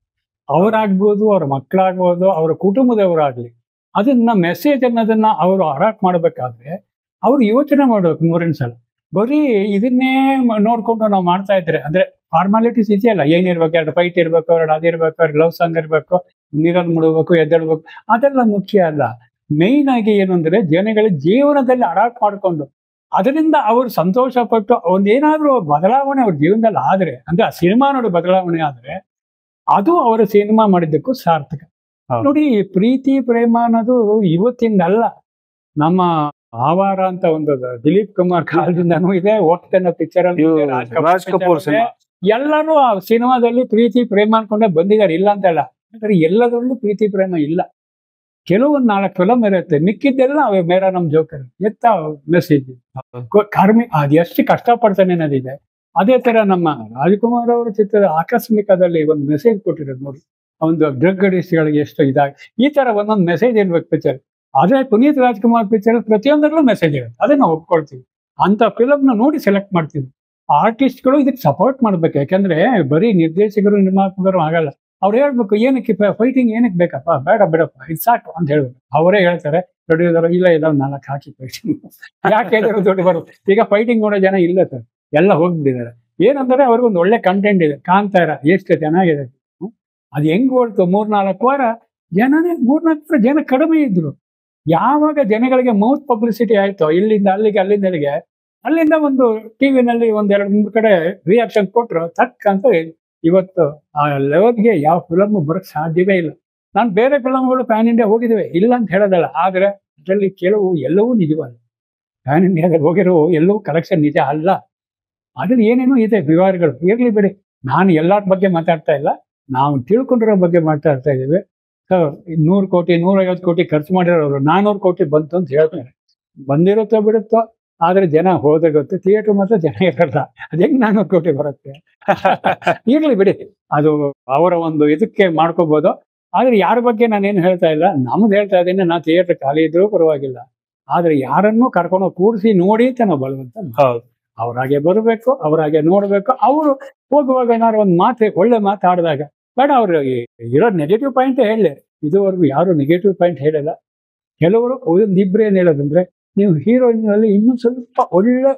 ಅವರಾಗ್ಬೋದು, ಅವ್ರ ಮಕ್ಕಳಾಗ್ಬೋದು, ಅವರ ಕುಟುಂಬದವರಾಗ್ಲಿ, ಅದನ್ನ ಮೆಸೇಜ್ ಅನ್ನೋದನ್ನ ಅವರು ಅಡಾಪ್ಟ್ ಮಾಡ್ಬೇಕಾದ್ರೆ ಅವ್ರು ಯೋಚನೆ ಮಾಡ್ಬೇಕು 3 ಸಲ. ಬರೀ ಇದನ್ನೇ ನೋಡ್ಕೊಂಡು ನಾವು ಮಾಡ್ತಾ ಇದ್ರೆ, ಅಂದ್ರೆ ಫಾರ್ಮಾಲಿಟೀಸ್ ಇದೆಯಲ್ಲ, ಏನಿರ್ಬೇಕು, 2 ಫೈಟ್ ಇರ್ಬೇಕು, 2 ಅದಿರ್ಬೇಕು, 2 ಲವ್ ಸಾಂಗ್ ಇರ್ಬೇಕು, ನೀರಲ್ಲಿ ಮುಡಬೇಕು, ಎದ್ದೇಳ್ಬೇಕು, ಅದೆಲ್ಲ ಮುಖ್ಯ ಅಲ್ಲ. ಮೇಯ್ನ್ ಆಗಿ ಏನು ಅಂದ್ರೆ, ಜನಗಳ ಜೀವನದಲ್ಲಿ ಅಡಾಪ್ಟ್ ಮಾಡ್ಕೊಂಡು ಅದರಿಂದ ಅವರು ಸಂತೋಷ ಪಟ್ಟು ಒಂದೇನಾದ್ರೂ ಬದಲಾವಣೆ ಅವ್ರ ಜೀವನದಲ್ಲಿ ಆದ್ರೆ, ಅಂದ್ರೆ ಆ ಸಿನಿಮಾ ನೋಡಿ ಬದಲಾವಣೆ ಆದ್ರೆ, ಅದು ಅವರ ಸಿನಿಮಾ ಮಾಡಿದ್ದಕ್ಕೂ ಸಾರ್ಥಕ. ನೋಡಿ, ಪ್ರೀತಿ ಪ್ರೇಮ ಅನ್ನೋದು ಇವತ್ತಿಂದಲ್ಲ. ನಮ್ಮ ಆವಾರ ಅಂತ ಒಂದು ದಿಲೀಪ್ ಕುಮಾರ್ ಕಾಲದಿಂದನೂ ಇದೆ, ಹೋಗ್ತಾನೆ ಪಿಕ್ಚರ್ ಅಲ್ಲಿ ರಾಜ್ ಕಪೂರ್ ಎಲ್ಲರೂ ಆ ಸಿನಿಮಾದಲ್ಲಿ ಪ್ರೀತಿ ಪ್ರೇಮ ಅನ್ಕೊಂಡೆ ಬಂದಿದ್ದಾರೆ, ಇಲ್ಲ ಅಂತಲ್ಲ. ಯಾಕಂದ್ರೆ ಎಲ್ಲದರಲ್ಲೂ ಪ್ರೀತಿ ಪ್ರೇಮ ಇಲ್ಲ. ಕೆಲವೊಂದು 4 ಫಿಲಮ್ ಇರುತ್ತೆ, ಮಿಕ್ಕಿದ್ದೆಲ್ಲ ಅವೇ ಮೇರಾ ನಮ್ ಜೋಕರ್ ಎತ್ತ ಮೆಸೇಜ್ ಕರ್ಮಿ, ಅದು ಎಷ್ಟು ಕಷ್ಟಪಡ್ತಾನೆ ಅನ್ನೋದಿದೆ. ಅದೇ ತರ ನಮ್ಮ ರಾಜ್ಕುಮಾರ್ ಅವರ ಚಿತ್ರದ ಆಕಸ್ಮಿಕದಲ್ಲಿ ಒಂದು ಮೆಸೇಜ್ ಕೊಟ್ಟಿರೋದು ನೋಡಿ, ಒಂದು ಡ್ರಗ್ ಅಡಿಸ್ಟ್ಗಳಿಗೆ ಎಷ್ಟು ಇದಾಗಿ, ಈ ತರ ಒಂದೊಂದು ಮೆಸೇಜ್ ಇರ್ಬೇಕು ಪಿಕ್ಚರ್. ಆದ್ರೆ ಪುನೀತ್ ರಾಜ್ಕುಮಾರ್ ಪಿಕ್ಚರ್ ಪ್ರತಿಯೊಂದರಲ್ಲೂ ಮೆಸೇಜ್ ಇರುತ್ತೆ, ಅದನ್ನ ನಾವು ಒಪ್ಕೊಳ್ತೀವಿ. ಅಂತ ಫಿಲಮ್ನ ನೋಡಿ ಸೆಲೆಕ್ಟ್ ಮಾಡ್ತೀವಿ. ಆರ್ಟಿಸ್ಟ್ಗಳು ಇದಕ್ಕೆ ಸಪೋರ್ಟ್ ಮಾಡ್ಬೇಕು. ಯಾಕಂದ್ರೆ ಬರೀ ನಿರ್ದೇಶಕರು ನಿರ್ಮಾಪಕರು ಆಗಲ್ಲ. ಅವ್ರು ಹೇಳ್ಬೇಕು, ಏನಕ್ಕೆ ಫೈಟಿಂಗ್ ಏನಕ್ಕೆ ಬೇಕಪ್ಪ, ಬೇಡ ಬಿಡಪ್ಪ, ಇದು ಸಾಕು ಅಂತ ಹೇಳ್ಬೇಕು. ಅವರೇ ಹೇಳ್ತಾರೆ, ಪ್ರೊಡ್ಯೂಸರ್ ಇಲ್ಲ 4 ಹಾಕಿ ಫೈಟಿಂಗ್ ಯಾಕೆ ದುಡ್ಡು ಬರುತ್ತೆ. ಈಗ ಫೈಟಿಂಗ್ ನೋಡೋ ಜನ ಇಲ್ಲ ಸರ್, ಎಲ್ಲ ಹೋಗ್ಬಿಟ್ಟಿದ್ದಾರೆ. ಏನಂದ್ರೆ ಅವ್ರಿಗೊಂದು ಒಳ್ಳೆ ಕಂಟೆಂಟ್ ಇದೆ. ಕಾಂತಾರ ಎಷ್ಟು ಚೆನ್ನಾಗಿದೆ, ಅದು ಹೆಂಗ್ ಓಡ್ತು 3-4 ವಾರ ಜನನೇ 3-4 ಜನ ಕಡಿಮೆ ಇದ್ರು. ಯಾವಾಗ ಜನಗಳಿಗೆ ಮೌತ್ ಪಬ್ಲಿಸಿಟಿ ಆಯ್ತೋ ಇಲ್ಲಿಂದ ಅಲ್ಲಿಗೆ ಅಲ್ಲಿಂದ ಅಲ್ಲಿಗೆ, ಅಲ್ಲಿಂದ ಒಂದು ಟಿವಿನಲ್ಲಿ 1-2-3 ಕಡೆ ರಿಯಾಕ್ಷನ್ ಕೊಟ್ರು ತಕ್ಕ ಅಂತ ಇವತ್ತು ಆ ಲೆವೆಲ್ಗೆ ಯಾವ ಫಿಲಮ್ ಬರಕ್ ಸಾಧ್ಯವೇ ಇಲ್ಲ. ನಾನು ಬೇರೆ ಫಿಲಮ್ಗಳು ಪ್ಯಾನ್ ಇಂಡಿಯಾ ಹೋಗಿದ್ದೇವೆ, ಇಲ್ಲ ಅಂತ ಹೇಳೋದಲ್ಲ, ಆದ್ರೆ ಅದರಲ್ಲಿ ಕೆಲವು ಎಲ್ಲವೂ ನಿಜವಲ್ಲ. ಪ್ಯಾನ್ ಇಂಡಿಯಾದಲ್ಲಿ ಹೋಗಿರೋ ಎಲ್ಲವೂ ಕಲೆಕ್ಷನ್ ನಿಜ ಅಲ್ಲ. ಅದ್ರಲ್ಲಿ ಏನೇನೋ ಇದೆ ವಿವರಗಳು, ಇರ್ಲಿ ಬಿಡಿ. ನಾನು ಎಲ್ಲರ ಬಗ್ಗೆ ಮಾತಾಡ್ತಾ ಇಲ್ಲ, ನಾವು ತಿಳ್ಕೊಂಡಿರೋ ಬಗ್ಗೆ ಮಾತಾಡ್ತಾ ಇದ್ದೀವಿ. 100 ಕೋಟಿ 150 ಕೋಟಿ ಖರ್ಚು ಮಾಡಿರೋರು 400 ಕೋಟಿ ಬಂತು ಅಂತ ಹೇಳ್ತಾರೆ. ಬಂದಿರುತ್ತೋ ಬಿಡುತ್ತೋ, ಆದ್ರೆ ಜನ ಹೋದ್ರೆ ಗೊತ್ತು, ಥಿಯೇಟರ್ ಮಾತ್ರ ಜನ ಇರಲ್ಲ. ಅದ್ ಹೆಂಗ್ 400 ಕೋಟಿ ಬರುತ್ತೆ? ಇರ್ಲಿ ಬಿಡಿ, ಅದು ಅವರ ಒಂದು ಇದಕ್ಕೆ ಮಾಡ್ಕೋಬಹುದು. ಆದ್ರೆ ಯಾರ ಬಗ್ಗೆ ನಾನೇನು ಹೇಳ್ತಾ ಇಲ್ಲ, ನಮ್ದು ಹೇಳ್ತಾ ಇದ್ದೀನಿ. ನಾ ಥಿಯೇಟರ್ ಖಾಲಿ ಇದ್ರೂ ಪರವಾಗಿಲ್ಲ, ಆದ್ರೆ ಯಾರನ್ನೂ ಕರ್ಕೊಂಡು ಕೂರಿಸಿ ನೋಡಿ ಅಂತ ನಾವು ಬಲವಂತ. ಅವ್ರಾಗೆ ಬರಬೇಕು, ಅವ್ರಾಗೆ ನೋಡ್ಬೇಕು. ಅವರು ಹೋಗುವಾಗ ಏನಾದ್ರು ಒಂದು ಮಾತು ಒಳ್ಳೆ ಮಾತಾಡಿದಾಗ ಬೇಡ, ಅವ್ರು ಇರೋ ನೆಗೆಟಿವ್ ಪಾಯಿಂಟ್ ಹೇಳಿ. ಇದುವರೆಗೂ ಯಾರು ನೆಗೆಟಿವ್ ಪಾಯಿಂಟ್ ಹೇಳಿಲ್ಲ. ಕೆಲವರು ಒಂದಿಬ್ರು ಏನ್ ಹೇಳೋದಂದ್ರೆ, ನೀವು ಹೀರೋಯಿನ್ ಅಲ್ಲಿ ಇನ್ನೂ ಸ್ವಲ್ಪ ಒಳ್ಳೆ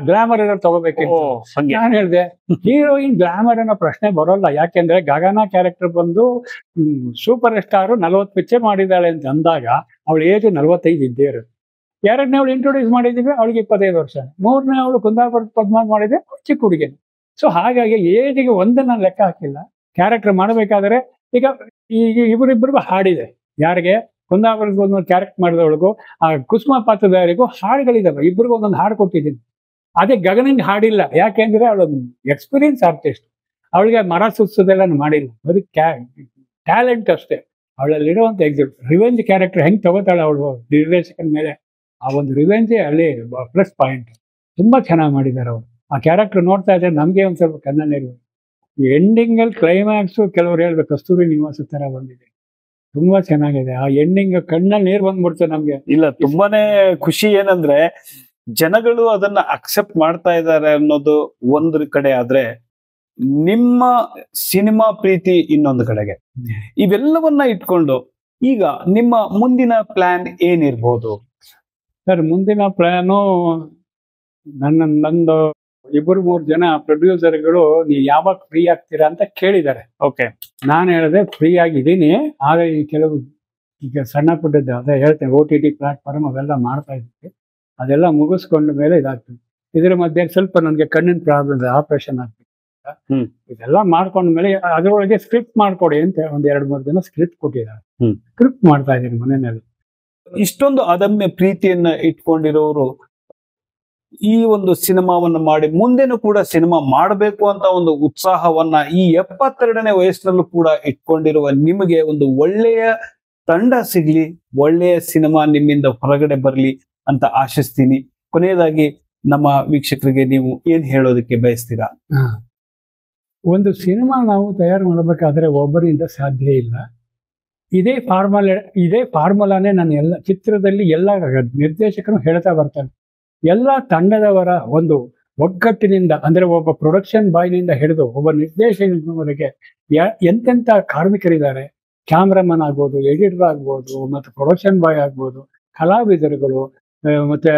ಗ್ಲಾಮರ್ ಏನೋ ತಗೋಬೇಕಿತ್ತು. ನಾನು ಹೇಳಿದೆ, ಹೀರೋಯಿನ್ ಗ್ಲಾಮರ್ ಅನ್ನೋ ಪ್ರಶ್ನೆ ಬರೋಲ್ಲ. ಯಾಕೆಂದ್ರೆ ಗಗನ ಕ್ಯಾರೆಕ್ಟರ್ ಬಂದು ಸೂಪರ್ ಸ್ಟಾರ್ 40 ಪಿಕ್ಚರ್ ಮಾಡಿದ್ದಾಳೆ ಅಂತ ಅಂದಾಗ ಅವಳ ಏಜ್ 45 ಇದ್ದೇ ಇರುತ್ತೆ. ಎರಡನೇ ಅವಳು ಇಂಟ್ರೊಡ್ಯೂಸ್ ಮಾಡಿದ್ದೀವಿ, ಅವಳಿಗೆ 25 ವರ್ಷ. ಮೂರನೇ ಅವಳು ಕುಂದಾಪುರ ಪದ್ಮ ಮಾಡಿದ್ರೆ ಚಿಕ್ಕ ಹುಡುಗಿ. ಸೊ ಹಾಗಾಗಿ ಏಜಿಗೆ ಒಂದನ್ನ ಲೆಕ್ಕ ಹಾಕಿಲ್ಲ. ಕ್ಯಾರೆಕ್ಟರ್ ಮಾಡಬೇಕಾದ್ರೆ ಈಗ ಇವರಿಬ್ಬರಿಗೂ ಹಾಡಿದೆ. ಯಾರಿಗೆ? ಕುಂದಾಪುರದ ಒಂದು ಕ್ಯಾರೆಕ್ಟರ್ ಮಾಡಿದವಳಿಗೂ ಆ ಕುಸುಮ ಪಾತ್ರಧಾರಿಗೂ ಹಾಡುಗಳಿದಾವೆ. ಇಬ್ಬರಿಗೂ ಒಂದೊಂದು ಹಾಡು ಕೊಟ್ಟಿದ್ದೀನಿ. ಅದೇ ಗಗನಿಗೆ ಹಾಡಿಲ್ಲ. ಯಾಕೆಂದ್ರೆ ಅವಳು ಎಕ್ಸ್ಪೀರಿಯನ್ಸ್ ಆರ್ಟಿಸ್ಟ್, ಅವಳಿಗೆ ಮರ ಸುತ್ಸೋದೆಲ್ಲ ಮಾಡಿಲ್ಲ. ಬರೀ ಟ್ಯಾಲೆಂಟ್ ಅಷ್ಟೇ ಅವಳಲ್ಲಿರುವಂತ ರಿವೆಂಜ್ ಕ್ಯಾರೆಕ್ಟರ್ ಹೆಂಗ್ ತಗೋತಾಳೆ ಅವಳು ನಿರ್ದೇಶಕನ ಮೇಲೆ, ಆ ಒಂದು ರಿವೆಂಜೇ ಅಲ್ಲಿ ಪ್ಲಸ್ ಪಾಯಿಂಟ್. ತುಂಬಾ ಚೆನ್ನಾಗಿ ಮಾಡಿದ್ದಾರೆ ಅವರು. ಆ ಕ್ಯಾರೆಕ್ಟರ್ ನೋಡ್ತಾ ಇದ್ರೆ ನಮ್ಗೆ ಒಂದ್ ಸ್ವಲ್ಪ ಕಣ್ಣಲ್ಲಿ ಎಂಡಿಂಗ್ ಅಲ್ಲಿ ಕ್ಲೈಮ್ಯಾಕ್ಸ್ ಕೆಲವ್ರು ಹೇಳ್ಬೇಕು ಕಸ್ತೂರಿ ನಿವಾಸ ತರ ಬಂದಿದೆ. ತುಂಬಾ ಚೆನ್ನಾಗಿದೆ ಆ ಎಂಡಿಂಗ್, ಕಣ್ಣಲ್ಲಿ ನೀರ್ ಬಂದ್ಬಿಡ್ತು ನಮ್ಗೆ. ಇಲ್ಲ, ತುಂಬಾನೇ ಖುಷಿ. ಏನಂದ್ರೆ ಜನಗಳು ಅದನ್ನ ಅಕ್ಸೆಪ್ಟ್ ಮಾಡ್ತಾ ಇದ್ದಾರೆ ಅನ್ನೋದು ಒಂದ್ರ ಕಡೆ ಆದ್ರೆ, ನಿಮ್ಮ ಸಿನಿಮಾ ಪ್ರೀತಿ ಇನ್ನೊಂದು ಕಡೆಗೆ. ಇವೆಲ್ಲವನ್ನ ಇಟ್ಕೊಂಡು ಈಗ ನಿಮ್ಮ ಮುಂದಿನ ಪ್ಲಾನ್ ಏನಿರ್ಬೋದು ಸರ್? ಮುಂದಿನ ಪ್ಲಾನು ನಂದು 2-3 ಜನ ಪ್ರೊಡ್ಯೂಸರ್ಗಳು ನೀವು ಯಾವಾಗ ಫ್ರೀ ಆಗ್ತೀರಾ ಅಂತ ಕೇಳಿದ್ದಾರೆ. ಓಕೆ, ನಾನು ಹೇಳಿದೆ ಫ್ರೀ ಆಗಿದ್ದೀನಿ, ಆದ್ರೆ ಈ ಕೆಲವು ಈಗ ಸಣ್ಣ ಪುಟ್ಟದ್ದು ಅದೇ ಹೇಳ್ತೇನೆ, OTT ಪ್ಲಾಟ್ಫಾರ್ಮ್ ಅವೆಲ್ಲ ಮಾಡ್ತಾ ಇದ್ದೀವಿ. ಅದೆಲ್ಲ ಮುಗಿಸ್ಕೊಂಡ ಮೇಲೆ ಇದಾಗ್ತದೆ. ಇದ್ರ ಮಧ್ಯೆ ಸ್ವಲ್ಪ ನನಗೆ ಕಣ್ಣಿನ ಪ್ರಾಬ್ಲಮ್ ಇದೆ, ಆಪರೇಷನ್ ಆಗ್ಬೇಕು. ಇದೆಲ್ಲ ಮಾಡ್ಕೊಂಡ ಮೇಲೆ ಅದರೊಳಗೆ ಸ್ಕ್ರಿಪ್ಟ್ ಮಾಡ್ಕೊಡಿ ಅಂತ 1-2-3 ಜನ ಸ್ಕ್ರಿಪ್ಟ್ ಕೊಟ್ಟಿದ್ದಾರೆ. ಸ್ಕ್ರಿಪ್ಟ್ ಮಾಡ್ತಾ ಇದ್ದೀನಿ ಮನೆಯಲ್ಲಿ. ಇಷ್ಟೊಂದು ಅದಮ್ಯ ಪ್ರೀತಿಯನ್ನ ಇಟ್ಕೊಂಡಿರೋರು ಈ ಒಂದು ಸಿನಿಮಾವನ್ನ ಮಾಡಿ ಮುಂದೆನೂ ಕೂಡ ಸಿನಿಮಾ ಮಾಡಬೇಕು ಅಂತ ಒಂದು ಉತ್ಸಾಹವನ್ನ ಈ 72ನೇ ವಯಸ್ಸಿನಲ್ಲೂ ಕೂಡ ಇಟ್ಕೊಂಡಿರುವ ನಿಮಗೆ ಒಂದು ಒಳ್ಳೆಯ ತಂಡ ಸಿಗ್ಲಿ, ಒಳ್ಳೆಯ ಸಿನಿಮಾ ನಿಮ್ಮಿಂದ ಹೊರಗಡೆ ಬರಲಿ ಅಂತ ಆಶಿಸ್ತೀನಿ. ಕೊನೆಯದಾಗಿ ನಮ್ಮ ವೀಕ್ಷಕರಿಗೆ ನೀವು ಏನ್ ಹೇಳೋದಕ್ಕೆ ಬಯಸ್ತೀರಾ? ಒಂದು ಸಿನಿಮಾ ನಾವು ತಯಾರು ಮಾಡಬೇಕಾದ್ರೆ ಒಬ್ಬರಿಂದ ಸಾಧ್ಯ ಇಲ್ಲ. ಇದೇ ಫಾರ್ಮುಲಾನೇ ನಾನು ಎಲ್ಲ ಚಿತ್ರದಲ್ಲಿ ಎಲ್ಲ ನಿರ್ದೇಶಕರು ಹೇಳ್ತಾ ಬರ್ತಾರೆ. ಎಲ್ಲ ತಂಡದವರ ಒಂದು ಒಗ್ಗಟ್ಟಿನಿಂದ, ಅಂದ್ರೆ ಒಬ್ಬ ಪ್ರೊಡಕ್ಷನ್ ಬಾಯ್ನಿಂದ ಹಿಡಿದು ಒಬ್ಬ ನಿರ್ದೇಶಕನವರೆಗೆ ಎಂತೆಂಥ ಕಾರ್ಮಿಕರಿದ್ದಾರೆ. ಕ್ಯಾಮ್ರಾಮನ್ ಆಗ್ಬೋದು, ಎಡಿಟರ್ ಆಗ್ಬೋದು, ಮತ್ತೆ ಪ್ರೊಡಕ್ಷನ್ ಬಾಯ್ ಆಗ್ಬೋದು, ಕಲಾವಿದರುಗಳು, ಮತ್ತೆ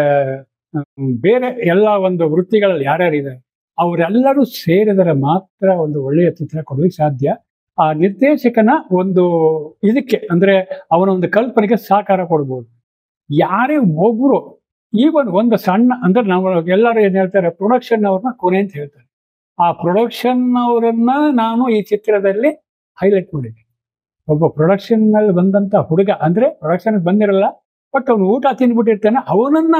ಬೇರೆ ಎಲ್ಲ ಒಂದು ವೃತ್ತಿಗಳಲ್ಲಿ ಯಾರ್ಯಾರಿದ್ದಾರೆ ಅವರೆಲ್ಲರೂ ಸೇರಿದರೆ ಮಾತ್ರ ಒಂದು ಒಳ್ಳೆಯ ಚಿತ್ರ ಕೊಡಲಿಕ್ಕೆ ಸಾಧ್ಯ. ಆ ನಿರ್ದೇಶಕನ ಒಂದು ಇದಕ್ಕೆ ಅಂದ್ರೆ ಅವನ ಒಂದು ಕಲ್ಪನೆಗೆ ಸಾಕಾರ ಕೊಡ್ಬೋದು. ಯಾರೇ ಒಬ್ರು ಈವನ್ ಒಂದು ಸಣ್ಣ ಅಂದ್ರೆ ನಾವು ಎಲ್ಲರೂ ಏನ್ ಹೇಳ್ತಾರೆ, ಪ್ರೊಡಕ್ಷನ್ ಅವ್ರನ್ನ ಕೊನೆ ಅಂತ ಹೇಳ್ತಾರೆ. ಆ ಪ್ರೊಡಕ್ಷನ್ ಅವರನ್ನ ನಾನು ಈ ಚಿತ್ರದಲ್ಲಿ ಹೈಲೈಟ್ ಮಾಡಿದ್ದೀನಿ. ಒಬ್ಬ ಪ್ರೊಡಕ್ಷನ್ ನಲ್ಲಿ ಬಂದಂತ ಹುಡುಗ, ಅಂದ್ರೆ ಪ್ರೊಡಕ್ಷನ್ ಬಂದಿರಲ್ಲ, ಬಟ್ ಅವನು ಊಟ ತಿಂದ್ಬಿಟ್ಟಿರ್ತಾನೆ. ಅವನನ್ನ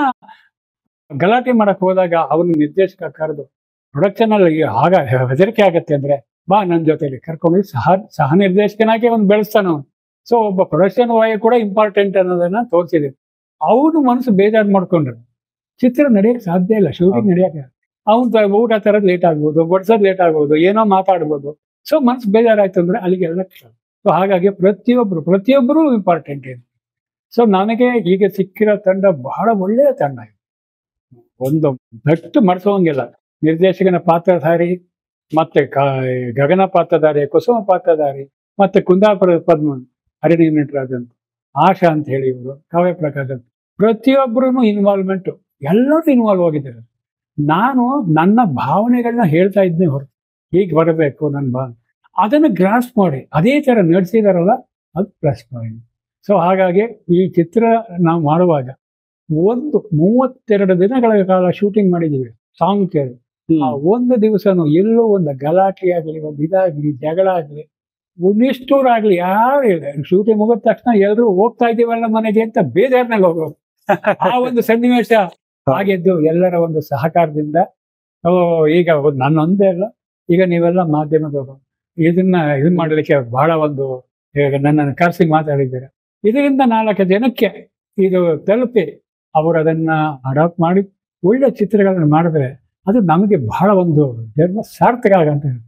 ಗಲಾಟೆ ಮಾಡಕ್ ಹೋದಾಗ ಅವನ ನಿರ್ದೇಶಕ ಕರೆದು ಪ್ರೊಡಕ್ಷನ್ ಅಲ್ಲಿ ಆಗ ಹೆದರಿಕೆ ಆಗತ್ತೆ ಅಂದ್ರೆ, ಬಾ ನನ್ನ ಜೊತೆಲಿ ಕರ್ಕೊಂಡು ಸಹ ನಿರ್ದೇಶಕನಾಗಿ ಅವ್ನು ಬೆಳೆಸ್ತಾನ ಅವನು. ಸೊ ಒಬ್ಬ ಪ್ರೊಡಕ್ಷನ್ ವಾಯ್ ಕೂಡ ಇಂಪಾರ್ಟೆಂಟ್ ಅನ್ನೋದನ್ನ ತೋರಿಸಿದೆ. ಅವನು ಮನಸ್ಸು ಬೇಜಾರು ಮಾಡ್ಕೊಂಡ್ರು, ಚಿತ್ರ ನಡೆಯಕ್ಕೆ ಸಾಧ್ಯ ಇಲ್ಲ, ಶೂಟಿಂಗ್ ನಡೆಯಕ್ಕೆ. ಅವ್ನು ಊಟ ತರದ್ ಲೇಟ್ ಆಗ್ಬೋದು, ಬಡ್ಸೋದ್ ಲೇಟ್ ಆಗ್ಬೋದು, ಏನೋ ಮಾತಾಡ್ಬೋದು. ಸೊ ಮನಸ್ಸು ಬೇಜಾರಾಯ್ತು ಅಂದ್ರೆ ಅಲ್ಲಿಗೆ ಎಲ್ಲ. ಸೊ ಹಾಗಾಗಿ ಪ್ರತಿಯೊಬ್ಬರು ಇಂಪಾರ್ಟೆಂಟ್ ಇದೆ. ಸೊ ನನಗೆ ಈಗ ಸಿಕ್ಕಿರೋ ತಂಡ ಬಹಳ ಒಳ್ಳೆಯ ತಂಡ ಇದೆ. ಒಂದು ಗಟ್ಟು ಮಾಡಿಸೋಂಗಿಲ್ಲ. ನಿರ್ದೇಶಕನ ಪಾತ್ರಧಾರಿ, ಮತ್ತೆ ಗಗನ ಪಾತ್ರಧಾರಿ, ಕುಸುಮ ಪಾತ್ರಧಾರಿ, ಮತ್ತೆ ಕುಂದಾಪುರ ಪದ್ಮ ಹರಿಣಿ ಅಂತ, ಆಶಾ ಅಂತ ಹೇಳಿ ಇವರು, ಕಾವ್ಯ ಪ್ರಕಾಶ್ ಅಂತ, ಪ್ರತಿಯೊಬ್ಬರೂ ಇನ್ವಾಲ್ವ್ಮೆಂಟ್, ಎಲ್ಲರೂ ಇನ್ವಾಲ್ವ್ ಆಗಿದ್ದಾರೆ. ನಾನು ನನ್ನ ಭಾವನೆಗಳನ್ನ ಹೇಳ್ತಾ ಇದ್ನೇ ಹೊರತು ಹೀಗೆ ಬರಬೇಕು ನನ್ನ ಅದನ್ನು ಗ್ರಾಸ್ ಮಾಡಿ ಅದೇ ಥರ ನಡೆಸಿದಾರಲ್ಲ ಅದು ಪ್ಲಸ್ ಪಾಯಿಂಟ್. ಸೊ ಹಾಗಾಗಿ ಈ ಚಿತ್ರ ನಾವು ಮಾಡುವಾಗ 32 ದಿನಗಳ ಕಾಲ ಶೂಟಿಂಗ್ ಮಾಡಿದ್ದೀವಿ. ಸಾಂಗ್ ಕೇಳಿ ಆ ಒಂದು ದಿವಸನೂ ಎಲ್ಲೋ ಒಂದು ಗಲಾಟೆ ಆಗಲಿ, ಒಂದು ಇದಾಗಲಿ, ಜಗಳ ಆಗಲಿ, ನಿಷ್ಠೂರಾಗ್ಲಿ ಯಾರು ಇಲ್ಲ. ಶೂಟಿಂಗ್ ಮುಗಿದ ತಕ್ಷಣ ಎಲ್ಲರೂ ಹೋಗ್ತಾ ಇದ್ದೀವಲ್ಲ ಮನೆಗೆ ಅಂತ ಬೇಜಾರ್ನಾಗ ಹೋಗೋರು. ಆ ಒಂದು ಸನ್ನಿವೇಶ ಆಗಿದ್ದು ಎಲ್ಲರ ಒಂದು ಸಹಕಾರದಿಂದ. ಈಗ ನನ್ನೊಂದೇ ಅಲ್ಲ, ಈಗ ನೀವೆಲ್ಲ ಮಾಧ್ಯಮದವರು ಇದನ್ನ ಮಾಡಲಿಕ್ಕೆ ಬಹಳ ಒಂದು ನನ್ನನ್ನು ಕರೆಸಿ ಮಾತಾಡಿದ್ದೀರ. ಇದರಿಂದ 4 ಜನಕ್ಕೆ ಇದು ತಲುಪಿ ಅವರು ಅದನ್ನ ಅಡಾಪ್ಟ್ ಮಾಡಿ ಒಳ್ಳೆ ಚಿತ್ರಗಳನ್ನು ಮಾಡಿದ್ರೆ ಅದು ನಮಗೆ ಬಹಳ ಒಂದು ಜನ್ಮ ಸಾರ್ಥಕ ಆಗಂತ ಹೇಳಿ.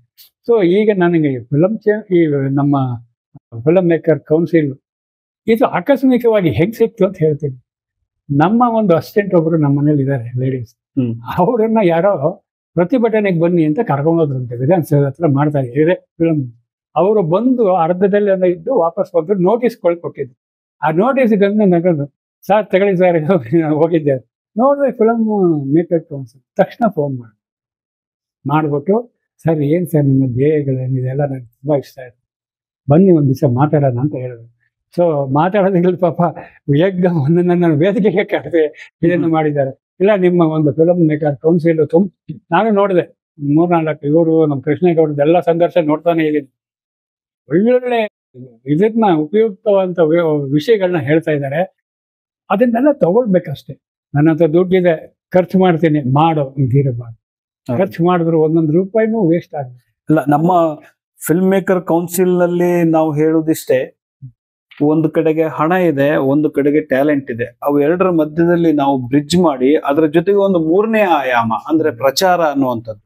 ಸೊ ಈಗ ನನಗೆ ಈ ನಮ್ಮ ಫಿಲಮ್ ಮೇಕರ್ ಕೌನ್ಸಿಲ್ ಇದು ಆಕಸ್ಮಿಕವಾಗಿ ಹೆಂಗ್ ಸಿಕ್ತು ಅಂತ ಹೇಳ್ತೀನಿ. ನಮ್ಮ ಒಂದು ಅಸಿಸ್ಟೆಂಟ್ ಒಬ್ರು ನಮ್ಮ ಮನೇಲಿ ಇದ್ದಾರೆ ಲೇಡೀಸ್, ಅವರನ್ನ ಯಾರೋ ಪ್ರತಿಭಟನೆಗೆ ಬನ್ನಿ ಅಂತ ಕರ್ಕೊಂಡೋದ್ರಂತೆ. ವಿಧಾನಸೌಧ ಹತ್ರ ಮಾಡ್ತಾ ಇದೆ ಫಿಲಮ್. ಅವರು ಬಂದು ಅರ್ಧದಲ್ಲಿ ಇದ್ದು ವಾಪಸ್ ಬಂದ್ರು. ನೋಟಿಸ್ ಕೊಟ್ಟಿದ್ರು. ಆ ನೋಟಿಸ್ ಗಂದು ನಗದು, ಸರ್ ತಗೊಳ್ಳಿ ಸರ್ ಹೋಗಿದ್ದೆ. ನೋಡಿದ್ರೆ ಫಿಲಮ್ ಮೇಕರ್ ಕೌನ್ಸಿಲ್ ತಕ್ಷಣ ಫೋನ್ ಮಾಡ್ಬಿಟ್ಟು, ಸರ್ ಏನು ಸರ್ ನಿಮ್ಮ ಧ್ಯೇಯಗಳೇನಿದೆಲ್ಲ ನನಗೆ ತುಂಬ ಇಷ್ಟ ಆಯಿತು, ಬನ್ನಿ ಒಂದು ದಿವಸ ಮಾತಾಡೋಣ ಅಂತ ಹೇಳಿದ್ರು. ಸೊ ಮಾತಾಡೋದಿಲ್ಲ ಪಾಪ ನನ್ನ ವೇದಿಕೆಗೆ ಕರೆದು ಇದನ್ನು ಮಾಡಿದ್ದಾರೆ. ಇಲ್ಲ ನಿಮ್ಮ ಒಂದು ಫಿಲಮ್ ಮೇಕರ್ ಕೌನ್ಸಿಲ್ ನಾನು ನೋಡಿದೆ 3-4 ಇವರು ನಮ್ಮ ಕೃಷ್ಣೇಗೌಡದ್ದು ಎಲ್ಲ ಸಂದರ್ಶನ ನೋಡ್ತಾನೆ ಇದ್ದೀನಿ. ಒಳ್ಳೊಳ್ಳೆ ಇದನ್ನ ಉಪಯುಕ್ತವಂತ ವಿಷಯಗಳನ್ನ ಹೇಳ್ತಾ ಇದ್ದಾರೆ. ಅದನ್ನೆಲ್ಲ ತಗೊಳ್ಬೇಕಷ್ಟೇ. ನನ್ನ ಹತ್ರ ದುಡ್ಡಿದೆ, ಖರ್ಚು ಮಾಡ್ತೀನಿ, ಮಾಡೋ ಇದಿರಬಾರ್ದು. ಖರ್ಚು ಮಾಡಿದ್ರು 1 ರೂಪಾಯಿನೂ ವೇಸ್ಟ್ ಆಗುತ್ತೆ. ಅಲ್ಲ, ನಮ್ಮ ಫಿಲ್ಮ್ ಮೇಕರ್ ಕೌನ್ಸಿಲ್ ನಲ್ಲಿ ನಾವು ಹೇಳುದಿಷ್ಟೇ, ಒಂದು ಕಡೆಗೆ ಹಣ ಇದೆ, ಒಂದು ಕಡೆಗೆ ಟ್ಯಾಲೆಂಟ್ ಇದೆ. ಅವು ಎರಡರ ಮಧ್ಯದಲ್ಲಿ ನಾವು ಬ್ರಿಡ್ಜ್ ಮಾಡಿ ಅದರ ಜೊತೆಗೆ ಒಂದು 3ನೇ ಆಯಾಮ ಅಂದ್ರೆ ಪ್ರಚಾರ ಅನ್ನುವಂಥದ್ದು.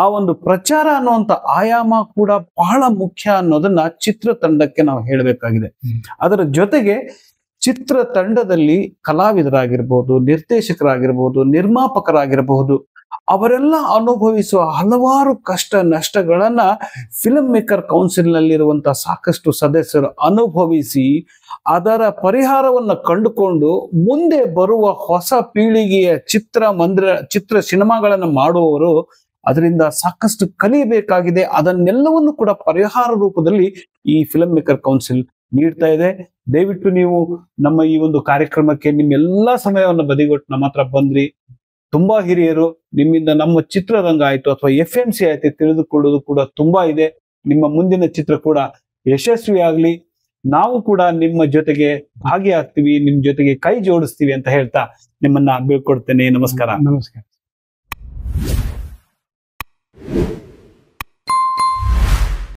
ಆ ಒಂದು ಪ್ರಚಾರ ಅನ್ನುವಂಥ ಆಯಾಮ ಕೂಡ ಬಹಳ ಮುಖ್ಯ ಅನ್ನೋದನ್ನ ಚಿತ್ರತಂಡಕ್ಕೆ ನಾವು ಹೇಳಬೇಕಾಗಿದೆ. ಅದರ ಜೊತೆಗೆ ಚಿತ್ರತಂಡದಲ್ಲಿ ಕಲಾವಿದರಾಗಿರ್ಬೋದು, ನಿರ್ದೇಶಕರಾಗಿರ್ಬೋದು, ನಿರ್ಮಾಪಕರಾಗಿರಬಹುದು, ಅವರೆಲ್ಲ ಅನುಭವಿಸುವ ಹಲವಾರು ಕಷ್ಟ ನಷ್ಟಗಳನ್ನ ಫಿಲ್ಮ್ ಮೇಕರ್ ಕೌನ್ಸಿಲ್ ನಲ್ಲಿರುವಂತಹ ಸಾಕಷ್ಟು ಸದಸ್ಯರು ಅನುಭವಿಸಿ ಅದರ ಪರಿಹಾರವನ್ನ ಕಂಡುಕೊಂಡು ಮುಂದೆ ಬರುವ ಹೊಸ ಪೀಳಿಗೆಯ ಚಿತ್ರ ಸಿನಿಮಾಗಳನ್ನು ಮಾಡುವವರು ಅದರಿಂದ ಸಾಕಷ್ಟು ಕಲಿಯಬೇಕಾಗಿದೆ. ಅದನ್ನೆಲ್ಲವನ್ನು ಕೂಡ ಪರಿಹಾರ ರೂಪದಲ್ಲಿ ಈ ಫಿಲ್ಮ್ ಮೇಕರ್ ಕೌನ್ಸಿಲ್ ನೀಡ್ತಾ ಇದೆ. ದಯವಿಟ್ಟು ನೀವು ನಮ್ಮ ಈ ಒಂದು ಕಾರ್ಯಕ್ರಮಕ್ಕೆ ನಿಮ್ಮೆಲ್ಲಾ ಸಮಯವನ್ನು ಬದಿಗೊಟ್ಟು ನಮ್ಮ ಹತ್ರ ಬಂದ್ರಿ. ತುಂಬಾ ಹಿರಿಯರು, ನಿಮ್ಮಿಂದ ನಮ್ಮ ಚಿತ್ರರಂಗ ಆಯ್ತು ಅಥವಾ FMC ಆಯ್ತು ತಿಳಿದುಕೊಳ್ಳೋದು ಕೂಡ ತುಂಬಾ ಇದೆ. ನಿಮ್ಮ ಮುಂದಿನ ಚಿತ್ರ ಕೂಡ ಯಶಸ್ವಿ ಆಗ್ಲಿ. ನಾವು ಕೂಡ ನಿಮ್ಮ ಜೊತೆಗೆ ಭಾಗಿಯಾಗ್ತೀವಿ, ನಿಮ್ ಜೊತೆಗೆ ಕೈ ಜೋಡಿಸ್ತೀವಿ ಅಂತ ಹೇಳ್ತಾ ನಿಮ್ಮನ್ನ ಬೀಳ್ಕೊಡ್ತೇನೆ. ನಮಸ್ಕಾರ. ನಮಸ್ಕಾರ.